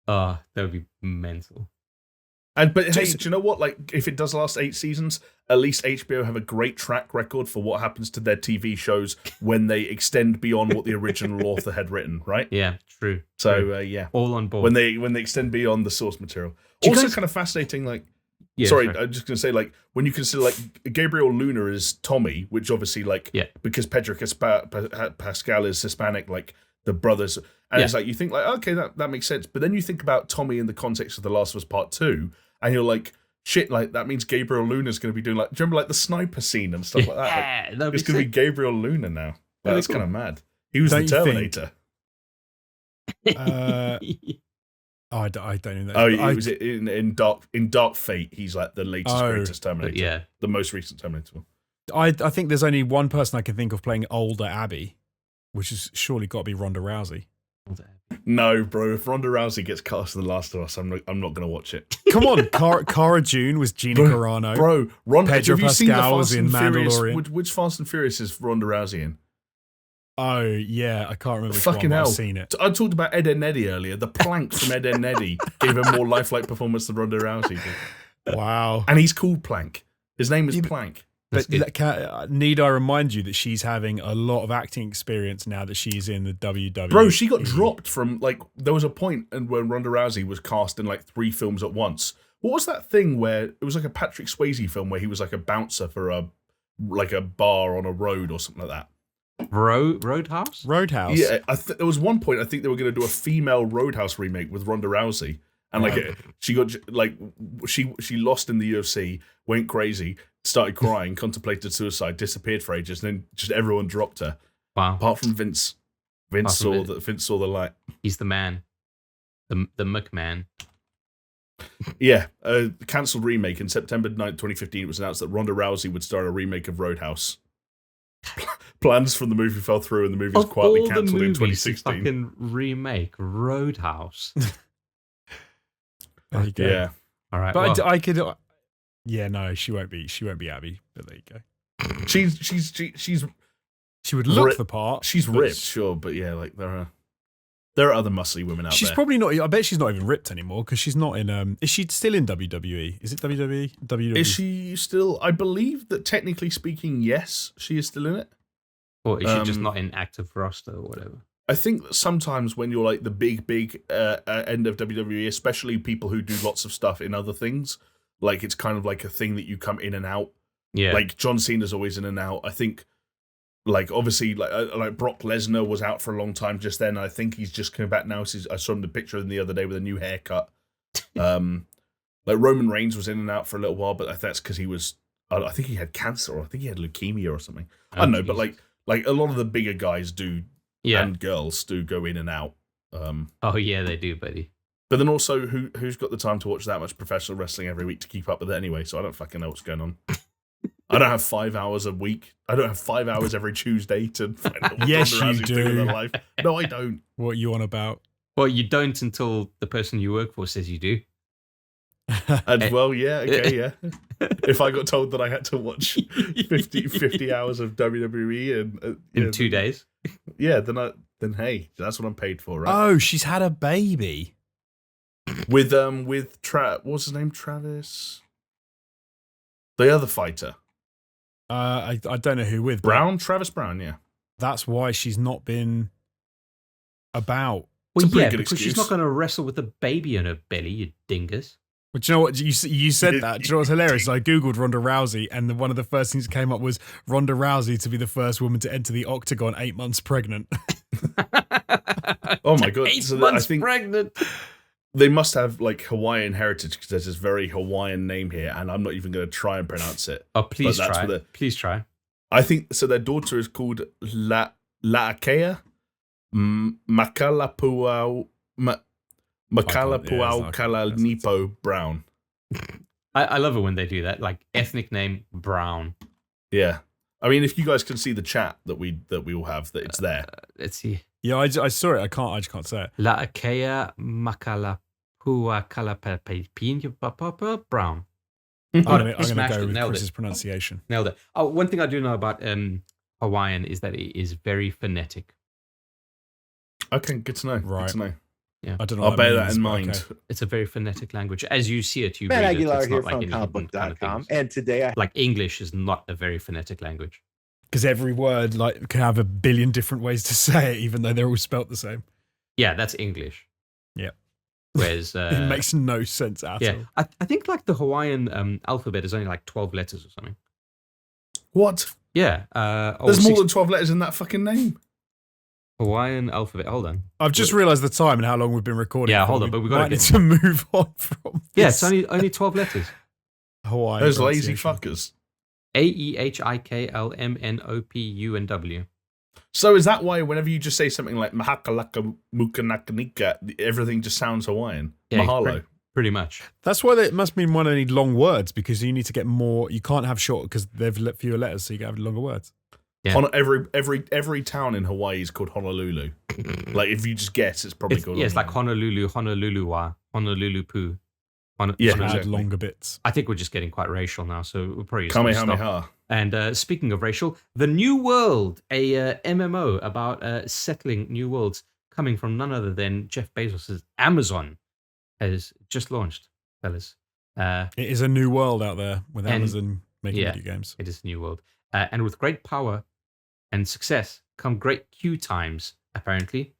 Oh, that would be mental. But hey, do you know what? Like, if it does last 8 seasons, at least HBO have a great track record for what happens to their TV shows when they extend beyond what the original author had written, right? Yeah, true. So yeah, all on board. when they extend beyond the source material. Also, kind of fascinating. Like, yeah, sorry, I'm just gonna say, like, when you consider like Gabriel Luna is Tommy, which obviously because Pedro Pascal is Hispanic, like the brothers, and it's like you think like okay that makes sense, but then you think about Tommy in the context of The Last of Us Part 2, and you're like, shit, like that means Gabriel Luna's going to be doing like, do you remember like the sniper scene and stuff like that? Like, it's going to be Gabriel Luna now. Like, that's kind of mad. He was the Terminator. I don't know. Oh, he was in Dark Fate. He's like the latest, greatest Terminator. Yeah, the most recent Terminator. I think there's only one person I can think of playing older Abby, which has surely got to be Ronda Rousey. No, bro. If Ronda Rousey gets cast in The Last of Us, I'm not going to watch it. Come on, Cara June was Gina Carano. Bro, Pedro Pascal was in Mandalorian. Which Fast and Furious is Ronda Rousey in? Oh yeah, I can't remember. Fucking hell! I've seen it. I talked about Ed, Edd n Eddy earlier. The plank from Ed, Edd n Eddy gave a more lifelike performance than Ronda Rousey did. Wow! And he's called Plank. His name is Plank. But need I remind you that she's having a lot of acting experience now that she's in the WWE? Bro, she got dropped from, like, there was a point when Ronda Rousey was cast in like 3 films at once. What was that thing where it was like a Patrick Swayze film where he was like a bouncer for a bar on a road or something like that? Roadhouse? Roadhouse. Yeah, there was one point I think they were going to do a female Roadhouse remake with Ronda Rousey. And like she got like she lost in the UFC, went crazy, started crying, contemplated suicide, disappeared for ages, and then just everyone dropped her. Wow. Apart from Vince. Vince saw the light. He's the man. The McMahon. Yeah, cancelled remake in September 9th, 2015. It was announced that Ronda Rousey would star in a remake of Roadhouse. Plans from the movie fell through, and the movie was quietly cancelled in 2016. Fucking remake Roadhouse. There you go. Yeah. All right. But I could. Yeah, no, she won't be. She won't be Abby. But there you go. She would look the part. She's ripped, sure, but yeah, like there are other muscly women out there. She's probably not. I bet she's not even ripped anymore because she's not in. Is she still in WWE? Is it WWE? WWE? Is she still? I believe that technically speaking, yes, she is still in it. Or is she just not in active roster or whatever? I think that sometimes when you're like the big end of WWE, especially people who do lots of stuff in other things, like it's kind of like a thing that you come in and out. Yeah. Like John Cena's always in and out. I think, like obviously, like Brock Lesnar was out for a long time just then. I think he's just coming back now. I saw him the picture of him the other day with a new haircut. Like Roman Reigns was in and out for a little while, but that's because he was. I think he had cancer, or I think he had leukemia or something. I don't know, but like a lot of the bigger guys do. Yeah. And girls do go in and out. Oh yeah, they do, buddy. But then also, who's got the time to watch that much professional wrestling every week to keep up with it anyway? So I don't fucking know what's going on. I don't have 5 hours a week. I don't have 5 hours every Tuesday to find out what yes, Ronda you Rousey's do. doing in their life. No, I don't. What are you on about? Well, you don't until the person you work for says you do. And well, yeah, okay, yeah. If I got told that I had to watch 50 hours of WWE and in 2 days, yeah, then hey, that's what I'm paid for, right? Oh, she's had a baby with what's his name? Travis, the other fighter. I don't know who with Brown, Travis Brown. Yeah, that's why she's not been about. Well, yeah, because she's not going to wrestle with a baby in her belly, you dingus. But you know what? You said that. Do you know what's hilarious? I googled Ronda Rousey, and one of the first things that came up was Ronda Rousey to be the first woman to enter the octagon 8 months pregnant. Oh my god! 8 months pregnant. They must have like Hawaiian heritage because there's this very Hawaiian name here, and I'm not even going to try and pronounce it. Oh, please try. Please try. I think so. Their daughter is called La'akea Makalapuau. Makalapuau Kalanipo Brown. I love it when they do that, like ethnic name Brown. Yeah, I mean, if you guys can see the chat that we all have, that it's there. Let's see. Yeah, I saw it. I just can't say it. La'akea Makalapua Kalapapapinha Brown. I'm going to go with Chris's pronunciation. Nailed it. Oh, one thing I do know about Hawaiian is that it is very phonetic. Okay, good to know. Right. Good to know. Yeah. I don't know. I'll what bear means, that in but mind. okay. It's a very phonetic language. As you see it, you Matt read Aguilar it. It's here not like from any hidden kind of comicbook.com, things. and today I Like English is not a very phonetic language. Because every word like can have a billion different ways to say it, even though they're all spelt the same. Yeah, that's English. Yeah. Whereas It makes no sense at all. I think like the Hawaiian alphabet is only like 12 letters or something. What? Yeah. There's more than 12 letters in that fucking name. Hawaiian alphabet. Hold on. I've just realised the time and how long we've been recording. Yeah, for. hold on, but we might gotta need get to move on from. Yeah, this it's only 12 letters. Hawaiian. Those lazy pronunciation. fuckers. AEHIKLMNOPUNW. So is that why whenever you just say something like Mahakalaka Mukanakanika, everything just sounds Hawaiian? Yeah, Mahalo. Pretty much. That's why it must mean one of need long words because you need to get more. You can't have short because they've fewer letters, so you can have longer words. Yeah. Every town in Hawaii is called Honolulu. Like if you just guess, it's probably called. Yeah, it's like Honolulu. Honolulu, Honoluluwa, Honolulupu. Yeah, Add exactly. longer bits. I think we're just getting quite racial now, so we'll probably just stop. Kamehameha. And speaking of racial, The New World, a MMO about settling new worlds, coming from none other than Jeff Bezos' Amazon, has just launched, fellas. It is a new world out there with And- Amazon making yeah. video games. It is a new world. And with great power and success come great queue times, apparently,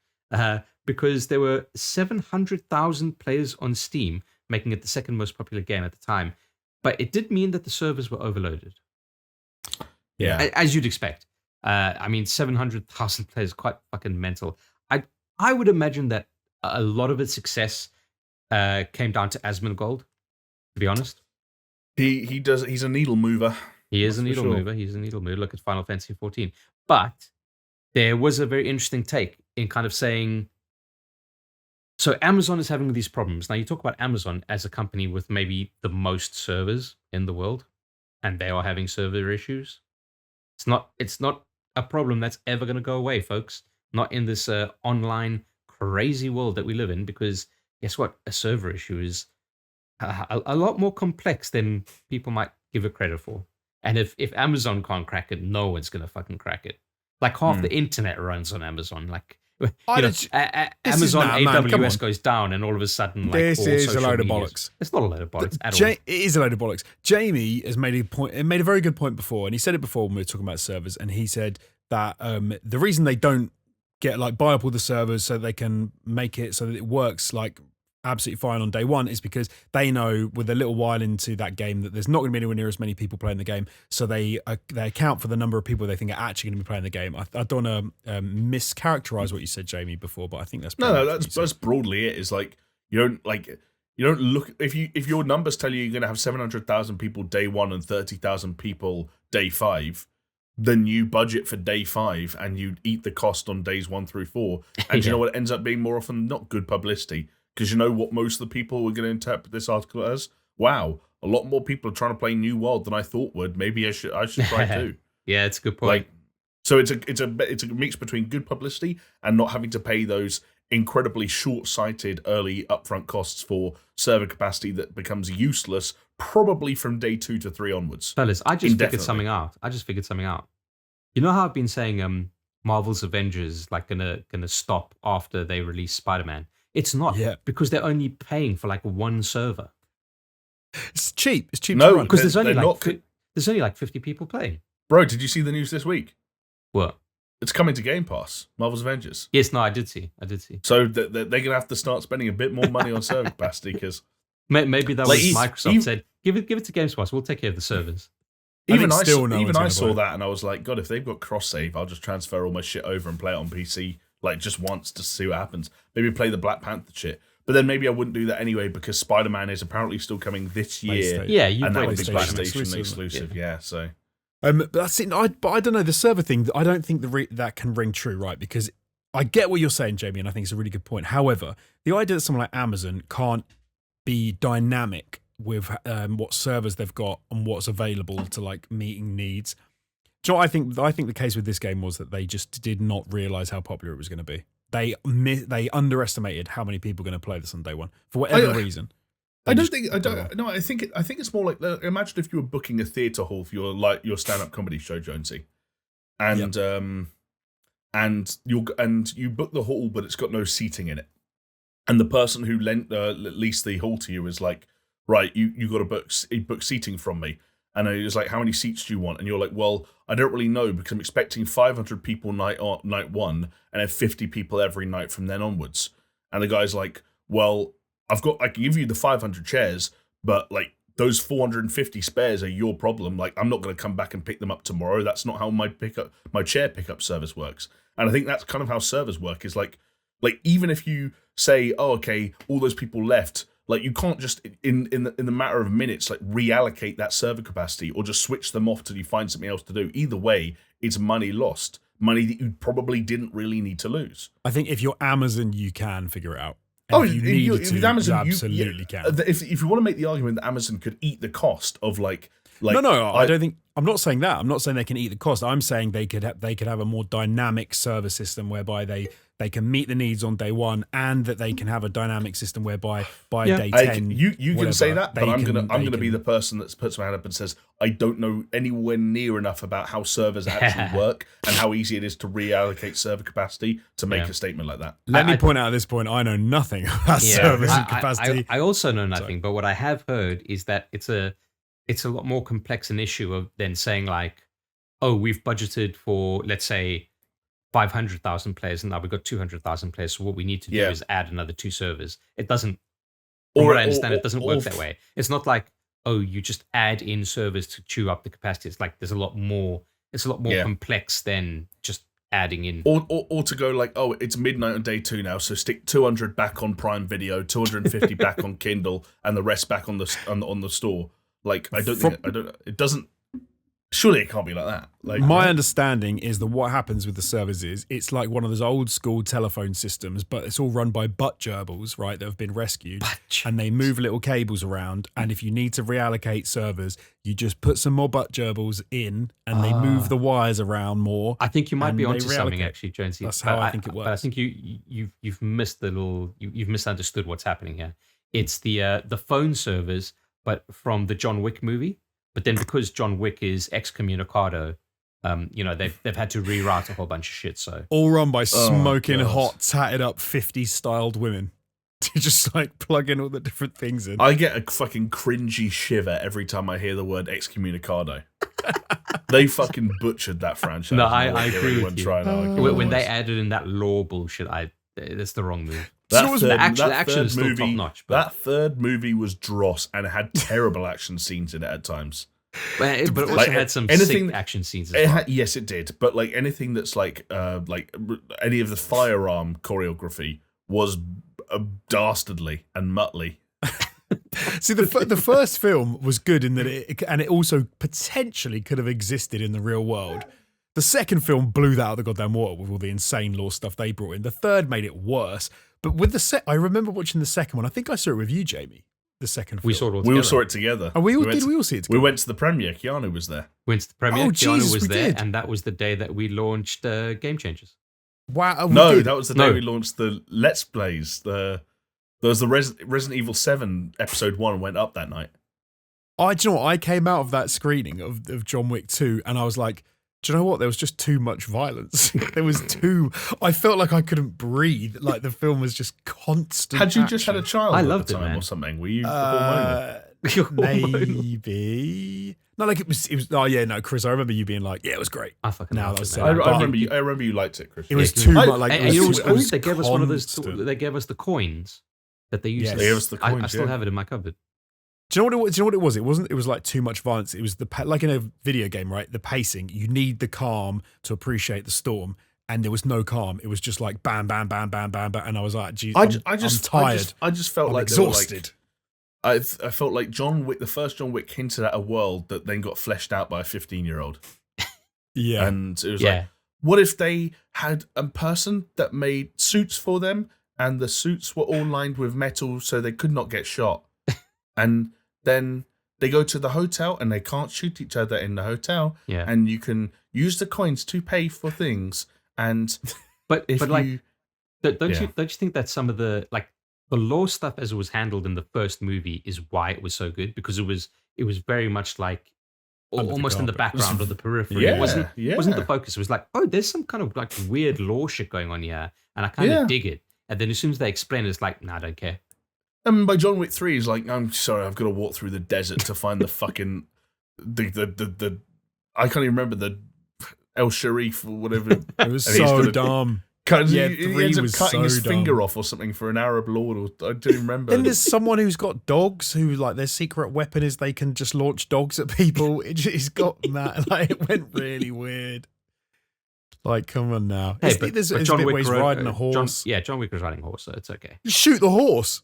because there were 700,000 players on Steam, making it the second most popular game at the time. But it did mean that the servers were overloaded. Yeah. As you'd expect. I mean, 700,000 players, quite fucking mental. I would imagine that a lot of its success came down to Asmongold, to be honest. He's a needle mover. He is a That's for needle sure. mover. He's a needle mover. Look at Final Fantasy XIV. But there was a very interesting take in kind of saying, so Amazon is having these problems. Now you talk about Amazon as a company with maybe the most servers in the world, and they are having server issues. It's not a problem that's ever going to go away, folks. Not in this online crazy world that we live in, because guess what? A server issue is a lot more complex than people might give it credit for. And if Amazon can't crack it, no one's going to fucking crack it. Like half the internet runs on Amazon. Like, Amazon AWS goes down and all of a sudden, like, This all is a social load of medias- bollocks. It's not a load of bollocks at all. It is a load of bollocks. Jamie has made a point. It made a very good point before, and he said it before when we were talking about servers. And he said that the reason they don't get like buy up all the servers so they can make it so that it works like absolutely fine on day one is because they know with a little while into that game that there's not going to be anywhere near as many people playing the game. So they account for the number of people they think are actually going to be playing the game. I don't want to mischaracterize what you said, Jamie, before, but I think that's No, pretty much what you said. that's broadly it. It's like you don't look if your numbers tell you you're going to have 700,000 people day 1 and 30,000 people day 5, then you budget for day 5 and you eat the cost on days 1 through 4. And you know what ends up being more often than not good publicity, because you know what most of the people were going to interpret this article as? Wow, a lot more people are trying to play New World than I thought would. Maybe I should try too. Yeah, it's a good point. Like, so it's a mix between good publicity and not having to pay those incredibly short-sighted early upfront costs for server capacity that becomes useless probably from day 2 to 3 onwards. Fellas, I just figured Indefinitely. something out. You know how I've been saying Marvel's Avengers like gonna stop after they release Spider-Man? It's not, because they're only paying for like one server. It's cheap. It's cheap No, to run. Because there's only they're like not- there's only like 50 people playing. Bro, did you see the news this week? What? It's coming to Game Pass, Marvel's Avengers. Yes, no, I did see. So they're going to have to start spending a bit more money on server capacity because Maybe that Like, was he's- Microsoft even- said, give it to Games Pass. We'll take care of the servers. even I still no one's gonna saw buy it. that and I was like, God, if they've got cross save, I'll just transfer all my shit over and play it on PC like just once to see what happens. Maybe play the Black Panther shit. But then maybe I wouldn't do that anyway because Spider-Man is apparently still coming this year. PlayStation. Yeah, you And that played would be Spider-Man. PlayStation exclusive. exclusive. Yeah, so But that's it. But I don't know the server thing. I don't think that can ring true, right? Because I get what you're saying, Jamie, and I think it's a really good point. However, the idea that someone like Amazon can't be dynamic with what servers they've got and what's available to like meeting needs. Do you know what I think? I think the case with this game was that they just did not realize how popular it was going to be. They underestimated how many people are going to play this on day one for whatever reason. I think it's more like imagine if you were booking a theatre hall for your stand-up comedy show, Jonesy, and and you book the hall, but it's got no seating in it, and the person who leased the hall to you is like, right, you got to book seating from me. And it was like, how many seats do you want? And you're like, well, I don't really know because I'm expecting 500 people night one and then 50 people every night from then onwards. And the guy's like, well, I can give you the 500 chairs, but like those 450 spares are your problem. Like, I'm not going to come back and pick them up tomorrow. That's not how my chair pickup service works. And I think that's kind of how servers work, is like even if you say, oh, okay, all those people left, like you can't just in the matter of minutes like reallocate that server capacity or just switch them off till you find something else to do. Either way, it's money lost, money that you probably didn't really need to lose. I think if you're Amazon, you can figure it out. And if you needed to, with Amazon, you absolutely can. If you want to make the argument that Amazon could eat the cost of like no, I don't think. I'm not saying that. I'm not saying they can eat the cost. I'm saying they could have a more dynamic server system whereby they can meet the needs on day one, and that they can have a dynamic system whereby by day 10, you can say that, but I'm gonna be the person that puts my hand up and says I don't know anywhere near enough about how servers actually work and how easy it is to reallocate server capacity to make a statement like that. Let me point out at this point, I know nothing about servers and capacity. I also know nothing, but what I have heard is that it's a lot more complex an issue than saying like, oh, we've budgeted for, let's say, 500,000 players, and now we've got 200,000 players. So what we need to do is add another 2 servers. It doesn't, from what I understand, it doesn't work that way. It's not like, oh, you just add in servers to chew up the capacity. It's like there's a lot more. It's a lot more complex than just adding in. Or to go like, oh, it's midnight on day 2 now, so stick 200 back on Prime Video, 250 back on Kindle, and the rest back on the store. Like, it doesn't. Surely it can't be like that. Like, my understanding is that what happens with the servers is it's like one of those old school telephone systems, but it's all run by butt gerbils, right, that have been rescued, and they move little cables around, and if you need to reallocate servers, you just put some more butt gerbils in, and they move the wires around more. I think you might be onto something, actually, Jonesy. That's how I think it works. But I think you've missed you've misunderstood what's happening here. It's the phone servers, but from the John Wick movie. But then because John Wick is excommunicado, they've had to rewrite a whole bunch of shit. So all run by smoking hot, tatted up 50s styled women. Just like plug in all the different things in. I get a fucking cringy shiver every time I hear the word excommunicado. They fucking butchered that franchise. No, I agree with you. When they added in that law bullshit, that's the wrong move. The action is still top notch. That third movie was dross and it had terrible action scenes in it at times. But it also had some sick action scenes as well. Yes, it did. But like anything that's like any of the firearm choreography was dastardly and muttly. See, the first film was good in that it also potentially could have existed in the real world. The second film blew that out of the goddamn water with all the insane law stuff they brought in. The third made it worse. But with I remember watching the second one. I think I saw it with you, Jamie. The second film. We all saw it together. Oh, we all see it together? We went to the premiere. Keanu was there. Went to the premiere. Keanu was there, and that was the day that we launched Game Changers. Wow. That was the day we launched the Let's Plays. There was the Resident Evil 7 episode 1 went up that night. Do you know what? I came out of that screening of John Wick 2, and I was like, do you know what? There was just too much violence. I felt like I couldn't breathe. Like the film was just constant. Had you action. just had a child at the time or something? Were you hormonal? Maybe. No, like it was. Oh yeah, no, Chris. I remember you being like, "Yeah, it was great." I fucking loved it, I remember you liked it, Chris. It was too much. Like, and it was cool. They gave us one of those. They gave us the coins that they used. Yes. They gave us the coins. I still have it in my cupboard. Do you know what it was? It wasn't. It was like too much violence. It was like in a video game, right? The pacing. You need the calm to appreciate the storm, and there was no calm. It was just like bam, bam, bam, bam, bam, bam. And I was like, geez, I'm tired. I just felt like exhausted. I felt like John Wick, the first John Wick, hinted at a world that then got fleshed out by a 15-year-old. Yeah, and it was like, what if they had a person that made suits for them, and the suits were all lined with metal, so they could not get shot, and then they go to the hotel and they can't shoot each other in the hotel. Yeah. And you can use the coins to pay for things. And don't you think that some of the law stuff as it was handled in the first movie is why it was so good? Because it was very much like almost in the background or the periphery. It wasn't the focus. It was like, oh, there's some kind of like weird law shit going on here, and I kind of dig it. And then as soon as they explain it, it's like, nah, I don't care. And by John Wick 3, he's like, I'm sorry, I've got to walk through the desert to find the fucking the I can't even remember the El Sharif or whatever. It was so dumb. He ends up cutting his finger off or something for an Arab lord. Or I don't even remember. Then there's someone who's got dogs who, like, their secret weapon is they can just launch dogs at people. It's got that. Like, it went really weird. Like, come on now. Hey, but John Wick where he's riding a horse. John Wick was riding a horse, so it's okay. Shoot the horse.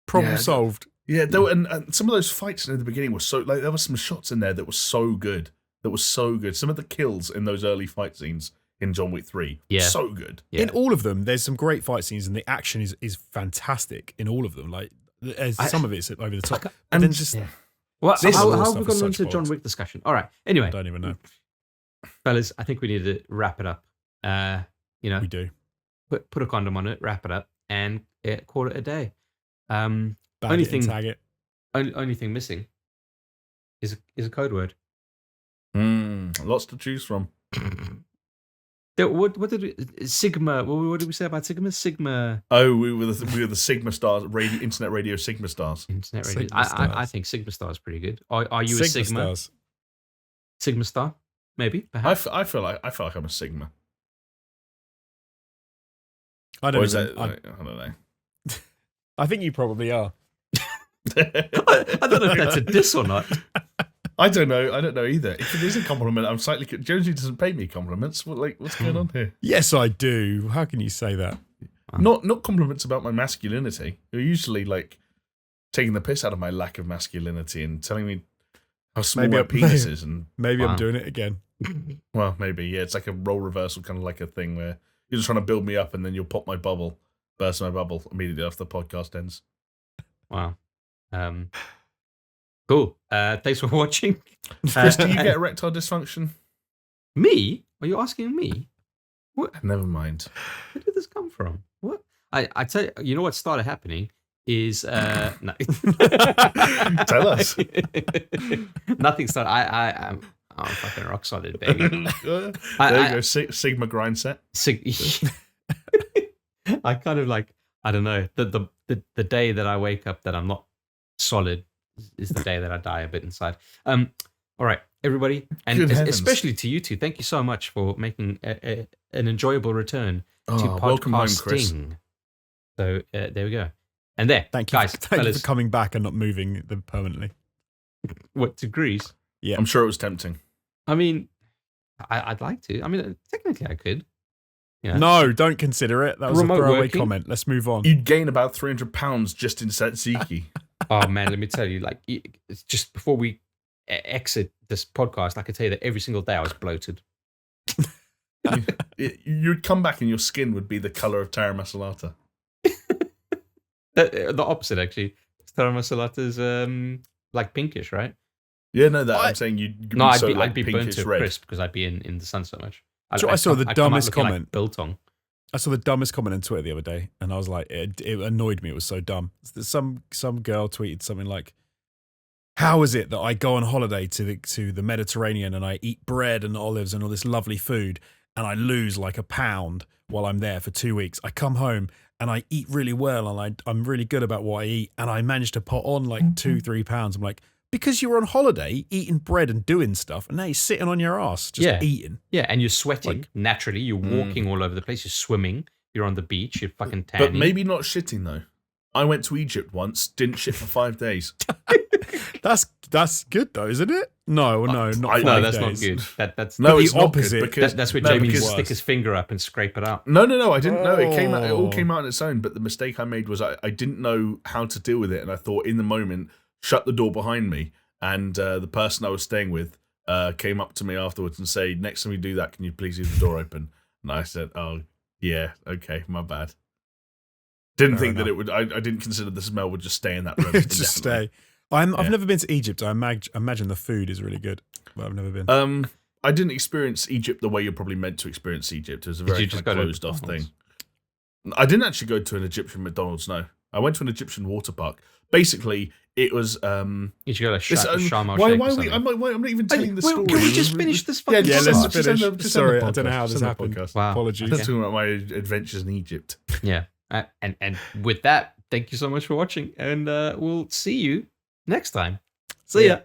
Problem solved. Yeah, and some of those fights in the beginning were so, like, there were some shots in there that were so good. Some of the kills in those early fight scenes in John Wick 3, so good. Yeah. In all of them, there's some great fight scenes, and the action is fantastic in all of them. Like, some of it's over the top. And then just well, how have we gone into John Wick discussion? All right. Anyway, I don't even know, fellas. I think we need to wrap it up. We do. Put a condom on it, wrap it up, and call it a day. Only thing missing is a code word. Lots to choose from. What did Sigma? What did we say about Sigma? Sigma. Oh, we were the Sigma stars, internet radio Sigma stars. Internet radio. I think Sigma Star is pretty good. Are you a Sigma? Stars. Sigma Star, maybe. Perhaps. I feel like I'm a Sigma. I don't know. I think you probably are. I don't know if that's a diss or not. I don't know either. If it is a compliment, I'm slightly. Jonesy doesn't pay me compliments. What's going on here? Yes, I do. How can you say that? Not compliments about my masculinity. You're usually like taking the piss out of my lack of masculinity and telling me how small my penis is. And maybe I'm doing it again. Well, maybe, yeah. It's like a role reversal, kind of like a thing where you're just trying to build me up, and then you'll pop my bubble, burst my bubble immediately after the podcast ends. Wow. Cool. Thanks for watching. Chris, do you get erectile dysfunction? Me? Are you asking me? What? Never mind. Where did this come from? What? I tell you, what started happening is no. Tell us. Nothing started. I'm fucking rock solid, baby. There you go. Sigma grind set. I kind of like, I don't know, the day that I wake up that I'm not solid is the day that I die a bit inside. All right, everybody, and especially to you two, thank you so much for making an enjoyable return to podcasting. Welcome home, Chris. So there we go. And there, thank you, guys, thank you for coming back and not moving them permanently. What, to Greece? Yeah, I'm sure it was tempting. I mean, I'd like to. I mean, technically, I could. Yeah. No, don't consider it. That was Remote a throwaway working. comment. Let's move on. You'd gain about 300 pounds just in Tzatziki. Oh man, let me tell you, like, it's just before we exit this podcast, I could tell you that every single day I was bloated. You'd come back and your skin would be the color of Tara Masalata. The opposite, actually. Tara Masalata's like pinkish, right? Yeah, no, I'm saying you'd be I'd be burnt pinkish to a red. crisp because I'd be in the sun so much. I saw the dumbest comment. Like biltong. I saw the dumbest comment on Twitter the other day, and I was like, it annoyed me. It was so dumb. Some girl tweeted something like, "How is it that I go on holiday to the Mediterranean and I eat bread and olives and all this lovely food, and I lose like a pound while I'm there for 2 weeks? I come home and I eat really well, and I'm really good about what I eat, and I manage to put on like 2-3 pounds." I'm like, because you're on holiday eating bread and doing stuff, and now you're sitting on your ass just eating. Yeah, and you're sweating like, naturally. You're walking all over the place. You're swimming. You're on the beach. You're fucking tanning. But maybe not shitting though. I went to Egypt once. Didn't shit for 5 days. That's good though, isn't it? No, not 5 days. No, that's not good. That's no, the it's opposite. Not good because that's where Jamie needs to stick his finger up and scrape it out. No. I didn't know. It all came out on its own. But the mistake I made was I didn't know how to deal with it, and I thought in the moment, shut the door behind me. And the person I was staying with came up to me afterwards and said, "Next time you do that, can you please leave the door open?" And I said, "Oh, yeah, okay, my bad." Didn't think that it would. I didn't consider the smell would just stay in that room. Just stay. I've never been to Egypt. I imagine the food is really good, but I've never been. I didn't experience Egypt the way you're probably meant to experience Egypt. It was a very closed off thing. I didn't actually go to an Egyptian McDonald's. No, I went to an Egyptian water park. Basically, it was. You should go to Sharm el why? Sheikh or Why? something. I'm not even telling the story. Can we just finish this fucking Yeah, podcast? let's finish. Sorry, I don't know how this happened. Wow. Apologies. I'm talking about my adventures in Egypt. Yeah. And with that, thank you so much for watching, and we'll see you next time. See ya.